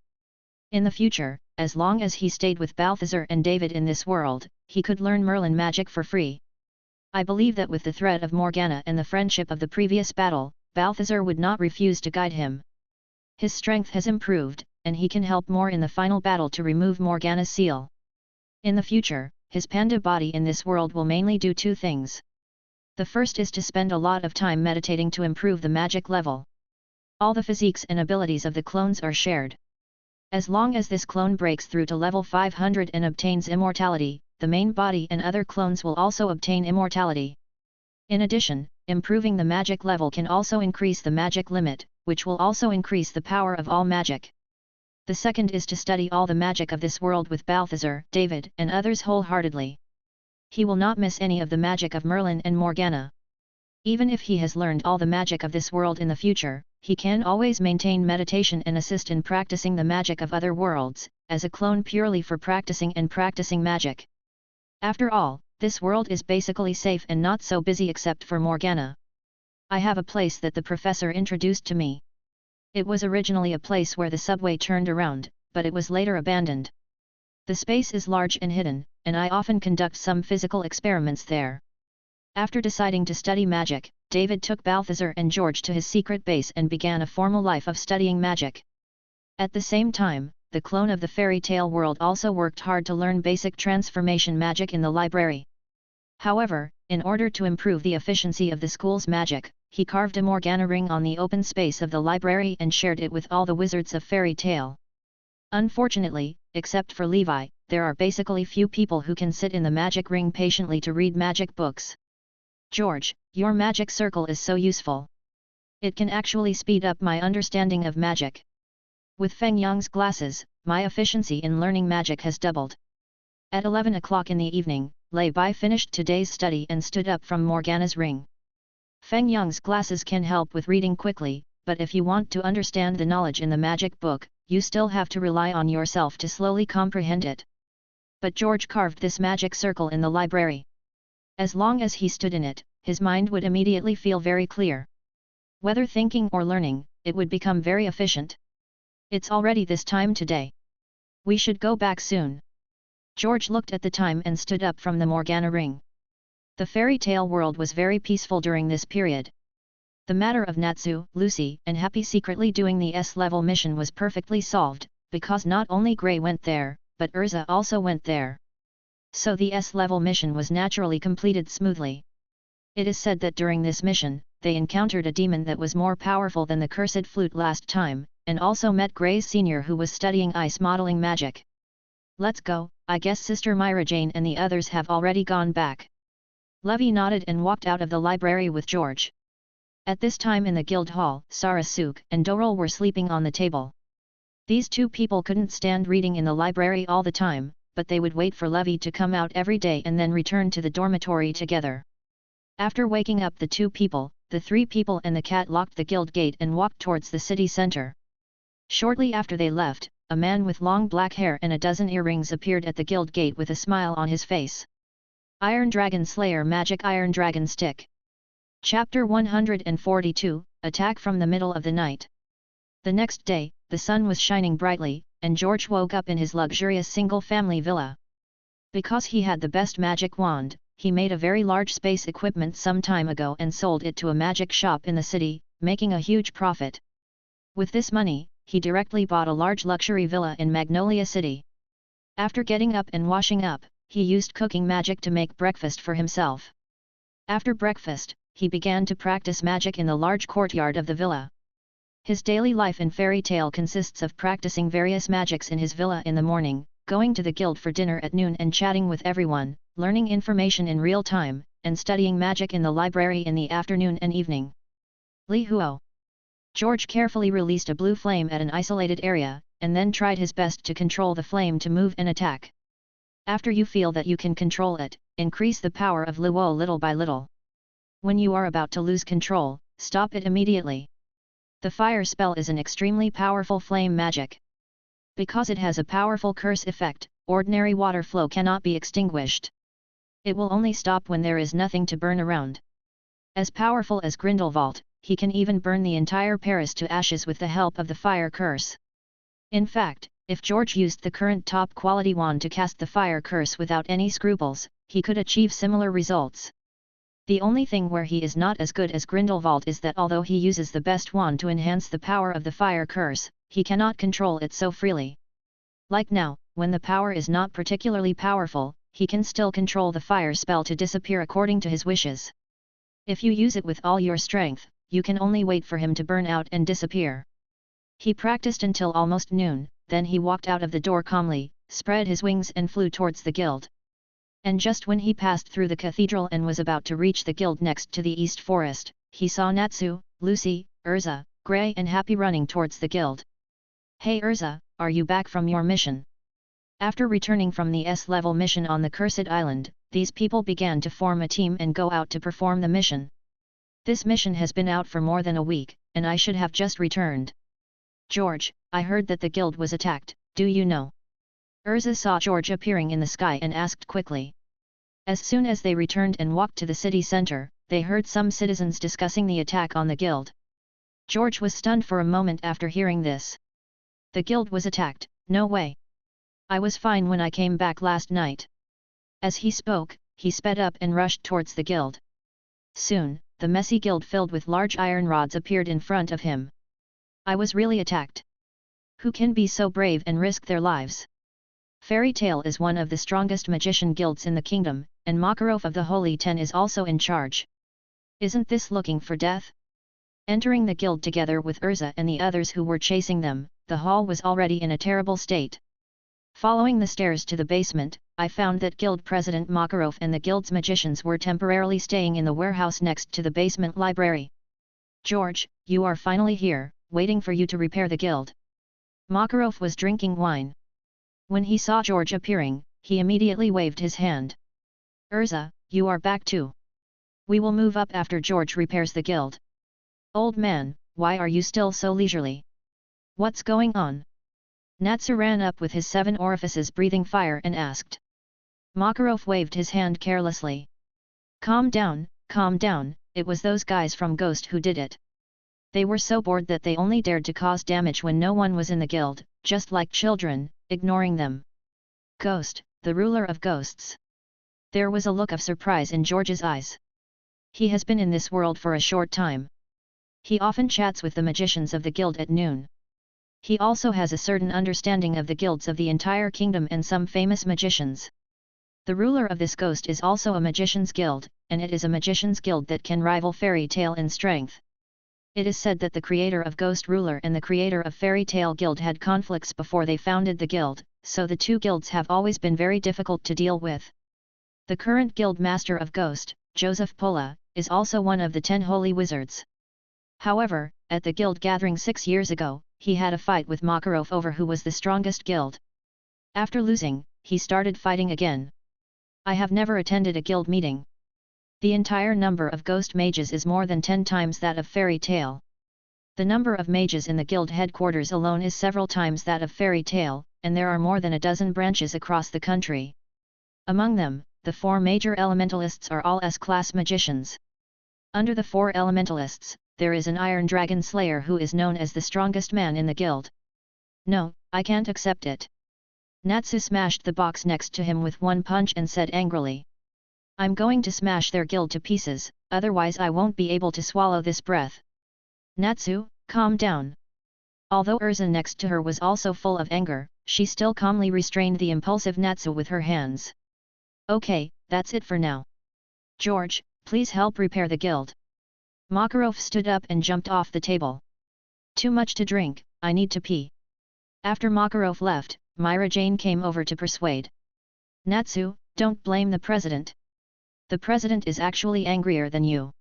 S1: In the future, as long as he stayed with Balthazar and David in this world, he could learn Merlin magic for free. I believe that with the threat of Morgana and the friendship of the previous battle, Balthazar would not refuse to guide him. His strength has improved, and he can help more in the final battle to remove Morgana's seal. In the future, his panda body in this world will mainly do two things. The first is to spend a lot of time meditating to improve the magic level. All the physiques and abilities of the clones are shared. As long as this clone breaks through to level 500 and obtains immortality, the main body and other clones will also obtain immortality. In addition, improving the magic level can also increase the magic limit, which will also increase the power of all magic. The second is to study all the magic of this world with Balthazar, David, and others wholeheartedly. He will not miss any of the magic of Merlin and Morgana. Even if he has learned all the magic of this world in the future, he can always maintain meditation and assist in practicing the magic of other worlds, as a clone purely for practicing magic. After all, this world is basically safe and not so busy except for Morgana. I have a place that the professor introduced to me. It was originally a place where the subway turned around, but it was later abandoned. The space is large and hidden, and I often conduct some physical experiments there. After deciding to study magic, David took Balthazar and George to his secret base and began a formal life of studying magic. At the same time, the clone of the fairy tale world also worked hard to learn basic transformation magic in the library. However, in order to improve the efficiency of the school's magic, he carved a Morgana ring on the open space of the library and shared it with all the wizards of fairy tale. Unfortunately, except for Levi, there are basically few people who can sit in the magic ring patiently to read magic books. George, your magic circle is so useful. It can actually speed up my understanding of magic. With Feng Yang's glasses, my efficiency in learning magic has doubled. At 11 o'clock in the evening, Lei Bai finished today's study and stood up from Morgana's ring. Feng Yang's glasses can help with reading quickly, but if you want to understand the knowledge in the magic book, you still have to rely on yourself to slowly comprehend it. But George carved this magic circle in the library. As long as he stood in it, his mind would immediately feel very clear. Whether thinking or learning, it would become very efficient. It's already this time today. We should go back soon. George looked at the time and stood up from the Morgana ring. The fairy tale world was very peaceful during this period. The matter of Natsu, Lucy, and Happy secretly doing the S-level mission was perfectly solved, because not only Grey went there, but Urza also went there. So the S-level mission was naturally completed smoothly. It is said that during this mission, they encountered a demon that was more powerful than the cursed flute last time, and also met Grey's senior who was studying ice modeling magic. Let's go, I guess Sister Myra Jane and the others have already gone back. Levy nodded and walked out of the library with George. At this time in the guild hall, Sarasuk and Dorol were sleeping on the table. These two people couldn't stand reading in the library all the time, but they would wait for Levy to come out every day and then return to the dormitory together. After waking up the two people, the three people and the cat locked the guild gate and walked towards the city center. Shortly after they left, a man with long black hair and a dozen earrings appeared at the guild gate with a smile on his face. Iron Dragon Slayer Magic Iron Dragon Stick. Chapter 142, Attack from the Middle of the Night. The next day, the sun was shining brightly, and George woke up in his luxurious single-family villa. Because he had the best magic wand, he made a very large space equipment some time ago and sold it to a magic shop in the city, making a huge profit. With this money, he directly bought a large luxury villa in Magnolia City. After getting up and washing up, he used cooking magic to make breakfast for himself. After breakfast, he began to practice magic in the large courtyard of the villa. His daily life in fairy tale consists of practicing various magics in his villa in the morning, going to the guild for dinner at noon and chatting with everyone, learning information in real time, and studying magic in the library in the afternoon and evening. Li Huo. George carefully released a blue flame at an isolated area, and then tried his best to control the flame to move and attack. After you feel that you can control it, increase the power of Luo little by little. When you are about to lose control, stop it immediately. The fire spell is an extremely powerful flame magic. Because it has a powerful curse effect, ordinary water flow cannot be extinguished. It will only stop when there is nothing to burn around. As powerful as Grindelwald, he can even burn the entire Paris to ashes with the help of the fire curse. In fact, if George used the current top quality wand to cast the fire curse without any scruples, he could achieve similar results. The only thing where he is not as good as Grindelwald is that although he uses the best wand to enhance the power of the fire curse, he cannot control it so freely. Like now, when the power is not particularly powerful, he can still control the fire spell to disappear according to his wishes. If you use it with all your strength, you can only wait for him to burn out and disappear. He practiced until almost noon, then he walked out of the door calmly, spread his wings and flew towards the guild. And just when he passed through the cathedral and was about to reach the guild next to the East Forest, he saw Natsu, Lucy, Urza, Grey and Happy running towards the guild. Hey Urza, are you back from your mission? After returning from the S-level mission on the Cursed Island, these people began to form a team and go out to perform the mission. This mission has been out for more than a week, and I should have just returned. George, I heard that the guild was attacked, do you know? Urza saw George appearing in the sky and asked quickly. As soon as they returned and walked to the city center, they heard some citizens discussing the attack on the guild. George was stunned for a moment after hearing this. The guild was attacked, no way. I was fine when I came back last night. As he spoke, he sped up and rushed towards the guild. Soon, the messy guild filled with large iron rods appeared in front of him. I was really attacked. Who can be so brave and risk their lives? Fairy Tale is one of the strongest magician guilds in the kingdom, and Makarov of the Holy Ten is also in charge. Isn't this looking for death? Entering the guild together with Urza and the others who were chasing them, the hall was already in a terrible state. Following the stairs to the basement, I found that guild president Makarov and the guild's magicians were temporarily staying in the warehouse next to the basement library. George, you are finally here, waiting for you to repair the guild. Makarov was drinking wine. When he saw George appearing, he immediately waved his hand. Urza, you are back too. We will move up after George repairs the guild. Old man, why are you still so leisurely? What's going on? Natsu ran up with his 7 orifices breathing fire and asked. Makarov waved his hand carelessly. Calm down, it was those guys from Ghost who did it. They were so bored that they only dared to cause damage when no one was in the guild, just like children, ignoring them. Ghost, the ruler of ghosts. There was a look of surprise in George's eyes. He has been in this world for a short time. He often chats with the magicians of the guild at noon. He also has a certain understanding of the guilds of the entire kingdom and some famous magicians. The ruler of this ghost is also a magician's guild, and it is a magician's guild that can rival Fairy Tale in strength. It is said that the creator of Ghost Ruler and the creator of Fairy Tale Guild had conflicts before they founded the guild, so the two guilds have always been very difficult to deal with. The current guild master of Ghost, Joseph Pola, is also one of the 10 holy wizards. However, at the guild gathering 6 years ago, he had a fight with Makarov over who was the strongest guild. After losing, he started fighting again. I have never attended a guild meeting. The entire number of ghost mages is more than 10 times that of Fairy Tale. The number of mages in the guild headquarters alone is several times that of Fairy Tale, and there are more than a dozen branches across the country. Among them, the 4 major elementalists are all S-class magicians. Under the 4 elementalists, there is an Iron Dragon Slayer who is known as the strongest man in the guild. No, I can't accept it. Natsu smashed the box next to him with one punch and said angrily. I'm going to smash their guild to pieces, otherwise I won't be able to swallow this breath. Natsu, calm down. Although Urza next to her was also full of anger, she still calmly restrained the impulsive Natsu with her hands. Okay, that's it for now. George, please help repair the guild. Makarov stood up and jumped off the table. Too much to drink, I need to pee. After Makarov left, Myra Jane came over to persuade. Natsu, don't blame the president. The president is actually angrier than you.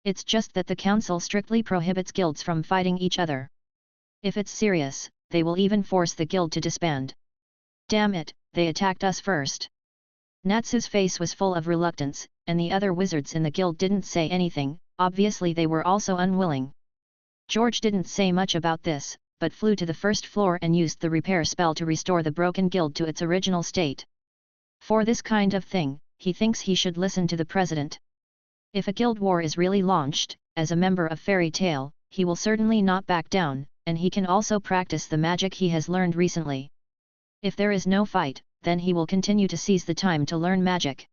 S1: It's just that the council strictly prohibits guilds from fighting each other. If it's serious, they will even force the guild to disband. Damn it, they attacked us first. Natsu's face was full of reluctance, and the other wizards in the guild didn't say anything, obviously they were also unwilling. George didn't say much about this, but flew to the first floor and used the repair spell to restore the broken guild to its original state. For this kind of thing, he thinks he should listen to the president. If a guild war is really launched, as a member of Fairy Tale, he will certainly not back down, and he can also practice the magic he has learned recently. If there is no fight, then he will continue to seize the time to learn magic.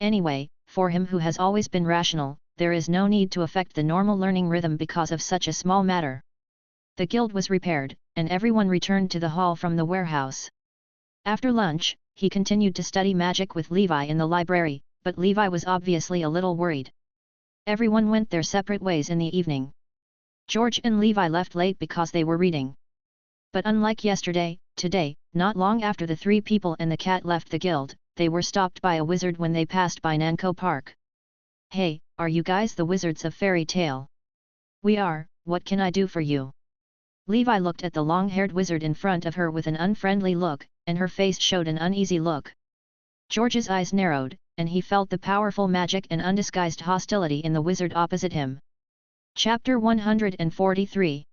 S1: Anyway, for him who has always been rational, there is no need to affect the normal learning rhythm because of such a small matter. The guild was repaired, and everyone returned to the hall from the warehouse. After lunch, he continued to study magic with Levi in the library, but Levi was obviously a little worried. Everyone went their separate ways in the evening. George and Levi left late because they were reading. But unlike yesterday, today, not long after the 3 people and the cat left the guild, they were stopped by a wizard when they passed by Nanko Park. Hey, are you guys the wizards of Fairy Tale? We are, what can I do for you? Levi looked at the long-haired wizard in front of her with an unfriendly look, and her face showed an uneasy look. George's eyes narrowed, and he felt the powerful magic and undisguised hostility in the wizard opposite him. Chapter 143.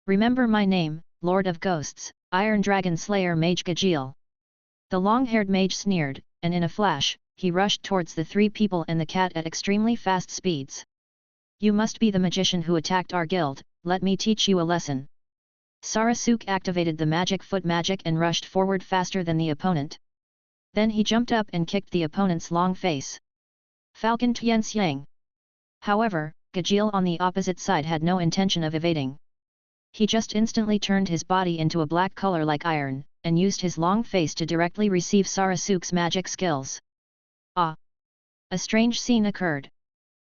S1: Remember my name, Lord of Ghosts, Iron Dragon Slayer Mage Gajeel. The long-haired mage sneered, and in a flash, he rushed towards the three people and the cat at extremely fast speeds. "You must be the magician who attacked our guild, let me teach you a lesson." Sarasuke activated the magic foot magic and rushed forward faster than the opponent. Then he jumped up and kicked the opponent's long face. Falcon Tianxiang. However, Gajeel on the opposite side had no intention of evading. He just instantly turned his body into a black color like iron, and used his long face to directly receive Sarasuke's magic skills. Ah! A strange scene occurred.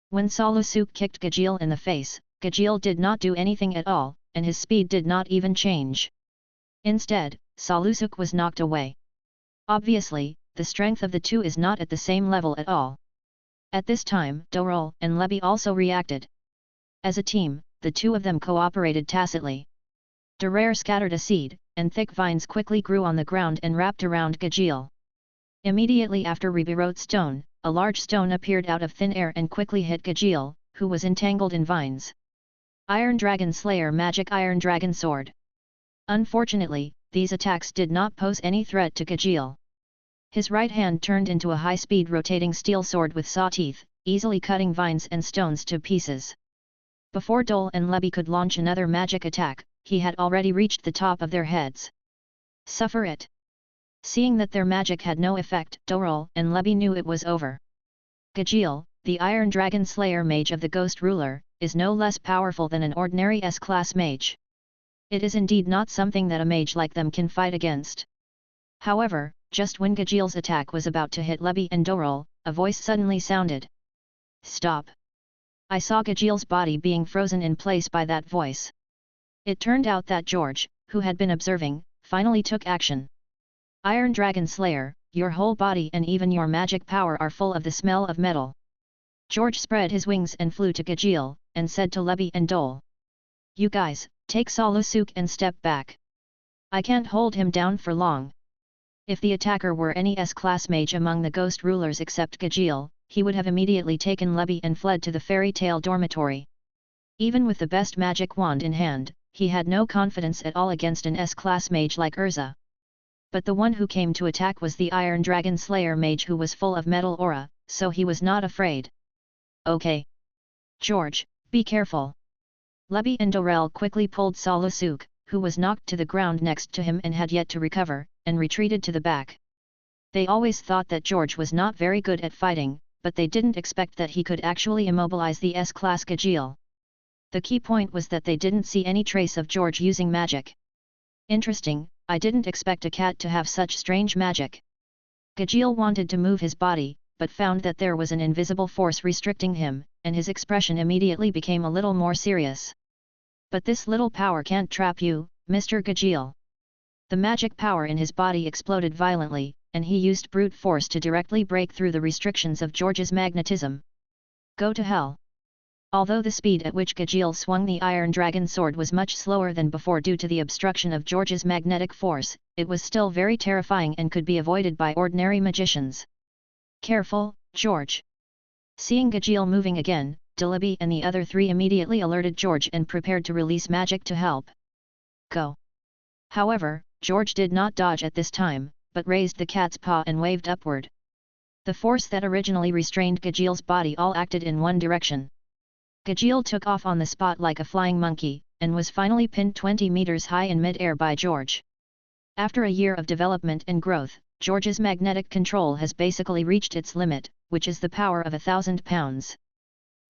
S1: When Sarasuke kicked Gajeel in the face, Gajeel did not do anything at all, and his speed did not even change. Instead, Sarasuke was knocked away. Obviously, the strength of the two is not at the same level at all. At this time, Dorol and Lebi also reacted. As a team, the two of them cooperated tacitly. Dorare scattered a seed, and thick vines quickly grew on the ground and wrapped around Gajeel. Immediately after Rebirot Stone, a large stone appeared out of thin air and quickly hit Gajeel, who was entangled in vines. Iron Dragon Slayer Magic Iron Dragon Sword. Unfortunately, these attacks did not pose any threat to Gajeel. His right hand turned into a high-speed rotating steel sword with saw teeth, easily cutting vines and stones to pieces. Before Dole and Lebi could launch another magic attack, he had already reached the top of their heads. Suffer it! Seeing that their magic had no effect, Dorol and Lebi knew it was over. Gajeel, the Iron Dragon Slayer mage of the Ghost Ruler, is no less powerful than an ordinary S-class mage. It is indeed not something that a mage like them can fight against. However, just when Gajeel's attack was about to hit Lebi and Dorol, a voice suddenly sounded. "Stop!" I saw Gajeel's body being frozen in place by that voice. It turned out that George, who had been observing, finally took action. "Iron Dragon Slayer, your whole body and even your magic power are full of the smell of metal." George spread his wings and flew to Gajeel, and said to Lebi and Dole. "You guys, take Sarasuke and step back. I can't hold him down for long." If the attacker were any S-class mage among the Ghost Rulers except Gajeel, he would have immediately taken Lebi and fled to the fairy tale dormitory. Even with the best magic wand in hand, he had no confidence at all against an S-class mage like Urza. But the one who came to attack was the Iron Dragon Slayer mage who was full of metal aura, so he was not afraid. "Okay. George, be careful." Lebi and Dorel quickly pulled Sarasuke, who was knocked to the ground next to him and had yet to recover, and retreated to the back. They always thought that George was not very good at fighting, but they didn't expect that he could actually immobilize the S-class Gajeel. The key point was that they didn't see any trace of George using magic. Interesting, I didn't expect a cat to have such strange magic. Gajeel wanted to move his body, but found that there was an invisible force restricting him, and his expression immediately became a little more serious. "But this little power can't trap you, Mr. Gajeel." The magic power in his body exploded violently, and he used brute force to directly break through the restrictions of George's magnetism. "Go to hell." Although the speed at which Gajeel swung the Iron Dragon Sword was much slower than before due to the obstruction of George's magnetic force, it was still very terrifying and could be avoided by ordinary magicians. "Careful, George." Seeing Gajeel moving again, Delebi and the other three immediately alerted George and prepared to release magic to help. "Go." However, George did not dodge at this time, but raised the cat's paw and waved upward. The force that originally restrained Gajeel's body all acted in one direction. Gajeel took off on the spot like a flying monkey, and was finally pinned 20 meters high in mid-air by George. After a year of development and growth, George's magnetic control has basically reached its limit, which is the power of 1,000 pounds.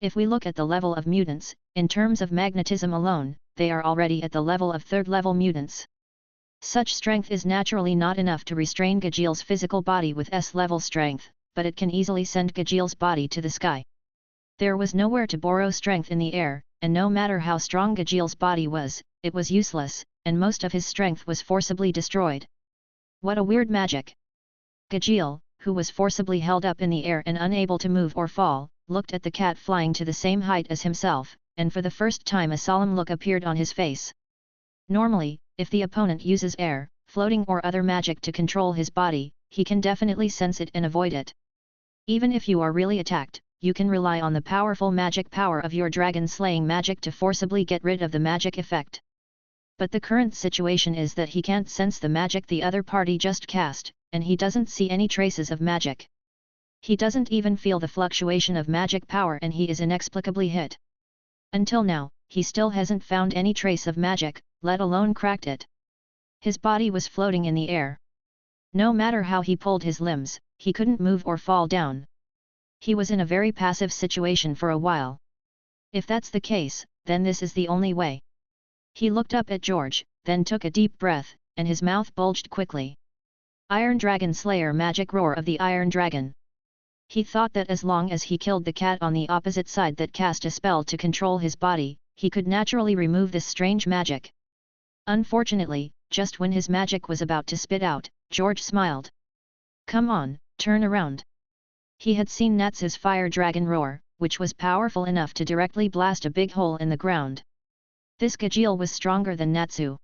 S1: If we look at the level of mutants, in terms of magnetism alone, they are already at the level of third-level mutants. Such strength is naturally not enough to restrain Gajeel's physical body with S-level strength, but it can easily send Gajeel's body to the sky. There was nowhere to borrow strength in the air, and no matter how strong Gajeel's body was, it was useless, and most of his strength was forcibly destroyed. What a weird magic! Gajeel, who was forcibly held up in the air and unable to move or fall, looked at the cat flying to the same height as himself, and for the first time a solemn look appeared on his face. Normally, if the opponent uses air, floating or other magic to control his body, he can definitely sense it and avoid it. Even if you are really attacked, you can rely on the powerful magic power of your dragon-slaying magic to forcibly get rid of the magic effect. But the current situation is that he can't sense the magic the other party just cast, and he doesn't see any traces of magic. He doesn't even feel the fluctuation of magic power and he is inexplicably hit. Until now, he still hasn't found any trace of magic, let alone cracked it. His body was floating in the air. No matter how he pulled his limbs, he couldn't move or fall down. He was in a very passive situation for a while. If that's the case, then this is the only way. He looked up at George, then took a deep breath, and his mouth bulged quickly. Iron Dragon Slayer magic roar of the Iron Dragon. He thought that as long as he killed the cat on the opposite side that cast a spell to control his body, he could naturally remove this strange magic. Unfortunately, just when his magic was about to spit out, George smiled. Come on, turn around. He had seen Natsu's fire dragon roar, which was powerful enough to directly blast a big hole in the ground. This Gajeel was stronger than Natsu.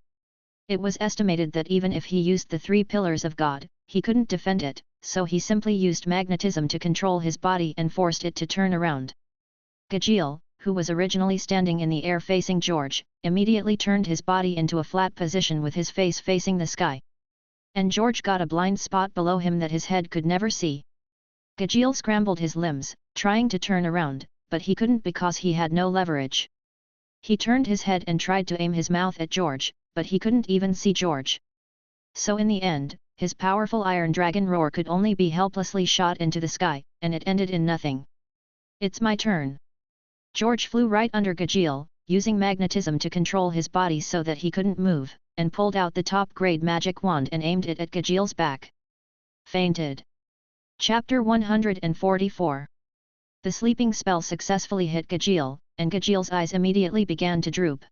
S1: It was estimated that even if he used the 3 pillars of God, he couldn't defend it, so he simply used magnetism to control his body and forced it to turn around. Gajeel, who was originally standing in the air facing George, immediately turned his body into a flat position with his face facing the sky. And George got a blind spot below him that his head could never see. Gajeel scrambled his limbs, trying to turn around, but he couldn't because he had no leverage. He turned his head and tried to aim his mouth at George, but he couldn't even see George. So in the end, his powerful Iron Dragon roar could only be helplessly shot into the sky, and it ended in nothing. It's my turn. George flew right under Gajeel, using magnetism to control his body so that he couldn't move, and pulled out the top-grade magic wand and aimed it at Gajeel's back. Fainted. Chapter 144. The sleeping spell successfully hit Gajeel, and Gajeel's eyes immediately began to droop.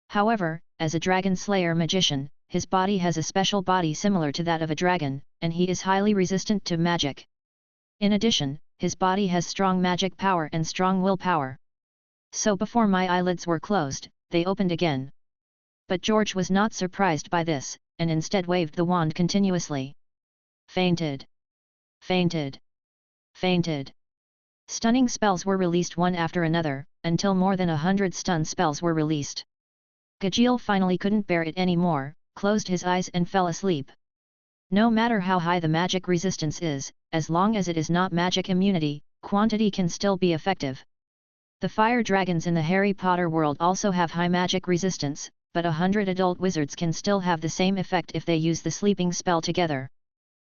S1: However, as a dragon slayer magician, his body has a special body similar to that of a dragon, and he is highly resistant to magic. In addition, his body has strong magic power and strong willpower. So before my eyelids were closed, they opened again. But George was not surprised by this, and instead waved the wand continuously. Fainted. Fainted. Fainted. Stunning spells were released one after another, until more than 100 stun spells were released. Gajeel finally couldn't bear it anymore, closed his eyes and fell asleep. No matter how high the magic resistance is, as long as it is not magic immunity, quantity can still be effective. The fire dragons in the Harry Potter world also have high magic resistance, but 100 adult wizards can still have the same effect if they use the sleeping spell together.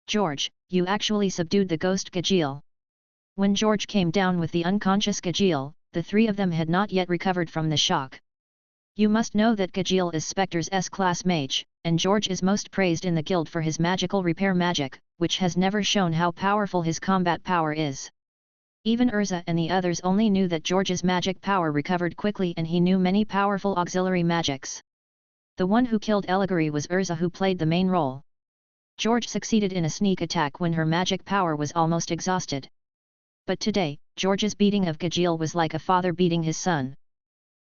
S1: George, you actually subdued the ghost Gajeel. When George came down with the unconscious Gajeel, the 3 of them had not yet recovered from the shock. You must know that Gajeel is Spectre's S-class mage, and George is most praised in the guild for his magical repair magic, which has never shown how powerful his combat power is. Even Urza and the others only knew that George's magic power recovered quickly and he knew many powerful auxiliary magics. The one who killed Eligary was Urza, who played the main role. George succeeded in a sneak attack when her magic power was almost exhausted. But today, George's beating of Gajeel was like a father beating his son.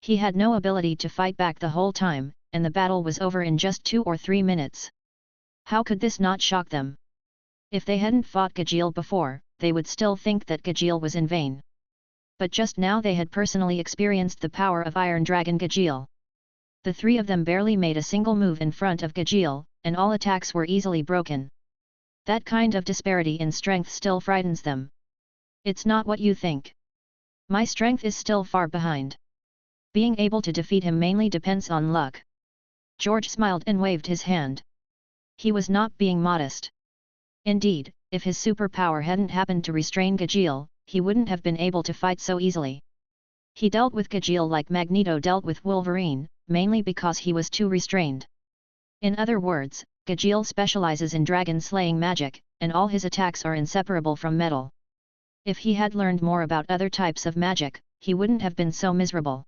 S1: He had no ability to fight back the whole time, and the battle was over in just 2 or 3 minutes. How could this not shock them? If they hadn't fought Gajeel before, they would still think that Gajeel was in vain. But just now they had personally experienced the power of Iron Dragon Gajeel. The 3 of them barely made a single move in front of Gajeel, and all attacks were easily broken. That kind of disparity in strength still frightens them. It's not what you think. My strength is still far behind. Being able to defeat him mainly depends on luck. George smiled and waved his hand. He was not being modest. Indeed, if his superpower hadn't happened to restrain Gajeel, he wouldn't have been able to fight so easily. He dealt with Gajeel like Magneto dealt with Wolverine, mainly because he was too restrained. In other words, Gajeel specializes in dragon-slaying magic, and all his attacks are inseparable from metal. If he had learned more about other types of magic, he wouldn't have been so miserable.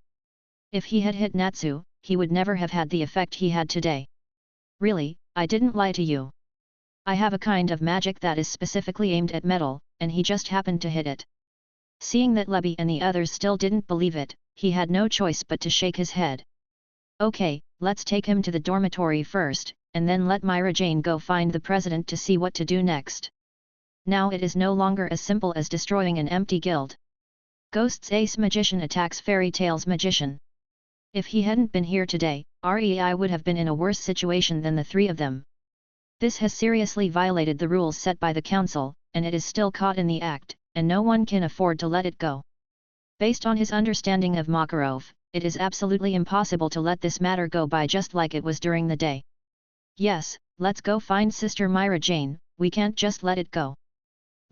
S1: If he had hit Natsu, he would never have had the effect he had today. Really, I didn't lie to you. I have a kind of magic that is specifically aimed at metal, and he just happened to hit it. Seeing that Lebby and the others still didn't believe it, he had no choice but to shake his head. Okay, let's take him to the dormitory first, and then let Myra Jane go find the president to see what to do next. Now it is no longer as simple as destroying an empty guild. Ghost's ace magician attacks Fairy Tale's magician. If he hadn't been here today, REI would have been in a worse situation than the 3 of them. This has seriously violated the rules set by the council, and it is still caught in the act, and no one can afford to let it go. Based on his understanding of Makarov, it is absolutely impossible to let this matter go by just like it was during the day. Yes, let's go find Sister Myra Jane, we can't just let it go.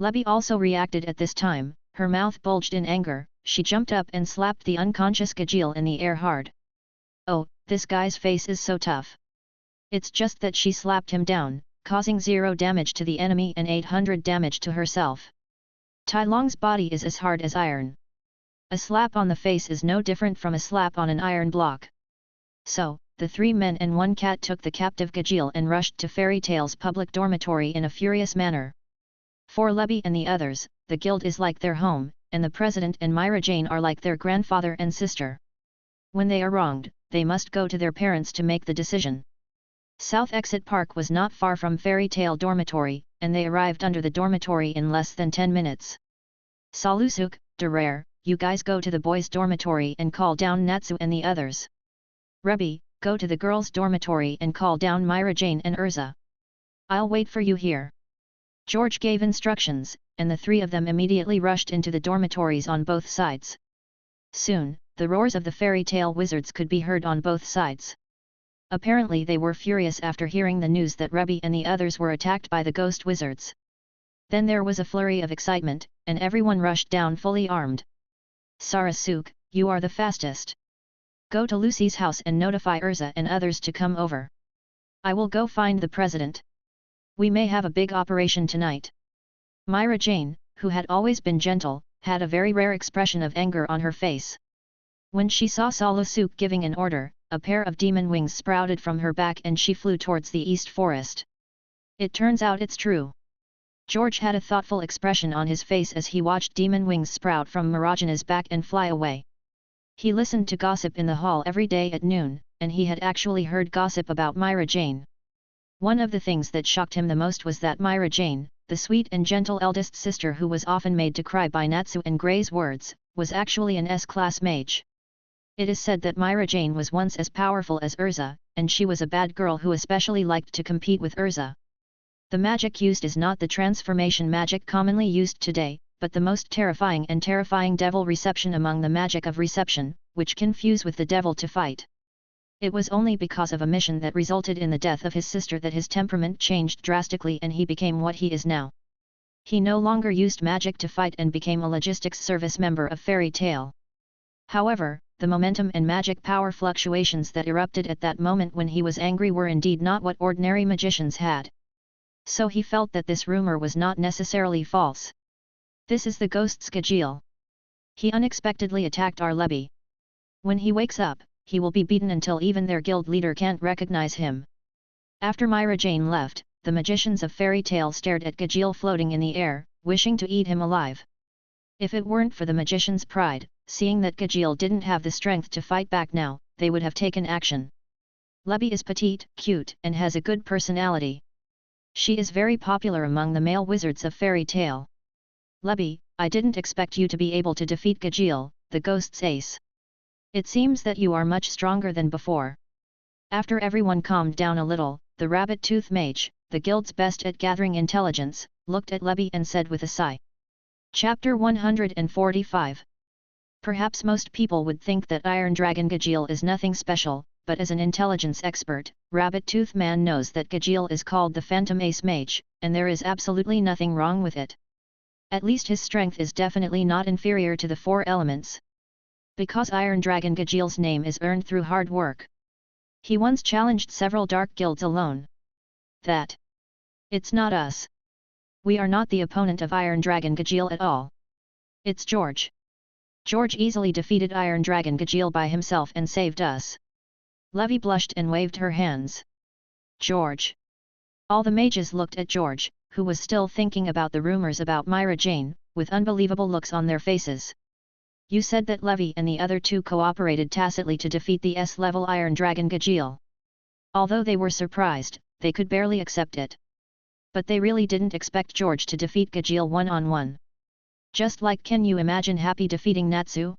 S1: Lebby also reacted at this time, her mouth bulged in anger, she jumped up and slapped the unconscious Gajeel in the air hard. Oh, this guy's face is so tough. It's just that she slapped him down, causing 0 damage to the enemy and 800 damage to herself. Tai Long's body is as hard as iron. A slap on the face is no different from a slap on an iron block. So, the 3 men and 1 cat took the captive Gajeel and rushed to Fairy Tale's public dormitory in a furious manner. For Lebby and the others, the guild is like their home, and the president and Myra Jane are like their grandfather and sister. When they are wronged, they must go to their parents to make the decision. South Exit Park was not far from Fairy Tale dormitory, and they arrived under the dormitory in less than 10 minutes. Salusuk, Derare, you guys go to the boys' dormitory and call down Natsu and the others. Rebby, go to the girls' dormitory and call down Myra Jane and Urza. I'll wait for you here. George gave instructions, and the 3 of them immediately rushed into the dormitories on both sides. Soon, the roars of the Fairy Tale wizards could be heard on both sides. Apparently they were furious after hearing the news that Rebby and the others were attacked by the ghost wizards. Then there was a flurry of excitement, and everyone rushed down fully armed. Sarasuk, you are the fastest. Go to Lucy's house and notify Urza and others to come over. I will go find the president. We may have a big operation tonight. Myra Jane, who had always been gentle, had a very rare expression of anger on her face. When she saw Salusuk giving an order, a pair of demon wings sprouted from her back and she flew towards the east forest. It turns out it's true. George had a thoughtful expression on his face as he watched demon wings sprout from Marajana's back and fly away. He listened to gossip in the hall every day at noon, and he had actually heard gossip about Myra Jane. One of the things that shocked him the most was that Myra Jane, the sweet and gentle eldest sister who was often made to cry by Natsu and Grey's words, was actually an S-class mage. It is said that Myra Jane was once as powerful as Urza, and she was a bad girl who especially liked to compete with Urza. The magic used is not the transformation magic commonly used today, but the most terrifying devil reception among the magic of reception, which can fuse with the devil to fight. It was only because of a mission that resulted in the death of his sister that his temperament changed drastically and he became what he is now. He no longer used magic to fight and became a logistics service member of Fairy Tale. However, the momentum and magic power fluctuations that erupted at that moment when he was angry were indeed not what ordinary magicians had. So he felt that this rumor was not necessarily false. This is the ghost's Gajeel. He unexpectedly attacked our Lebby. When he wakes up, he will be beaten until even their guild leader can't recognize him. After Myra Jane left, the magicians of Fairy Tale stared at Gajeel floating in the air, wishing to eat him alive. If it weren't for the magicians' pride, seeing that Gajeel didn't have the strength to fight back now, they would have taken action. Lebby is petite, cute, and has a good personality. She is very popular among the male wizards of Fairy Tale. Lebby, I didn't expect you to be able to defeat Gajeel, the ghost's ace. It seems that you are much stronger than before. After everyone calmed down a little, the rabbit-tooth mage, the guild's best at gathering intelligence, looked at Lebby and said with a sigh. Chapter 145. Perhaps most people would think that Iron Dragon Gajeel is nothing special, but as an intelligence expert, Rabbit-Tooth Man knows that Gajeel is called the Phantom Ace Mage, and there is absolutely nothing wrong with it. At least his strength is definitely not inferior to the 4 elements. Because Iron Dragon Gajeel's name is earned through hard work. He once challenged several dark guilds alone. It's not us. We are not the opponent of Iron Dragon Gajeel at all. It's George. George easily defeated Iron Dragon Gajeel by himself and saved us. Lebby blushed and waved her hands. George. All the mages looked at George, who was still thinking about the rumors about Myra Jane, with unbelievable looks on their faces. You said that Lebby and the other 2 cooperated tacitly to defeat the S-level Iron Dragon Gajeel. Although they were surprised, they could barely accept it. But they really didn't expect George to defeat Gajeel one-on-one. Just like, can you imagine Happy defeating Natsu?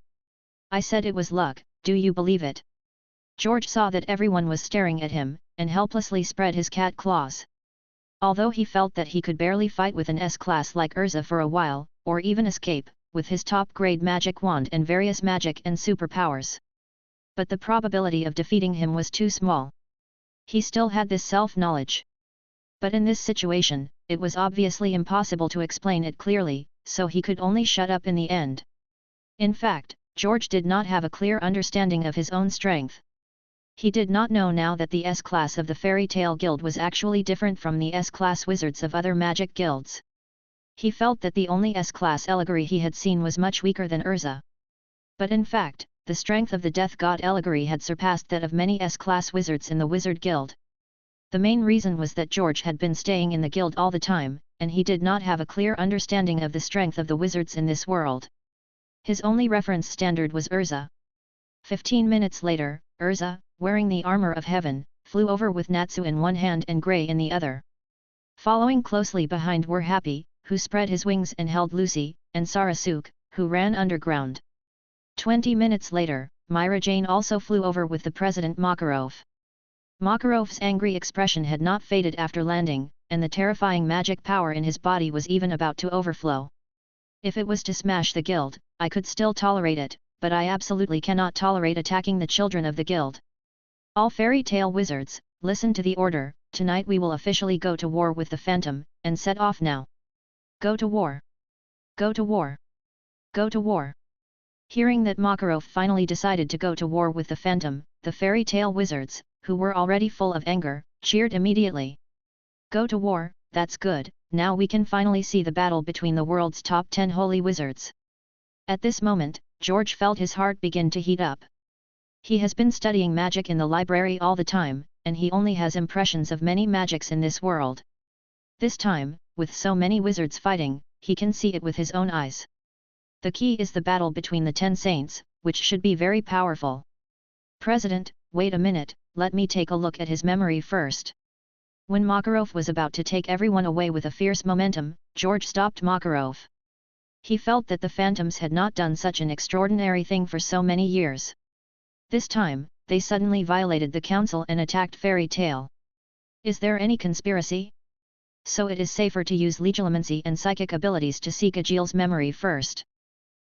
S1: I said it was luck, do you believe it? George saw that everyone was staring at him, and helplessly spread his cat claws. Although he felt that he could barely fight with an S-class like Urza for a while, or even escape, with his top-grade magic wand and various magic and superpowers. But the probability of defeating him was too small. He still had this self-knowledge. But in this situation, it was obviously impossible to explain it clearly, so he could only shut up in the end. In fact, George did not have a clear understanding of his own strength. He did not know now that the S-class of the Fairy Tale Guild was actually different from the S-class wizards of other magic guilds. He felt that the only S-class allegory he had seen was much weaker than Urza. But in fact, the strength of the Death God allegory had surpassed that of many S-class wizards in the Wizard Guild. The main reason was that George had been staying in the guild all the time, and he did not have a clear understanding of the strength of the wizards in this world. His only reference standard was Urza. 15 minutes later, Urza, wearing the armor of heaven, flew over with Natsu in one hand and Grey in the other. Following closely behind were Happy, who spread his wings and held Lucy, and Sarasuke, who ran underground. 20 minutes later, Myra Jane also flew over with the President Makarov. Makarov's angry expression had not faded after landing, and the terrifying magic power in his body was even about to overflow. If it was to smash the guild, I could still tolerate it, but I absolutely cannot tolerate attacking the children of the guild. All fairy tale wizards, listen to the order. Tonight we will officially go to war with the Phantom, and set off now. Go to war! Go to war! Go to war! Hearing that Makarov finally decided to go to war with the Phantom, the fairy tale wizards, who were already full of anger, cheered immediately. Go to war, that's good, now we can finally see the battle between the world's top 10 holy wizards. At this moment, George felt his heart begin to heat up. He has been studying magic in the library all the time, and he only has impressions of many magics in this world. This time, with so many wizards fighting, he can see it with his own eyes. The key is the battle between the 10 saints, which should be very powerful. President, wait a minute, let me take a look at his memory first. When Makarov was about to take everyone away with a fierce momentum, George stopped Makarov. He felt that the Phantoms had not done such an extraordinary thing for so many years. This time, they suddenly violated the council and attacked Fairy Tale. Is there any conspiracy? So it is safer to use legilimency and psychic abilities to seek Agil's memory first.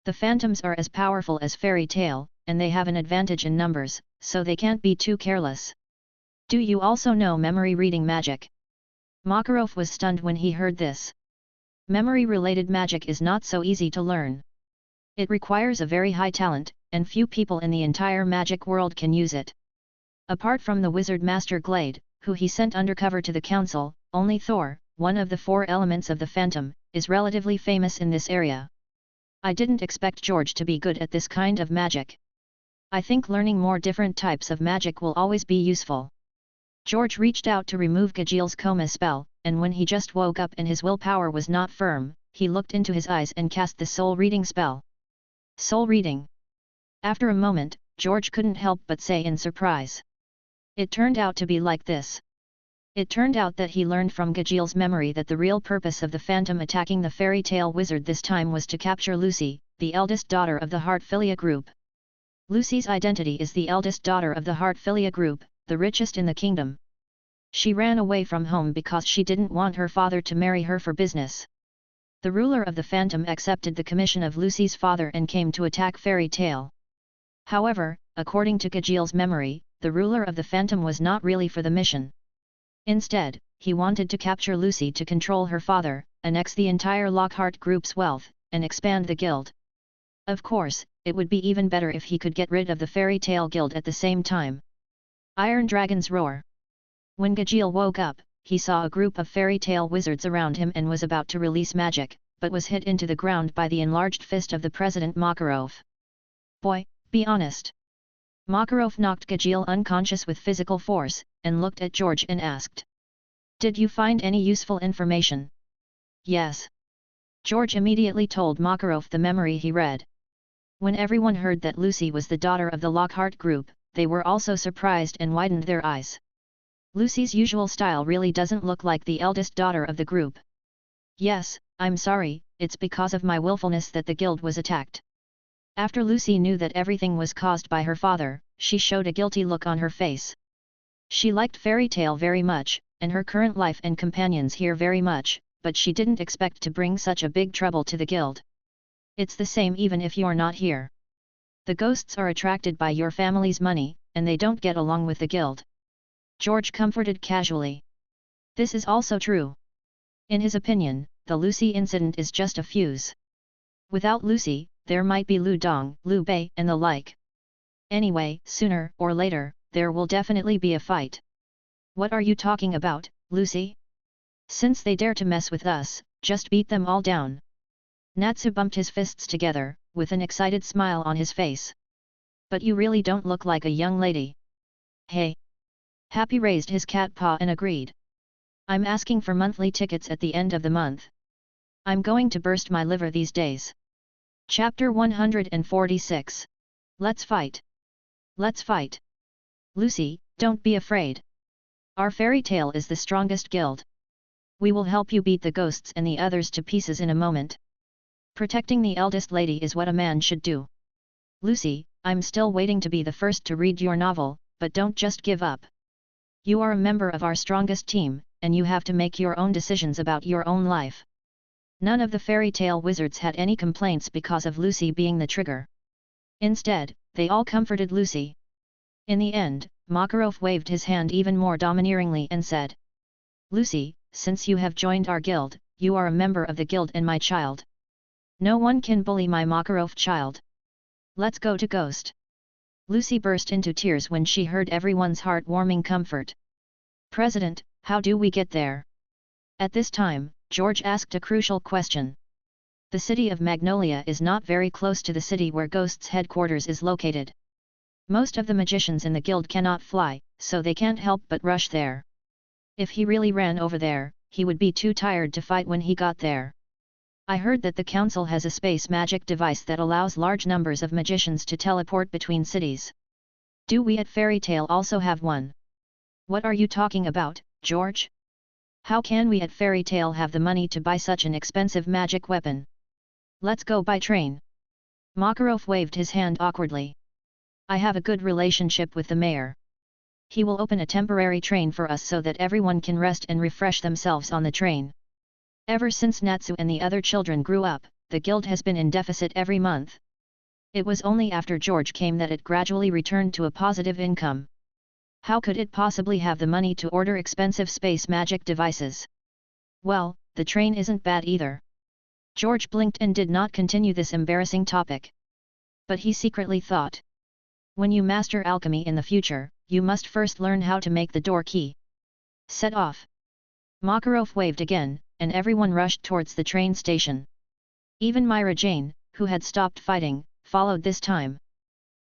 S1: The Phantoms are as powerful as Fairy Tale, and they have an advantage in numbers, so they can't be too careless. Do you also know memory reading magic? Makarov was stunned when he heard this. Memory-related magic is not so easy to learn. It requires a very high talent, and few people in the entire magic world can use it. Apart from the wizard Master Glade, who he sent undercover to the council, only Thor, one of the 4 elements of the Phantom, is relatively famous in this area. I didn't expect George to be good at this kind of magic. I think learning more different types of magic will always be useful. George reached out to remove Gajil's coma spell, and when he just woke up and his willpower was not firm, he looked into his eyes and cast the soul reading spell. Soul reading. After a moment, George couldn't help but say in surprise. It turned out to be like this. It turned out that he learned from Gajil's memory that the real purpose of the Phantom attacking the Fairy Tale Wizard this time was to capture Lucy, the eldest daughter of the Heartfilia group. Lucy's identity is the eldest daughter of the Heartfilia group, the richest in the kingdom. She ran away from home because she didn't want her father to marry her for business. The ruler of the Phantom accepted the commission of Lucy's father and came to attack Fairy Tale. However, according to Gajil's memory, the ruler of the Phantom was not really for the mission. Instead, he wanted to capture Lucy to control her father, annex the entire Lockhart group's wealth, and expand the guild. Of course, it would be even better if he could get rid of the Fairy Tale Guild at the same time. Iron Dragon's Roar. When Gajil woke up, he saw a group of Fairy Tale wizards around him and was about to release magic, but was hit into the ground by the enlarged fist of the President Makarov. Boy, be honest. Makarov knocked Gajil unconscious with physical force, and looked at George and asked. Did you find any useful information? Yes. George immediately told Makarov the memory he read. When everyone heard that Lucy was the daughter of the Lockhart group, they were also surprised and widened their eyes. Lucy's usual style really doesn't look like the eldest daughter of the group. Yes, I'm sorry, it's because of my willfulness that the guild was attacked. After Lucy knew that everything was caused by her father, she showed a guilty look on her face. She liked Fairy Tale very much, and her current life and companions here very much, but she didn't expect to bring such a big trouble to the guild. It's the same even if you're not here. The ghosts are attracted by your family's money, and they don't get along with the guild. George comforted casually. This is also true. In his opinion, the Lucy incident is just a fuse. Without Lucy, there might be Lu Dong, Liu Bei and the like. Anyway, sooner or later, there will definitely be a fight. What are you talking about, Lucy? Since they dare to mess with us, just beat them all down. Natsu bumped his fists together, with an excited smile on his face. But you really don't look like a young lady. Hey! Happy raised his cat paw and agreed. I'm asking for monthly tickets at the end of the month. I'm going to burst my liver these days. Chapter 146. Let's fight. Let's fight. Lucy, don't be afraid. Our fairy tale is the strongest guild. We will help you beat the ghosts and the others to pieces in a moment. Protecting the eldest lady is what a man should do. Lucy, I'm still waiting to be the first to read your novel, but don't just give up. You are a member of our strongest team, and you have to make your own decisions about your own life. None of the fairy tale wizards had any complaints because of Lucy being the trigger. Instead, they all comforted Lucy. In the end, Makarov waved his hand even more domineeringly and said, Lucy, since you have joined our guild, you are a member of the guild and my child. No one can bully my Makarov child. Let's go to Ghost. Lucy burst into tears when she heard everyone's heart-warming comfort. President, how do we get there? At this time, George asked a crucial question. The city of Magnolia is not very close to the city where Ghost's headquarters is located. Most of the magicians in the guild cannot fly, so they can't help but rush there. If he really ran over there, he would be too tired to fight when he got there. I heard that the council has a space magic device that allows large numbers of magicians to teleport between cities. Do we at Fairy Tale also have one? What are you talking about, George? How can we at Fairy Tale have the money to buy such an expensive magic weapon? Let's go by train. Makarov waved his hand awkwardly. I have a good relationship with the mayor. He will open a temporary train for us so that everyone can rest and refresh themselves on the train. Ever since Natsu and the other children grew up, the guild has been in deficit every month. It was only after George came that it gradually returned to a positive income. How could it possibly have the money to order expensive space magic devices? Well, the train isn't bad either. George blinked and did not continue this embarrassing topic. But he secretly thought. When you master alchemy in the future, you must first learn how to make the door key. Set off. Makarov waved again, and everyone rushed towards the train station. Even Myra Jane, who had stopped fighting, followed this time.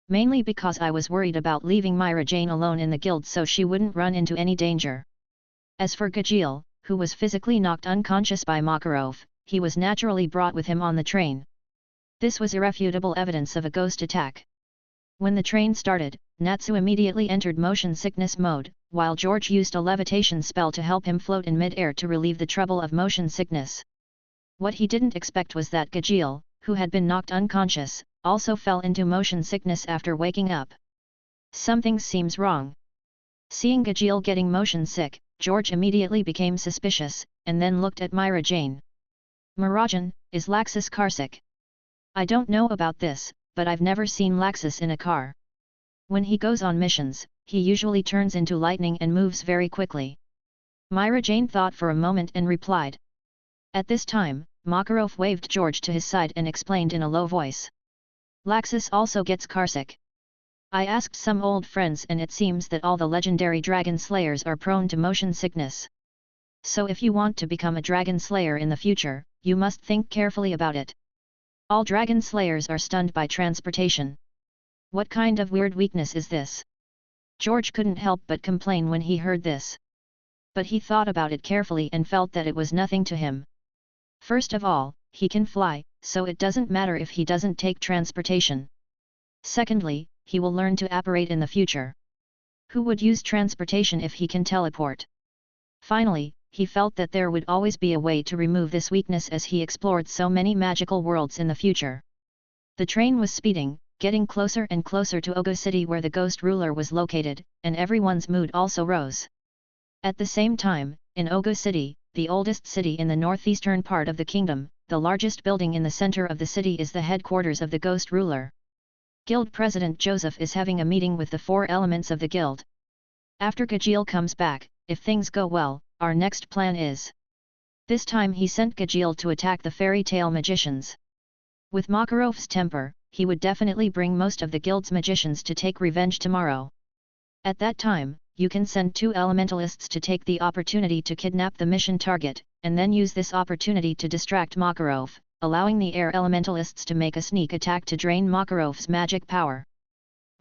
S1: Mainly because I was worried about leaving Myra Jane alone in the guild so she wouldn't run into any danger. As for Gajeel, who was physically knocked unconscious by Makarov, he was naturally brought with him on the train. This was irrefutable evidence of a ghost attack. When the train started, Natsu immediately entered motion sickness mode, while George used a levitation spell to help him float in mid-air to relieve the trouble of motion sickness. What he didn't expect was that Gajeel, who had been knocked unconscious, also fell into motion sickness after waking up. Something seems wrong. Seeing Gajeel getting motion sick, George immediately became suspicious, and then looked at Myra Jane. Mirajan, is Laxus carsick? I don't know about this, but I've never seen Laxus in a car. When he goes on missions, he usually turns into lightning and moves very quickly. Myra Jane thought for a moment and replied. At this time, Makarov waved George to his side and explained in a low voice. Laxus also gets carsick. I asked some old friends and it seems that all the legendary dragon slayers are prone to motion sickness. So if you want to become a dragon slayer in the future, you must think carefully about it. All dragon slayers are stunned by transportation. What kind of weird weakness is this? George couldn't help but complain when he heard this. But he thought about it carefully and felt that it was nothing to him. First of all, he can fly, so it doesn't matter if he doesn't take transportation. Secondly, he will learn to apparate in the future. Who would use transportation if he can teleport? Finally, he felt that there would always be a way to remove this weakness as he explored so many magical worlds in the future. The train was speeding, getting closer and closer to Ogo City where the ghost ruler was located, and everyone's mood also rose. At the same time, in Ogo City, the oldest city in the northeastern part of the kingdom, the largest building in the center of the city is the headquarters of the Ghost Ruler. Guild President Joseph is having a meeting with the 4 elements of the guild. After Gajeel comes back, if things go well, our next plan is. This time he sent Gajeel to attack the fairy tale magicians. With Makarov's temper, he would definitely bring most of the guild's magicians to take revenge tomorrow. At that time, you can send 2 elementalists to take the opportunity to kidnap the mission target, and then use this opportunity to distract Makarov, allowing the air elementalists to make a sneak attack to drain Makarov's magic power.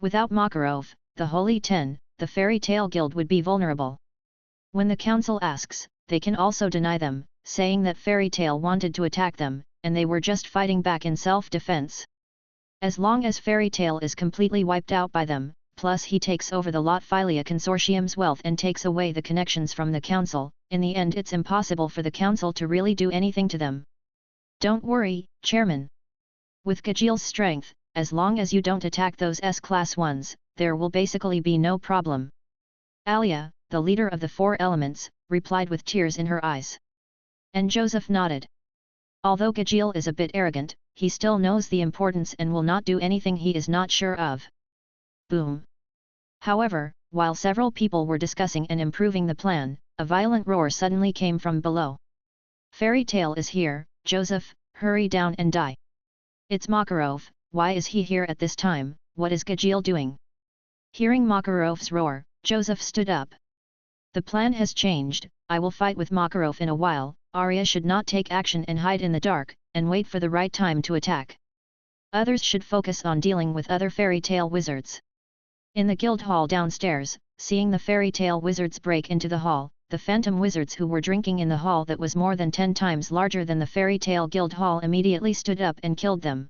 S1: Without Makarov, the Holy 10, the Fairy Tale Guild would be vulnerable. When the council asks, they can also deny them, saying that Fairy Tale wanted to attack them, and they were just fighting back in self-defense. As long as Fairy Tale is completely wiped out by them, plus he takes over the Lotfilia Consortium's wealth and takes away the connections from the council, in the end it's impossible for the council to really do anything to them. Don't worry, Chairman. With Gajeel's strength, as long as you don't attack those S-class ones, there will basically be no problem. Alia, the leader of the 4 elements, replied with tears in her eyes. And Joseph nodded. Although Gajeel is a bit arrogant, he still knows the importance and will not do anything he is not sure of. Boom. However, while several people were discussing and improving the plan, a violent roar suddenly came from below. Fairy Tale is here, Joseph, hurry down and die. It's Makarov, why is he here at this time, what is Gajeel doing? Hearing Makarov's roar, Joseph stood up. The plan has changed, I will fight with Makarov in a while, Arya should not take action and hide in the dark, and wait for the right time to attack. Others should focus on dealing with other fairy tale wizards. In the guild hall downstairs, seeing the fairy tale wizards break into the hall, the phantom wizards who were drinking in the hall that was more than 10 times larger than the fairy tale guild hall immediately stood up and killed them.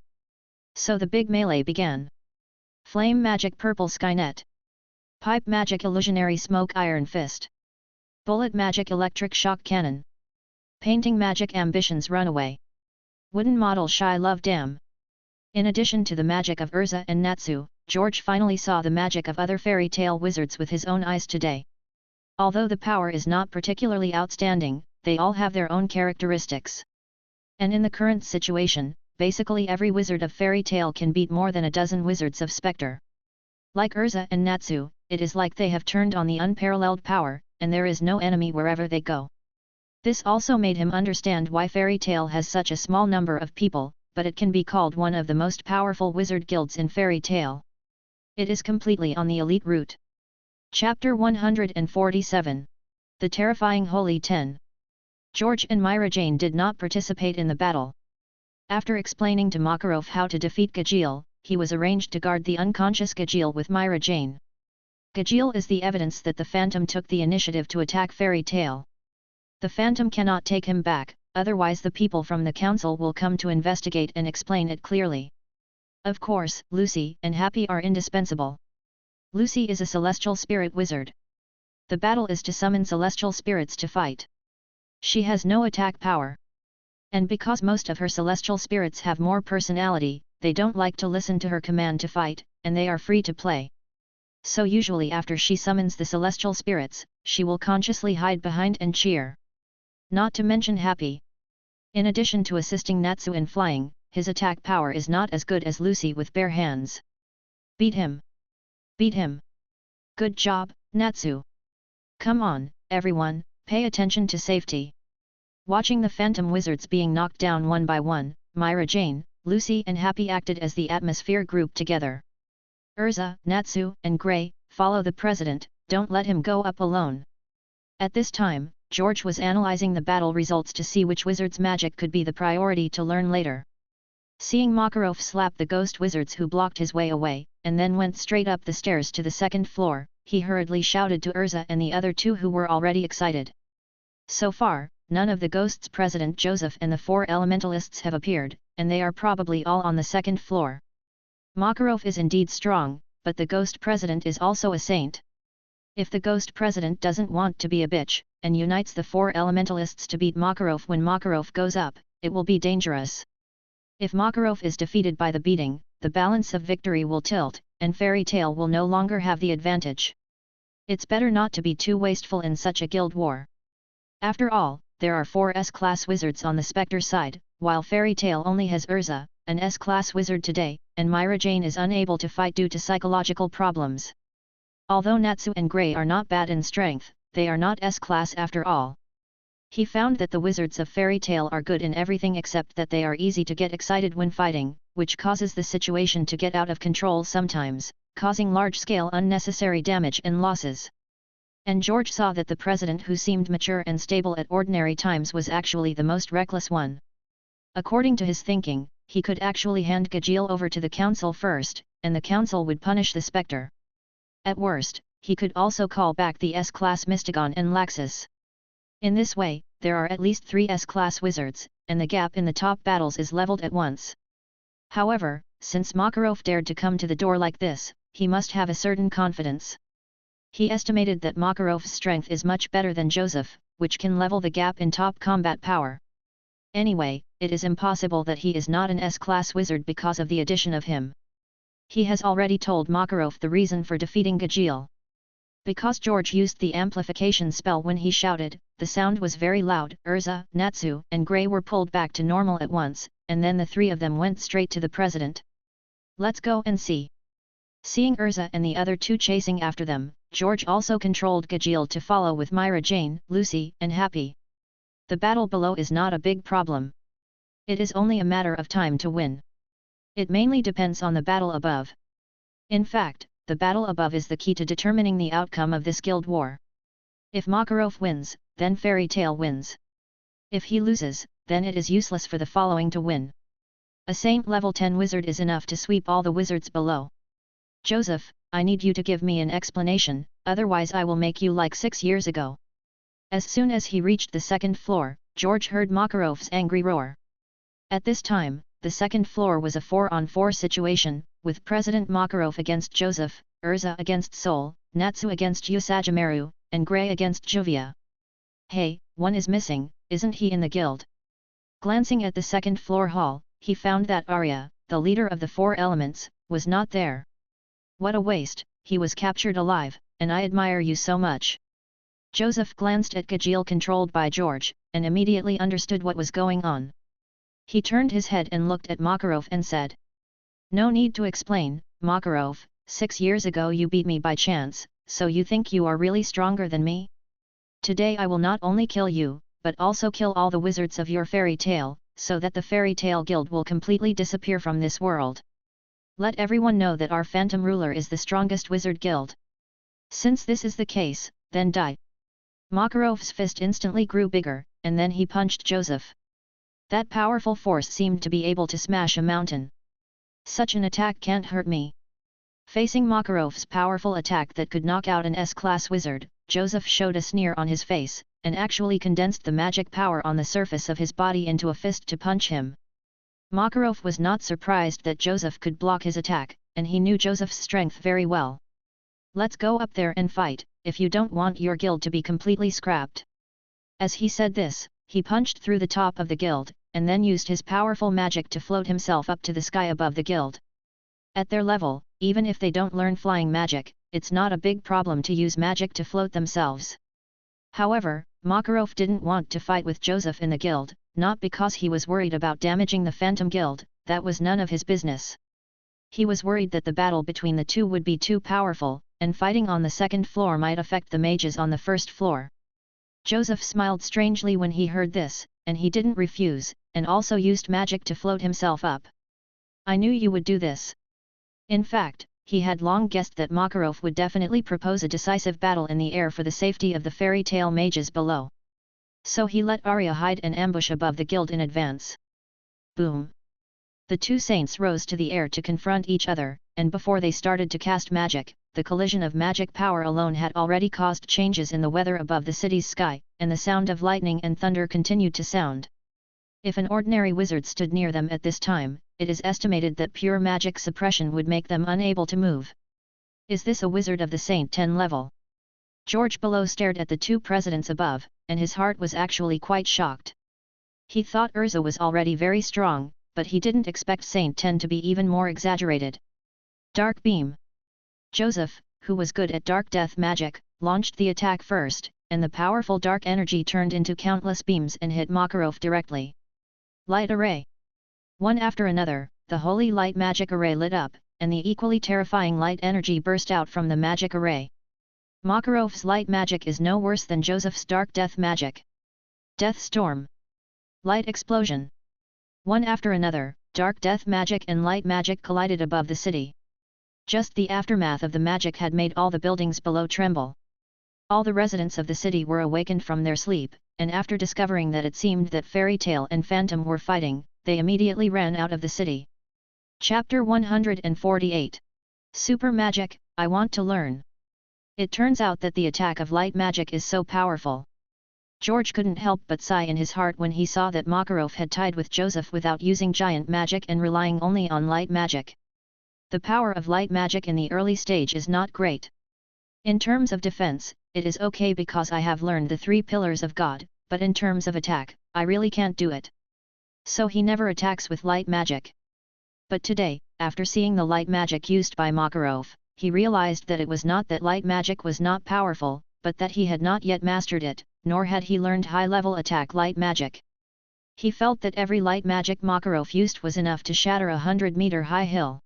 S1: So the big melee began. Flame magic purple skynet. Pipe magic illusionary smoke iron fist. Bullet magic electric shock cannon. Painting magic ambitions runaway. Wooden model shy love dam. In addition to the magic of Urza and Natsu, George finally saw the magic of other fairy tale wizards with his own eyes today. Although the power is not particularly outstanding, they all have their own characteristics. And in the current situation, basically every wizard of fairy tale can beat more than a dozen wizards of Spectre. Like Urza and Natsu, it is like they have turned on the unparalleled power, and there is no enemy wherever they go. This also made him understand why fairy tale has such a small number of people, but it can be called one of the most powerful wizard guilds in fairy tale. It is completely on the elite route. Chapter 147. The Terrifying Holy 10. George and Myra Jane did not participate in the battle. After explaining to Makarov how to defeat Gajeel, he was arranged to guard the unconscious Gajeel with Myra Jane. Gajeel is the evidence that the Phantom took the initiative to attack Fairy Tale. The Phantom cannot take him back, otherwise the people from the council will come to investigate and explain it clearly. Of course, Lucy and Happy are indispensable. Lucy is a celestial spirit wizard. The battle is to summon celestial spirits to fight. She has no attack power. And because most of her celestial spirits have more personality, they don't like to listen to her command to fight, and they are free to play. So usually after she summons the celestial spirits, she will consciously hide behind and cheer. Not to mention Happy. In addition to assisting Natsu in flying, his attack power is not as good as Lucy with bare hands. Beat him! Beat him! Good job, Natsu! Come on, everyone, pay attention to safety. Watching the Phantom Wizards being knocked down one by one, Myra Jane, Lucy and Happy acted as the atmosphere group together. Urza, Natsu, and Grey, follow the president, don't let him go up alone. At this time, George was analyzing the battle results to see which wizard's magic could be the priority to learn later. Seeing Makarov slap the ghost wizards who blocked his way away, and then went straight up the stairs to the second floor, he hurriedly shouted to Urza and the other 2 who were already excited. So far, none of the ghosts President Joseph and the 4 elementalists have appeared, and they are probably all on the second floor. Makarov is indeed strong, but the ghost president is also a saint. If the ghost president doesn't want to be a bitch, and unites the 4 elementalists to beat Makarov when Makarov goes up, it will be dangerous. If Makarov is defeated by the beating, the balance of victory will tilt, and Fairy Tale will no longer have the advantage. It's better not to be too wasteful in such a guild war. After all, there are 4 S-class wizards on the Spectre side, while Fairy Tail only has Urza, an S-class wizard today, and Myra Jane is unable to fight due to psychological problems. Although Natsu and Grey are not bad in strength, they are not S-class after all. He found that the wizards of Fairy Tail are good in everything except that they are easy to get excited when fighting, which causes the situation to get out of control sometimes, causing large-scale unnecessary damage and losses. And George saw that the president who seemed mature and stable at ordinary times was actually the most reckless one. According to his thinking, he could actually hand Gajeel over to the council first, and the council would punish the Spectre. At worst, he could also call back the S-class Mystagon and Laxus. In this way, there are at least 3 S-class wizards, and the gap in the top battles is leveled at once. However, since Makarov dared to come to the door like this, he must have a certain confidence. He estimated that Makarov's strength is much better than Joseph, which can level the gap in top combat power. Anyway, it is impossible that he is not an S-class wizard because of the addition of him. He has already told Makarov the reason for defeating Gajeel. Because George used the amplification spell when he shouted, the sound was very loud. Urza, Natsu, and Grey were pulled back to normal at once, and then the 3 of them went straight to the president. Let's go and see. Seeing Urza and the other 2 chasing after them, George also controlled Gajeel to follow with Myra Jane, Lucy, and Happy. The battle below is not a big problem. It is only a matter of time to win. It mainly depends on the battle above. In fact, the battle above is the key to determining the outcome of this guild war. If Makarov wins, then Fairy Tail wins. If he loses, then it is useless for the following to win. A Saint level 10 wizard is enough to sweep all the wizards below. Joseph, I need you to give me an explanation, otherwise I will make you like 6 years ago. As soon as he reached the 2nd floor, George heard Makarov's angry roar. At this time, the 2nd floor was a 4-on-4 situation, with President Makarov against Joseph, Urza against Sol, Natsu against Usagimaru, and Grey against Juvia. Hey, one is missing, isn't he in the guild? Glancing at the 2nd floor hall, he found that Arya, the leader of the 4 elements, was not there. What a waste, he was captured alive, and I admire you so much. Joseph glanced at Gajeel controlled by George, and immediately understood what was going on. He turned his head and looked at Makarov and said, "No need to explain, Makarov, 6 years ago you beat me by chance, so you think you are really stronger than me? Today I will not only kill you, but also kill all the wizards of your Fairy Tail, so that the Fairy Tail Guild will completely disappear from this world. Let everyone know that our Phantom Ruler is the strongest wizard guild. Since this is the case, then die." Makarov's fist instantly grew bigger, and then he punched Joseph. That powerful force seemed to be able to smash a mountain. Such an attack can't hurt me. Facing Makarov's powerful attack that could knock out an S-class wizard, Joseph showed a sneer on his face, and actually condensed the magic power on the surface of his body into a fist to punch him. Makarov was not surprised that Joseph could block his attack, and he knew Joseph's strength very well. "Let's go up there and fight, if you don't want your guild to be completely scrapped." As he said this, he punched through the top of the guild, and then used his powerful magic to float himself up to the sky above the guild. At their level, even if they don't learn flying magic, it's not a big problem to use magic to float themselves. However, Makarov didn't want to fight with Joseph in the guild, not because he was worried about damaging the Phantom Guild, that was none of his business. He was worried that the battle between the two would be too powerful, and fighting on the 2nd floor might affect the mages on the 1st floor. Joseph smiled strangely when he heard this, and he didn't refuse, and also used magic to float himself up. "I knew you would do this." In fact, he had long guessed that Makarov would definitely propose a decisive battle in the air for the safety of the Fairy Tail mages below. So he let Arya hide and ambush above the guild in advance. Boom! The 2 saints rose to the air to confront each other, and before they started to cast magic, the collision of magic power alone had already caused changes in the weather above the city's sky, and the sound of lightning and thunder continued to sound. If an ordinary wizard stood near them at this time, it is estimated that pure magic suppression would make them unable to move. Is this a wizard of the Saint 10 level? George below stared at the 2 presidents above, and his heart was actually quite shocked. He thought Urza was already very strong, but he didn't expect Saint 10 to be even more exaggerated. Dark Beam. Joseph, who was good at dark death magic, launched the attack first, and the powerful dark energy turned into countless beams and hit Makarov directly. Light array. One after another, the holy light magic array lit up, and the equally terrifying light energy burst out from the magic array. Makarov's light magic is no worse than Joseph's dark death magic. Death storm. Light explosion. One after another, dark death magic and light magic collided above the city. Just the aftermath of the magic had made all the buildings below tremble. All the residents of the city were awakened from their sleep, and after discovering that it seemed that Fairy Tale and Phantom were fighting, they immediately ran out of the city. Chapter 148. Super Magic, I Want to Learn. It turns out that the attack of light magic is so powerful. George couldn't help but sigh in his heart when he saw that Makarov had tied with Joseph without using giant magic and relying only on light magic. The power of light magic in the early stage is not great. In terms of defense, it is okay because I have learned the 3 pillars of God, but in terms of attack, I really can't do it. So he never attacks with light magic. But today, after seeing the light magic used by Makarov, he realized that it was not that light magic was not powerful, but that he had not yet mastered it, nor had he learned high-level attack light magic. He felt that every light magic Makarov used was enough to shatter a 100-meter-high hill.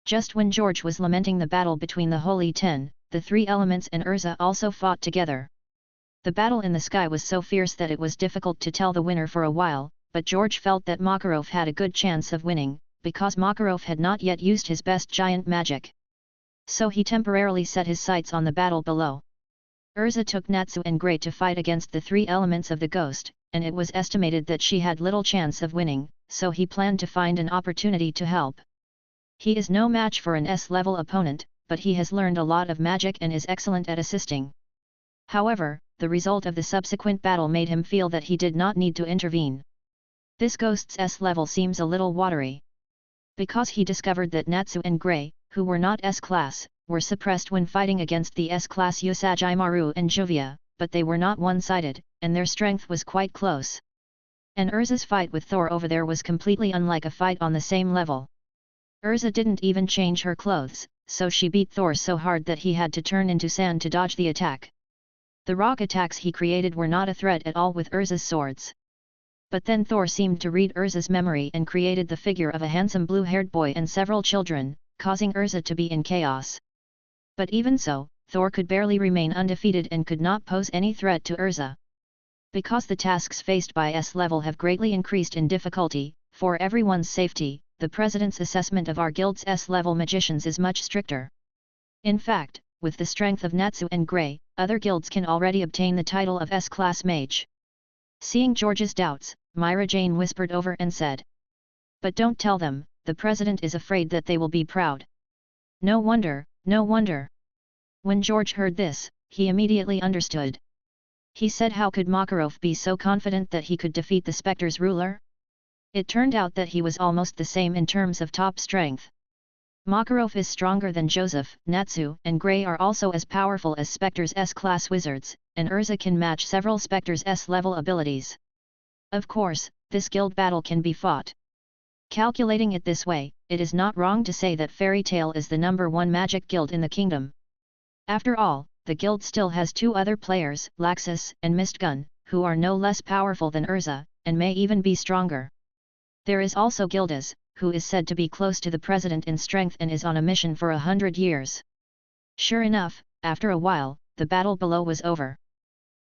S1: Just when George was lamenting the battle between the Holy Ten, the 3 elements and Urza also fought together. The battle in the sky was so fierce that it was difficult to tell the winner for a while, but George felt that Makarov had a good chance of winning, because Makarov had not yet used his best giant magic. So he temporarily set his sights on the battle below. Urza took Natsu and Grey to fight against the 3 elements of the ghost, and it was estimated that she had little chance of winning, so he planned to find an opportunity to help. He is no match for an S-level opponent, but he has learned a lot of magic and is excellent at assisting. However, the result of the subsequent battle made him feel that he did not need to intervene. This ghost's S-level seems a little watery. Because he discovered that Natsu and Grey, who were not S-class, were suppressed when fighting against the S-class Usagimaru and Juvia, but they were not one-sided, and their strength was quite close. And Urza's fight with Thor over there was completely unlike a fight on the same level. Urza didn't even change her clothes, so she beat Thor so hard that he had to turn into sand to dodge the attack. The rock attacks he created were not a threat at all with Urza's swords. But then Thor seemed to read Urza's memory and created the figure of a handsome blue-haired boy and several children, causing Urza to be in chaos. But even so, Thor could barely remain undefeated and could not pose any threat to Urza. Because the tasks faced by S-level have greatly increased in difficulty, for everyone's safety, the President's assessment of our guild's S-level magicians is much stricter. In fact, with the strength of Natsu and Grey, other guilds can already obtain the title of S-class mage. Seeing George's doubts, Myra Jane whispered over and said, "But don't tell them, the President is afraid that they will be proud." No wonder, no wonder. When George heard this, he immediately understood. He said, how could Makarov be so confident that he could defeat the Spectre's ruler? It turned out that he was almost the same in terms of top strength. Makarov is stronger than Joseph, Natsu and Grey are also as powerful as Spectre's S-class wizards, and Urza can match several Spectre's S-level abilities. Of course, this guild battle can be fought. Calculating it this way, it is not wrong to say that Fairy Tale is the #1 magic guild in the kingdom. After all, the guild still has 2 other players, Laxus and Mistgun, who are no less powerful than Urza, and may even be stronger. There is also Gildas, who is said to be close to the President in strength and is on a mission for 100 years. Sure enough, after a while, the battle below was over.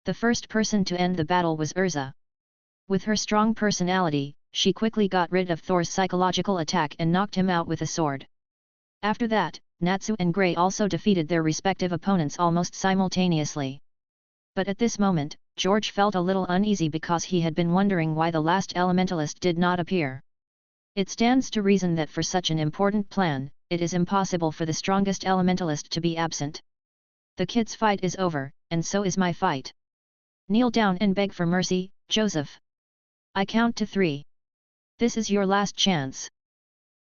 S1: The first person to end the battle was Urza. With her strong personality, she quickly got rid of Thor's psychological attack and knocked him out with a sword. After that, Natsu and Grey also defeated their respective opponents almost simultaneously. But at this moment, George felt a little uneasy because he had been wondering why the last elementalist did not appear. It stands to reason that for such an important plan, it is impossible for the strongest elementalist to be absent. The kid's fight is over, and so is my fight. Kneel down and beg for mercy, Joseph. I count to 3. This is your last chance.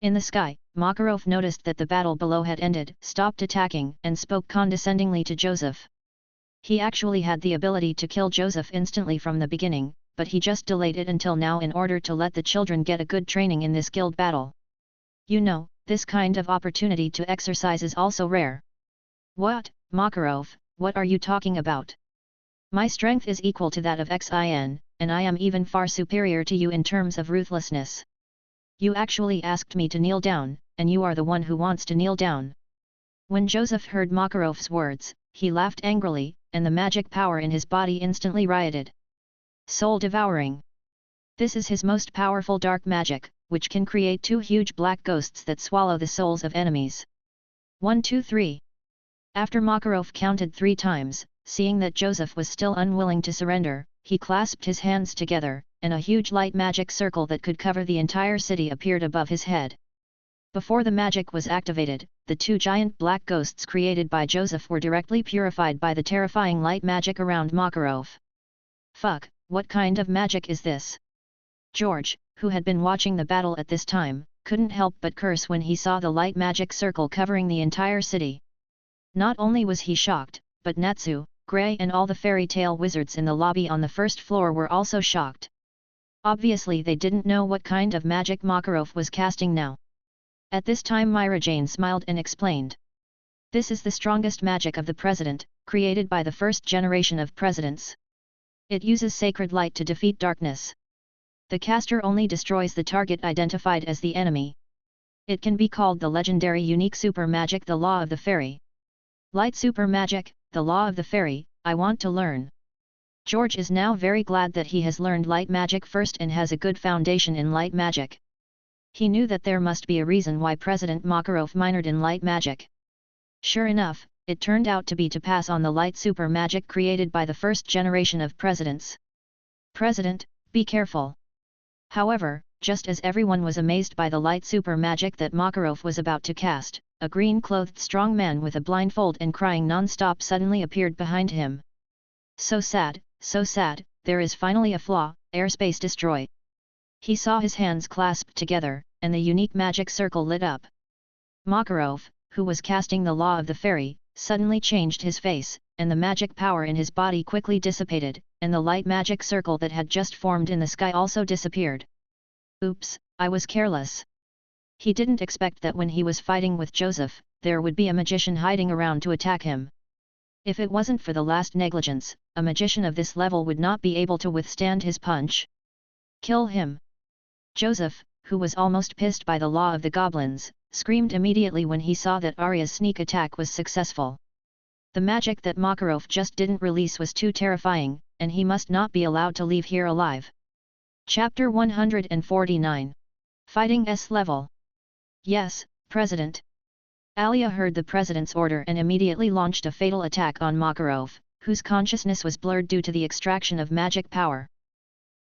S1: In the sky, Makarov noticed that the battle below had ended, stopped attacking, and spoke condescendingly to Joseph. He actually had the ability to kill Joseph instantly from the beginning, but he just delayed it until now in order to let the children get a good training in this guild battle. You know, this kind of opportunity to exercise is also rare. What, Makarov, What are you talking about? My strength is equal to that of xmen, and I am even far superior to you in terms of ruthlessness. You actually asked me to kneel down, and you are the one who wants to kneel down. When Joseph heard Makarov's words, he laughed angrily, and the magic power in his body instantly rioted. Soul devouring. This is his most powerful dark magic, which can create 2 huge black ghosts that swallow the souls of enemies. 1 2 3. After Makarov counted 3 times, seeing that Joseph was still unwilling to surrender, he clasped his hands together, and a huge light magic circle that could cover the entire city appeared above his head. Before the magic was activated, the 2 giant black ghosts created by Joseph were directly purified by the terrifying light magic around Makarov. Fuck, what kind of magic is this? George, who had been watching the battle at this time, couldn't help but curse when he saw the light magic circle covering the entire city. Not only was he shocked, but Natsu, Gray and all the fairy tale wizards in the lobby on the first floor were also shocked. Obviously they didn't know what kind of magic Makarov was casting now. At this time Myra Jane smiled and explained. This is the strongest magic of the President, created by the first generation of presidents. It uses sacred light to defeat darkness. The caster only destroys the target identified as the enemy. It can be called the legendary unique super magic, the Law of the Fairy. Light super magic, the Law of the Fairy, I want to learn. George is now very glad that he has learned light magic first and has a good foundation in light magic. He knew that there must be a reason why President Makarov minored in light magic. Sure enough, it turned out to be to pass on the light super magic created by the first generation of presidents. President, be careful. However, just as everyone was amazed by the light super magic that Makarov was about to cast, a green-clothed strong man with a blindfold and crying non-stop suddenly appeared behind him. So sad, there is finally a flaw, airspace destroy. He saw his hands clasped together, and the unique magic circle lit up. Makarov, who was casting the Law of the Fairy, suddenly changed his face, and the magic power in his body quickly dissipated, and the light magic circle that had just formed in the sky also disappeared. Oops, I was careless. He didn't expect that when he was fighting with Joseph, there would be a magician hiding around to attack him. If it wasn't for the last negligence, a magician of this level would not be able to withstand his punch. Kill him! Joseph, who was almost pissed by the Law of the Goblins, screamed immediately when he saw that Arya's sneak attack was successful. The magic that Makarov just didn't release was too terrifying, and he must not be allowed to leave here alive. Chapter 149. Fighting S level. Yes, President. Alia heard the President's order and immediately launched a fatal attack on Makarov, whose consciousness was blurred due to the extraction of magic power.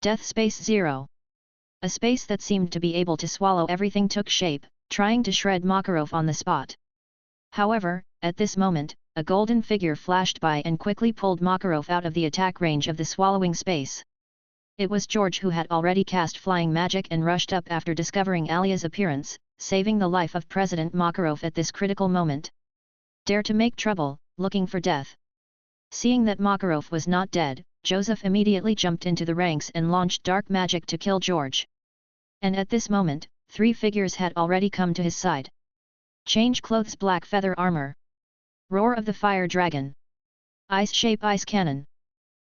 S1: Death Space 0. A space that seemed to be able to swallow everything took shape, trying to shred Makarov on the spot. However, at this moment, a golden figure flashed by and quickly pulled Makarov out of the attack range of the swallowing space. It was George, who had already cast flying magic and rushed up after discovering Alia's appearance, saving the life of President Makarov at this critical moment. Dare to make trouble, looking for death. Seeing that Makarov was not dead, Joseph immediately jumped into the ranks and launched dark magic to kill George. And at this moment, 3 figures had already come to his side. Change clothes, black feather armor. Roar of the fire dragon. Ice shape ice cannon.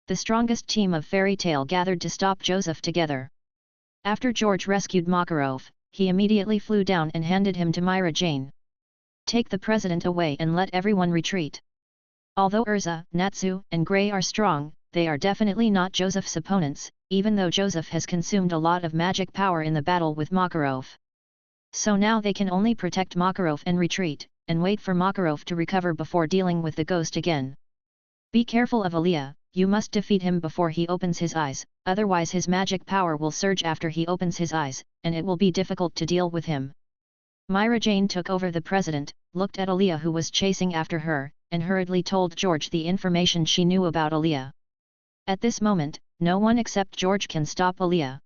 S1: The strongest team of fairy tale gathered to stop Joseph together. After George rescued Makarov, he immediately flew down and handed him to Myra Jane. Take the President away and let everyone retreat. Although Urza, Natsu, and Gray are strong, they are definitely not Joseph's opponents, even though Joseph has consumed a lot of magic power in the battle with Makarov. So now they can only protect Makarov and retreat, and wait for Makarov to recover before dealing with the ghost again. Be careful of Alia, you must defeat him before he opens his eyes, otherwise his magic power will surge after he opens his eyes, and it will be difficult to deal with him. Myra Jane took over the President, looked at Alia who was chasing after her, and hurriedly told George the information she knew about Alia. At this moment, no one except George can stop Alia.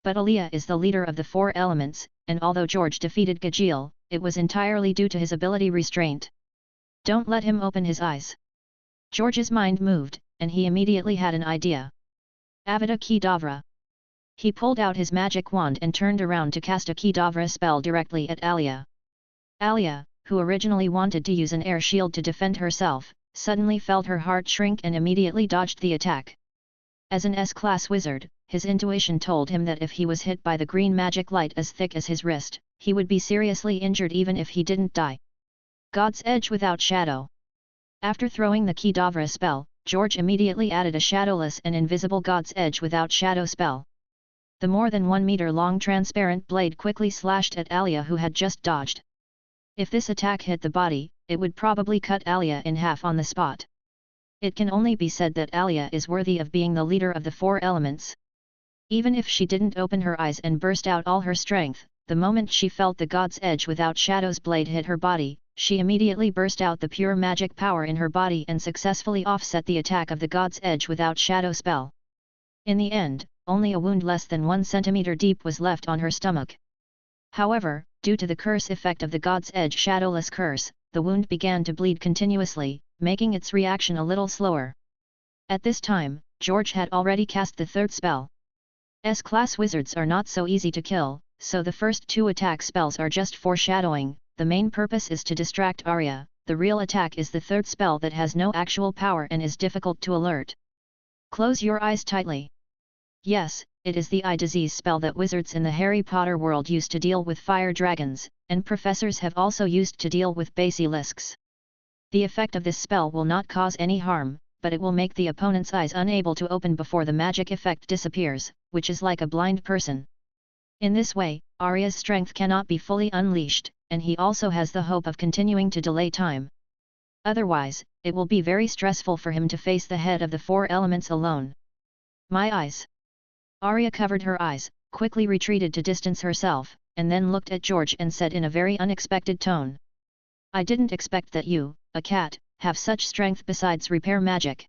S1: But Alia is the leader of the 4 elements, and although George defeated Gajeel, it was entirely due to his ability restraint. Don't let him open his eyes. George's mind moved, and he immediately had an idea. Avada Kedavra. He pulled out his magic wand and turned around to cast a Kedavra spell directly at Alia. Alia, who originally wanted to use an air shield to defend herself, suddenly felt her heart shrink and immediately dodged the attack. As an S-class wizard, his intuition told him that if he was hit by the green magic light as thick as his wrist, he would be seriously injured even if he didn't die. God's Edge without shadow. After throwing the Kidavra spell, George immediately added a shadowless and invisible God's Edge without shadow spell. The more than 1 meter long transparent blade quickly slashed at Alia, who had just dodged. If this attack hit the body, it would probably cut Alia in half on the spot. It can only be said that Alia is worthy of being the leader of the 4 elements. Even if she didn't open her eyes and burst out all her strength, the moment she felt the God's Edge without shadow's blade hit her body, she immediately burst out the pure magic power in her body and successfully offset the attack of the God's Edge without shadow spell. In the end, only a wound less than 1 centimeter deep was left on her stomach. However, due to the curse effect of the God's Edge shadowless curse, the wound began to bleed continuously, making its reaction a little slower. At this time, George had already cast the 3rd spell. S-class wizards are not so easy to kill, so the first 2 attack spells are just foreshadowing. The main purpose is to distract Arya. The real attack is the 3rd spell that has no actual power and is difficult to alert. Close your eyes tightly. Yes, it is the eye disease spell that wizards in the Harry Potter world used to deal with fire dragons, and professors have also used to deal with basilisks. The effect of this spell will not cause any harm, but it will make the opponent's eyes unable to open before the magic effect disappears, which is like a blind person. In this way, Arya's strength cannot be fully unleashed, and he also has the hope of continuing to delay time. Otherwise, it will be very stressful for him to face the head of the 4 elements alone. My eyes. Arya covered her eyes, quickly retreated to distance herself, and then looked at George and said in a very unexpected tone. I didn't expect that you, a cat, have such strength besides repair magic.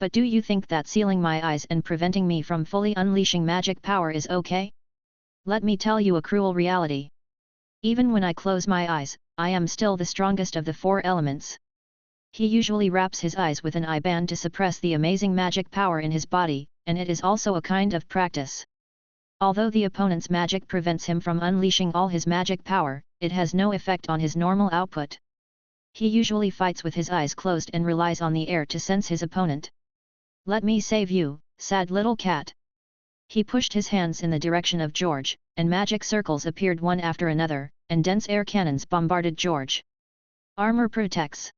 S1: But do you think that sealing my eyes and preventing me from fully unleashing magic power is okay? Let me tell you a cruel reality. Even when I close my eyes, I am still the strongest of the 4 elements. He usually wraps his eyes with an eye band to suppress the amazing magic power in his body, and it is also a kind of practice. Although the opponent's magic prevents him from unleashing all his magic power, it has no effect on his normal output. He usually fights with his eyes closed and relies on the air to sense his opponent. Let me save you, sad little cat. He pushed his hands in the direction of George, and magic circles appeared one after another, and dense air cannons bombarded George. Armor protects.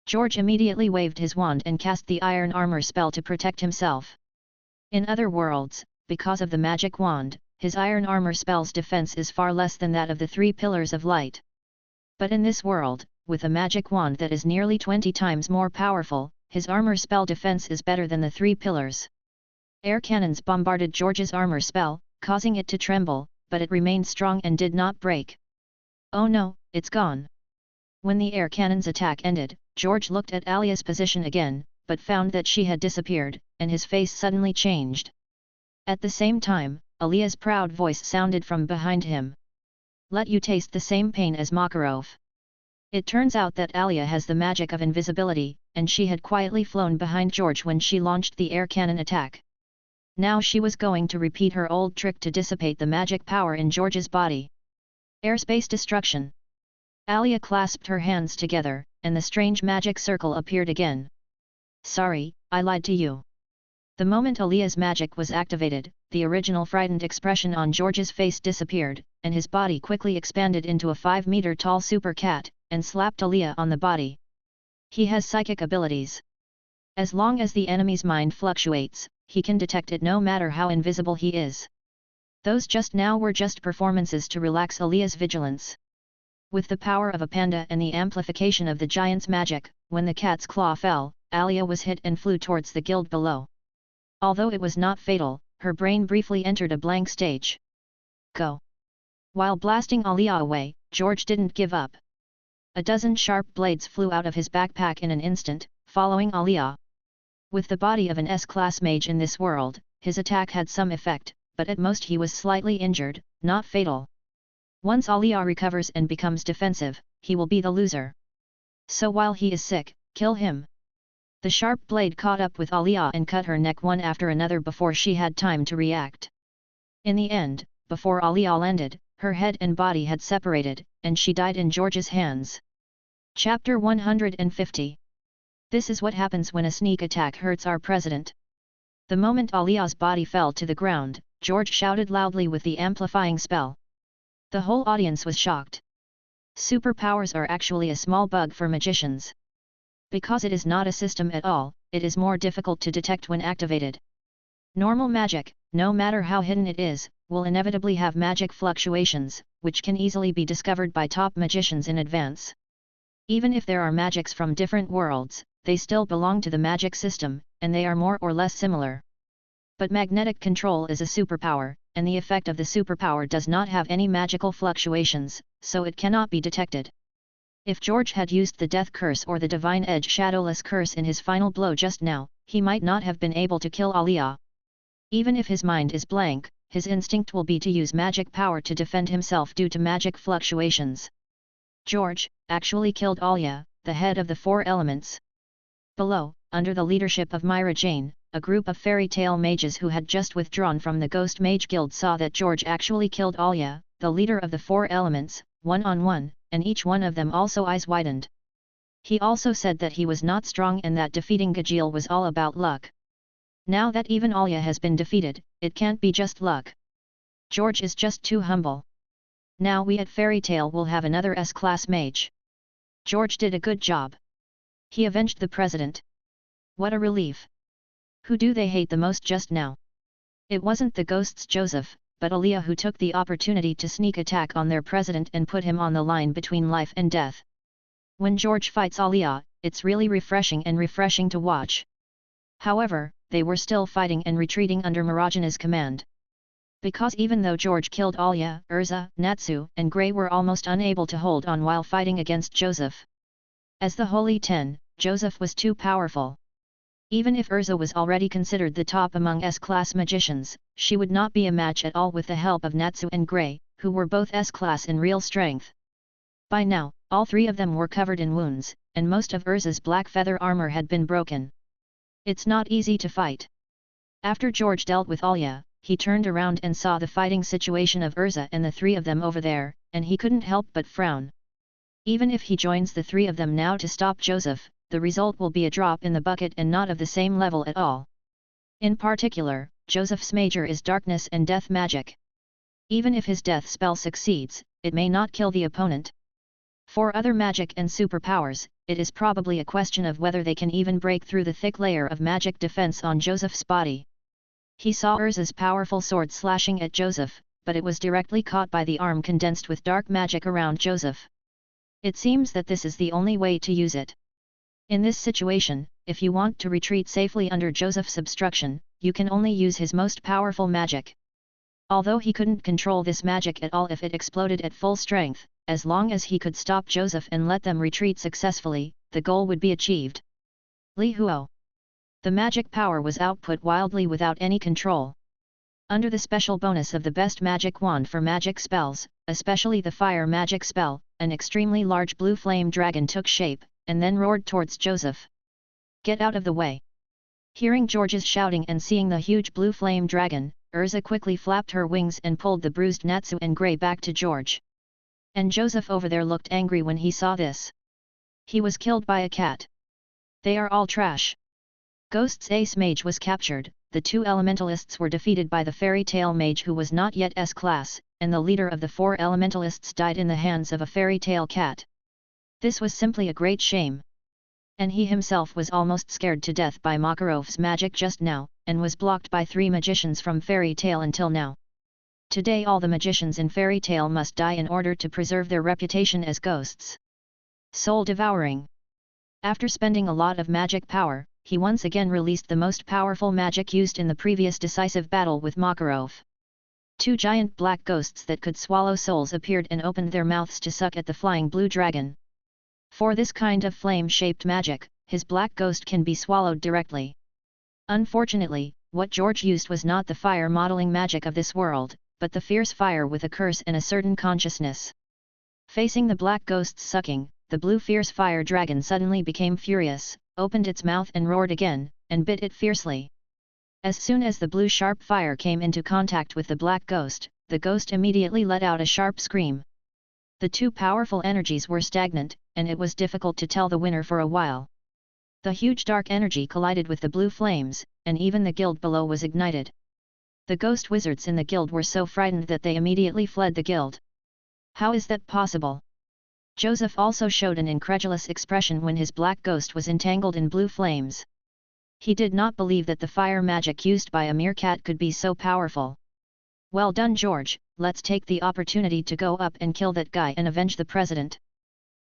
S1: George immediately waved his wand and cast the iron armor spell to protect himself. In other worlds, because of the magic wand, his iron armor spell's defense is far less than that of the 3 pillars of light. But in this world, with a magic wand that is nearly 20 times more powerful, his armor spell defense is better than the 3 pillars. Air cannons bombarded George's armor spell, causing it to tremble, but it remained strong and did not break. Oh no, it's gone. When the air cannon's attack ended, George looked at Alia's position again, but found that she had disappeared, and his face suddenly changed. At the same time, Alia's proud voice sounded from behind him. Let you taste the same pain as Makarov. It turns out that Alia has the magic of invisibility, and she had quietly flown behind George when she launched the air cannon attack. Now she was going to repeat her old trick to dissipate the magic power in George's body. Airspace destruction. Alia clasped her hands together, and the strange magic circle appeared again. Sorry, I lied to you. The moment Alia's magic was activated, the original frightened expression on George's face disappeared, and his body quickly expanded into a 5-meter-tall super cat, and slapped Alia on the body. He has psychic abilities. As long as the enemy's mind fluctuates, he can detect it no matter how invisible he is. Those just now were just performances to relax Alia's vigilance. With the power of a panda and the amplification of the giant's magic, when the cat's claw fell, Alia was hit and flew towards the guild below. Although it was not fatal, her brain briefly entered a blank stage. Go! While blasting Alia away, George didn't give up. A dozen sharp blades flew out of his backpack in an instant, following Alia. With the body of an S-class mage in this world, his attack had some effect, but at most he was slightly injured, not fatal. Once Alia recovers and becomes defensive, he will be the loser. So while he is sick, kill him. The sharp blade caught up with Alia and cut her neck one after another before she had time to react. In the end, before Alia landed, her head and body had separated, and she died in George's hands. Chapter 150. This is what happens when a sneak attack hurts our president. The moment Alia's body fell to the ground, George shouted loudly with the amplifying spell. The whole audience was shocked. Superpowers are actually a small bug for magicians. Because it is not a system at all, it is more difficult to detect when activated. Normal magic, no matter how hidden it is, will inevitably have magic fluctuations, which can easily be discovered by top magicians in advance. Even if there are magics from different worlds, they still belong to the magic system, and they are more or less similar. But magnetic control is a superpower, and the effect of the superpower does not have any magical fluctuations, so it cannot be detected. If George had used the Death Curse or the Divine Edge Shadowless Curse in his final blow just now, he might not have been able to kill Alia. Even if his mind is blank, his instinct will be to use magic power to defend himself due to magic fluctuations. George actually killed Alia, the head of the four elements. Below, under the leadership of Myra Jane, a group of fairy tale mages who had just withdrawn from the Ghost Mage Guild saw that George actually killed Alia, the leader of the four elements, one-on-one, and each one of them also eyes widened. He also said that he was not strong and that defeating Gajeel was all about luck. Now that even Alia has been defeated, it can't be just luck. George is just too humble. Now we at Fairy Tale will have another S-class mage. George did a good job. He avenged the president. What a relief. Who do they hate the most just now? It wasn't the ghosts Joseph, but Alia who took the opportunity to sneak attack on their president and put him on the line between life and death. When George fights Alia, it's really refreshing to watch. However, they were still fighting and retreating under Mirajana's command. Because even though George killed Alia, Urza, Natsu, and Grey were almost unable to hold on while fighting against Joseph. As the Holy Ten, Joseph was too powerful. Even if Urza was already considered the top among S-class magicians, she would not be a match at all with the help of Natsu and Grey, who were both S-class in real strength. By now, all three of them were covered in wounds, and most of Urza's black feather armor had been broken. It's not easy to fight. After George dealt with Alia, he turned around and saw the fighting situation of Urza and the three of them over there, and he couldn't help but frown. Even if he joins the three of them now to stop Joseph, the result will be a drop in the bucket and not of the same level at all. In particular, Joseph's major is darkness and death magic. Even if his death spell succeeds, it may not kill the opponent. For other magic and superpowers, it is probably a question of whether they can even break through the thick layer of magic defense on Joseph's body. He saw Urza's powerful sword slashing at Joseph, but it was directly caught by the arm condensed with dark magic around Joseph. It seems that this is the only way to use it. In this situation, if you want to retreat safely under Joseph's obstruction, you can only use his most powerful magic. Although he couldn't control this magic at all if it exploded at full strength, as long as he could stop Joseph and let them retreat successfully, the goal would be achieved. Li Huo. The magic power was output wildly without any control. Under the special bonus of the best magic wand for magic spells, especially the fire magic spell, an extremely large blue flame dragon took shape, and then roared towards Joseph. Get out of the way! Hearing George's shouting and seeing the huge blue flame dragon, Urza quickly flapped her wings and pulled the bruised Natsu and Grey back to George. And Joseph over there looked angry when he saw this. He was killed by a cat. They are all trash. Ghost's ace mage was captured, the two elementalists were defeated by the fairy tale mage who was not yet S-class, and the leader of the four elementalists died in the hands of a fairy tale cat. This was simply a great shame. And he himself was almost scared to death by Makarov's magic just now, and was blocked by 3 magicians from Fairy Tale until now. Today all the magicians in Fairy Tale must die in order to preserve their reputation as ghosts. Soul devouring. After spending a lot of magic power, he once again released the most powerful magic used in the previous decisive battle with Makarov. 2 giant black ghosts that could swallow souls appeared and opened their mouths to suck at the flying blue dragon. For this kind of flame-shaped magic, his black ghost can be swallowed directly. Unfortunately, what George used was not the fire modeling magic of this world, but the fierce fire with a curse and a certain consciousness. Facing the black ghosts sucking, the blue fierce fire dragon suddenly became furious, opened its mouth and roared again, and bit it fiercely. As soon as the blue sharp fire came into contact with the black ghost, the ghost immediately let out a sharp scream. The 2 powerful energies were stagnant, and it was difficult to tell the winner for a while. The huge dark energy collided with the blue flames, and even the guild below was ignited. The ghost wizards in the guild were so frightened that they immediately fled the guild. How is that possible? Joseph also showed an incredulous expression when his black ghost was entangled in blue flames. He did not believe that the fire magic used by a meerkat could be so powerful. Well done, George, let's take the opportunity to go up and kill that guy and avenge the president.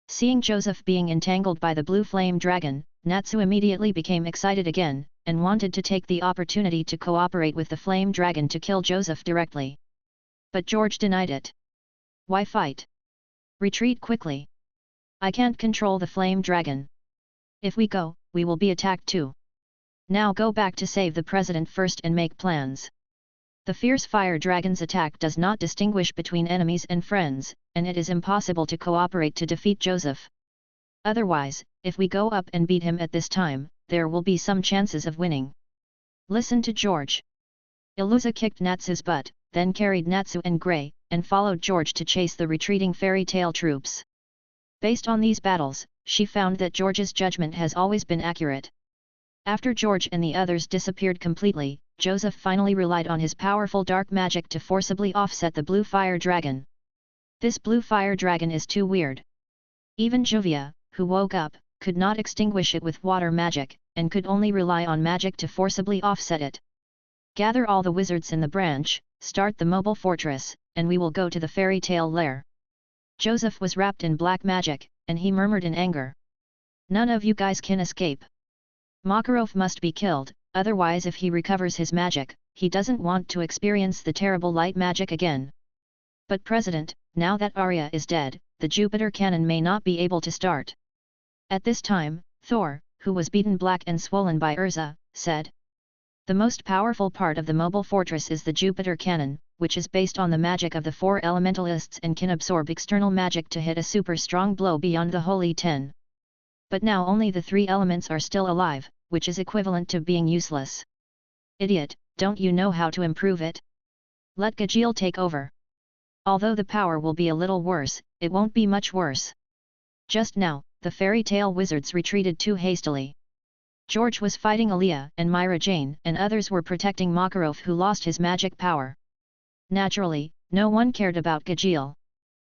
S1: Seeing Joseph being entangled by the blue flame dragon, Natsu immediately became excited again, and wanted to take the opportunity to cooperate with the flame dragon to kill Joseph directly. But George denied it. Why fight? Retreat quickly. I can't control the flame dragon. If we go, we will be attacked too. Now go back to save the president first and make plans. The fierce fire dragon's attack does not distinguish between enemies and friends, and it is impossible to cooperate to defeat Joseph. Otherwise, if we go up and beat him at this time, there will be some chances of winning. Listen to George. Iluza kicked Natsu's butt, then carried Natsu and Grey, and followed George to chase the retreating fairy tale troops. Based on these battles, she found that George's judgment has always been accurate. After George and the others disappeared completely, Joseph finally relied on his powerful dark magic to forcibly offset the blue fire dragon. This blue fire dragon is too weird. Even Juvia, who woke up, could not extinguish it with water magic, and could only rely on magic to forcibly offset it. Gather all the wizards in the branch, start the mobile fortress, and we will go to the fairy tale lair. Joseph was wrapped in black magic, and he murmured in anger. None of you guys can escape. Makarov must be killed, otherwise if he recovers his magic, he doesn't want to experience the terrible light magic again. But President, now that Arya is dead, the Jupiter cannon may not be able to start. At this time, Thor, who was beaten black and swollen by Urza, said. The most powerful part of the mobile fortress is the Jupiter cannon, which is based on the magic of the 4 elementalists and can absorb external magic to hit a super strong blow beyond the Holy 10. But now only the 3 elements are still alive, which is equivalent to being useless. Idiot, don't you know how to improve it? Let Gajeel take over. Although the power will be a little worse, it won't be much worse. Just now, the fairy tale wizards retreated too hastily. George was fighting Aaliyah and Myra Jane, and others were protecting Makarov, who lost his magic power. Naturally, no one cared about Gajeel.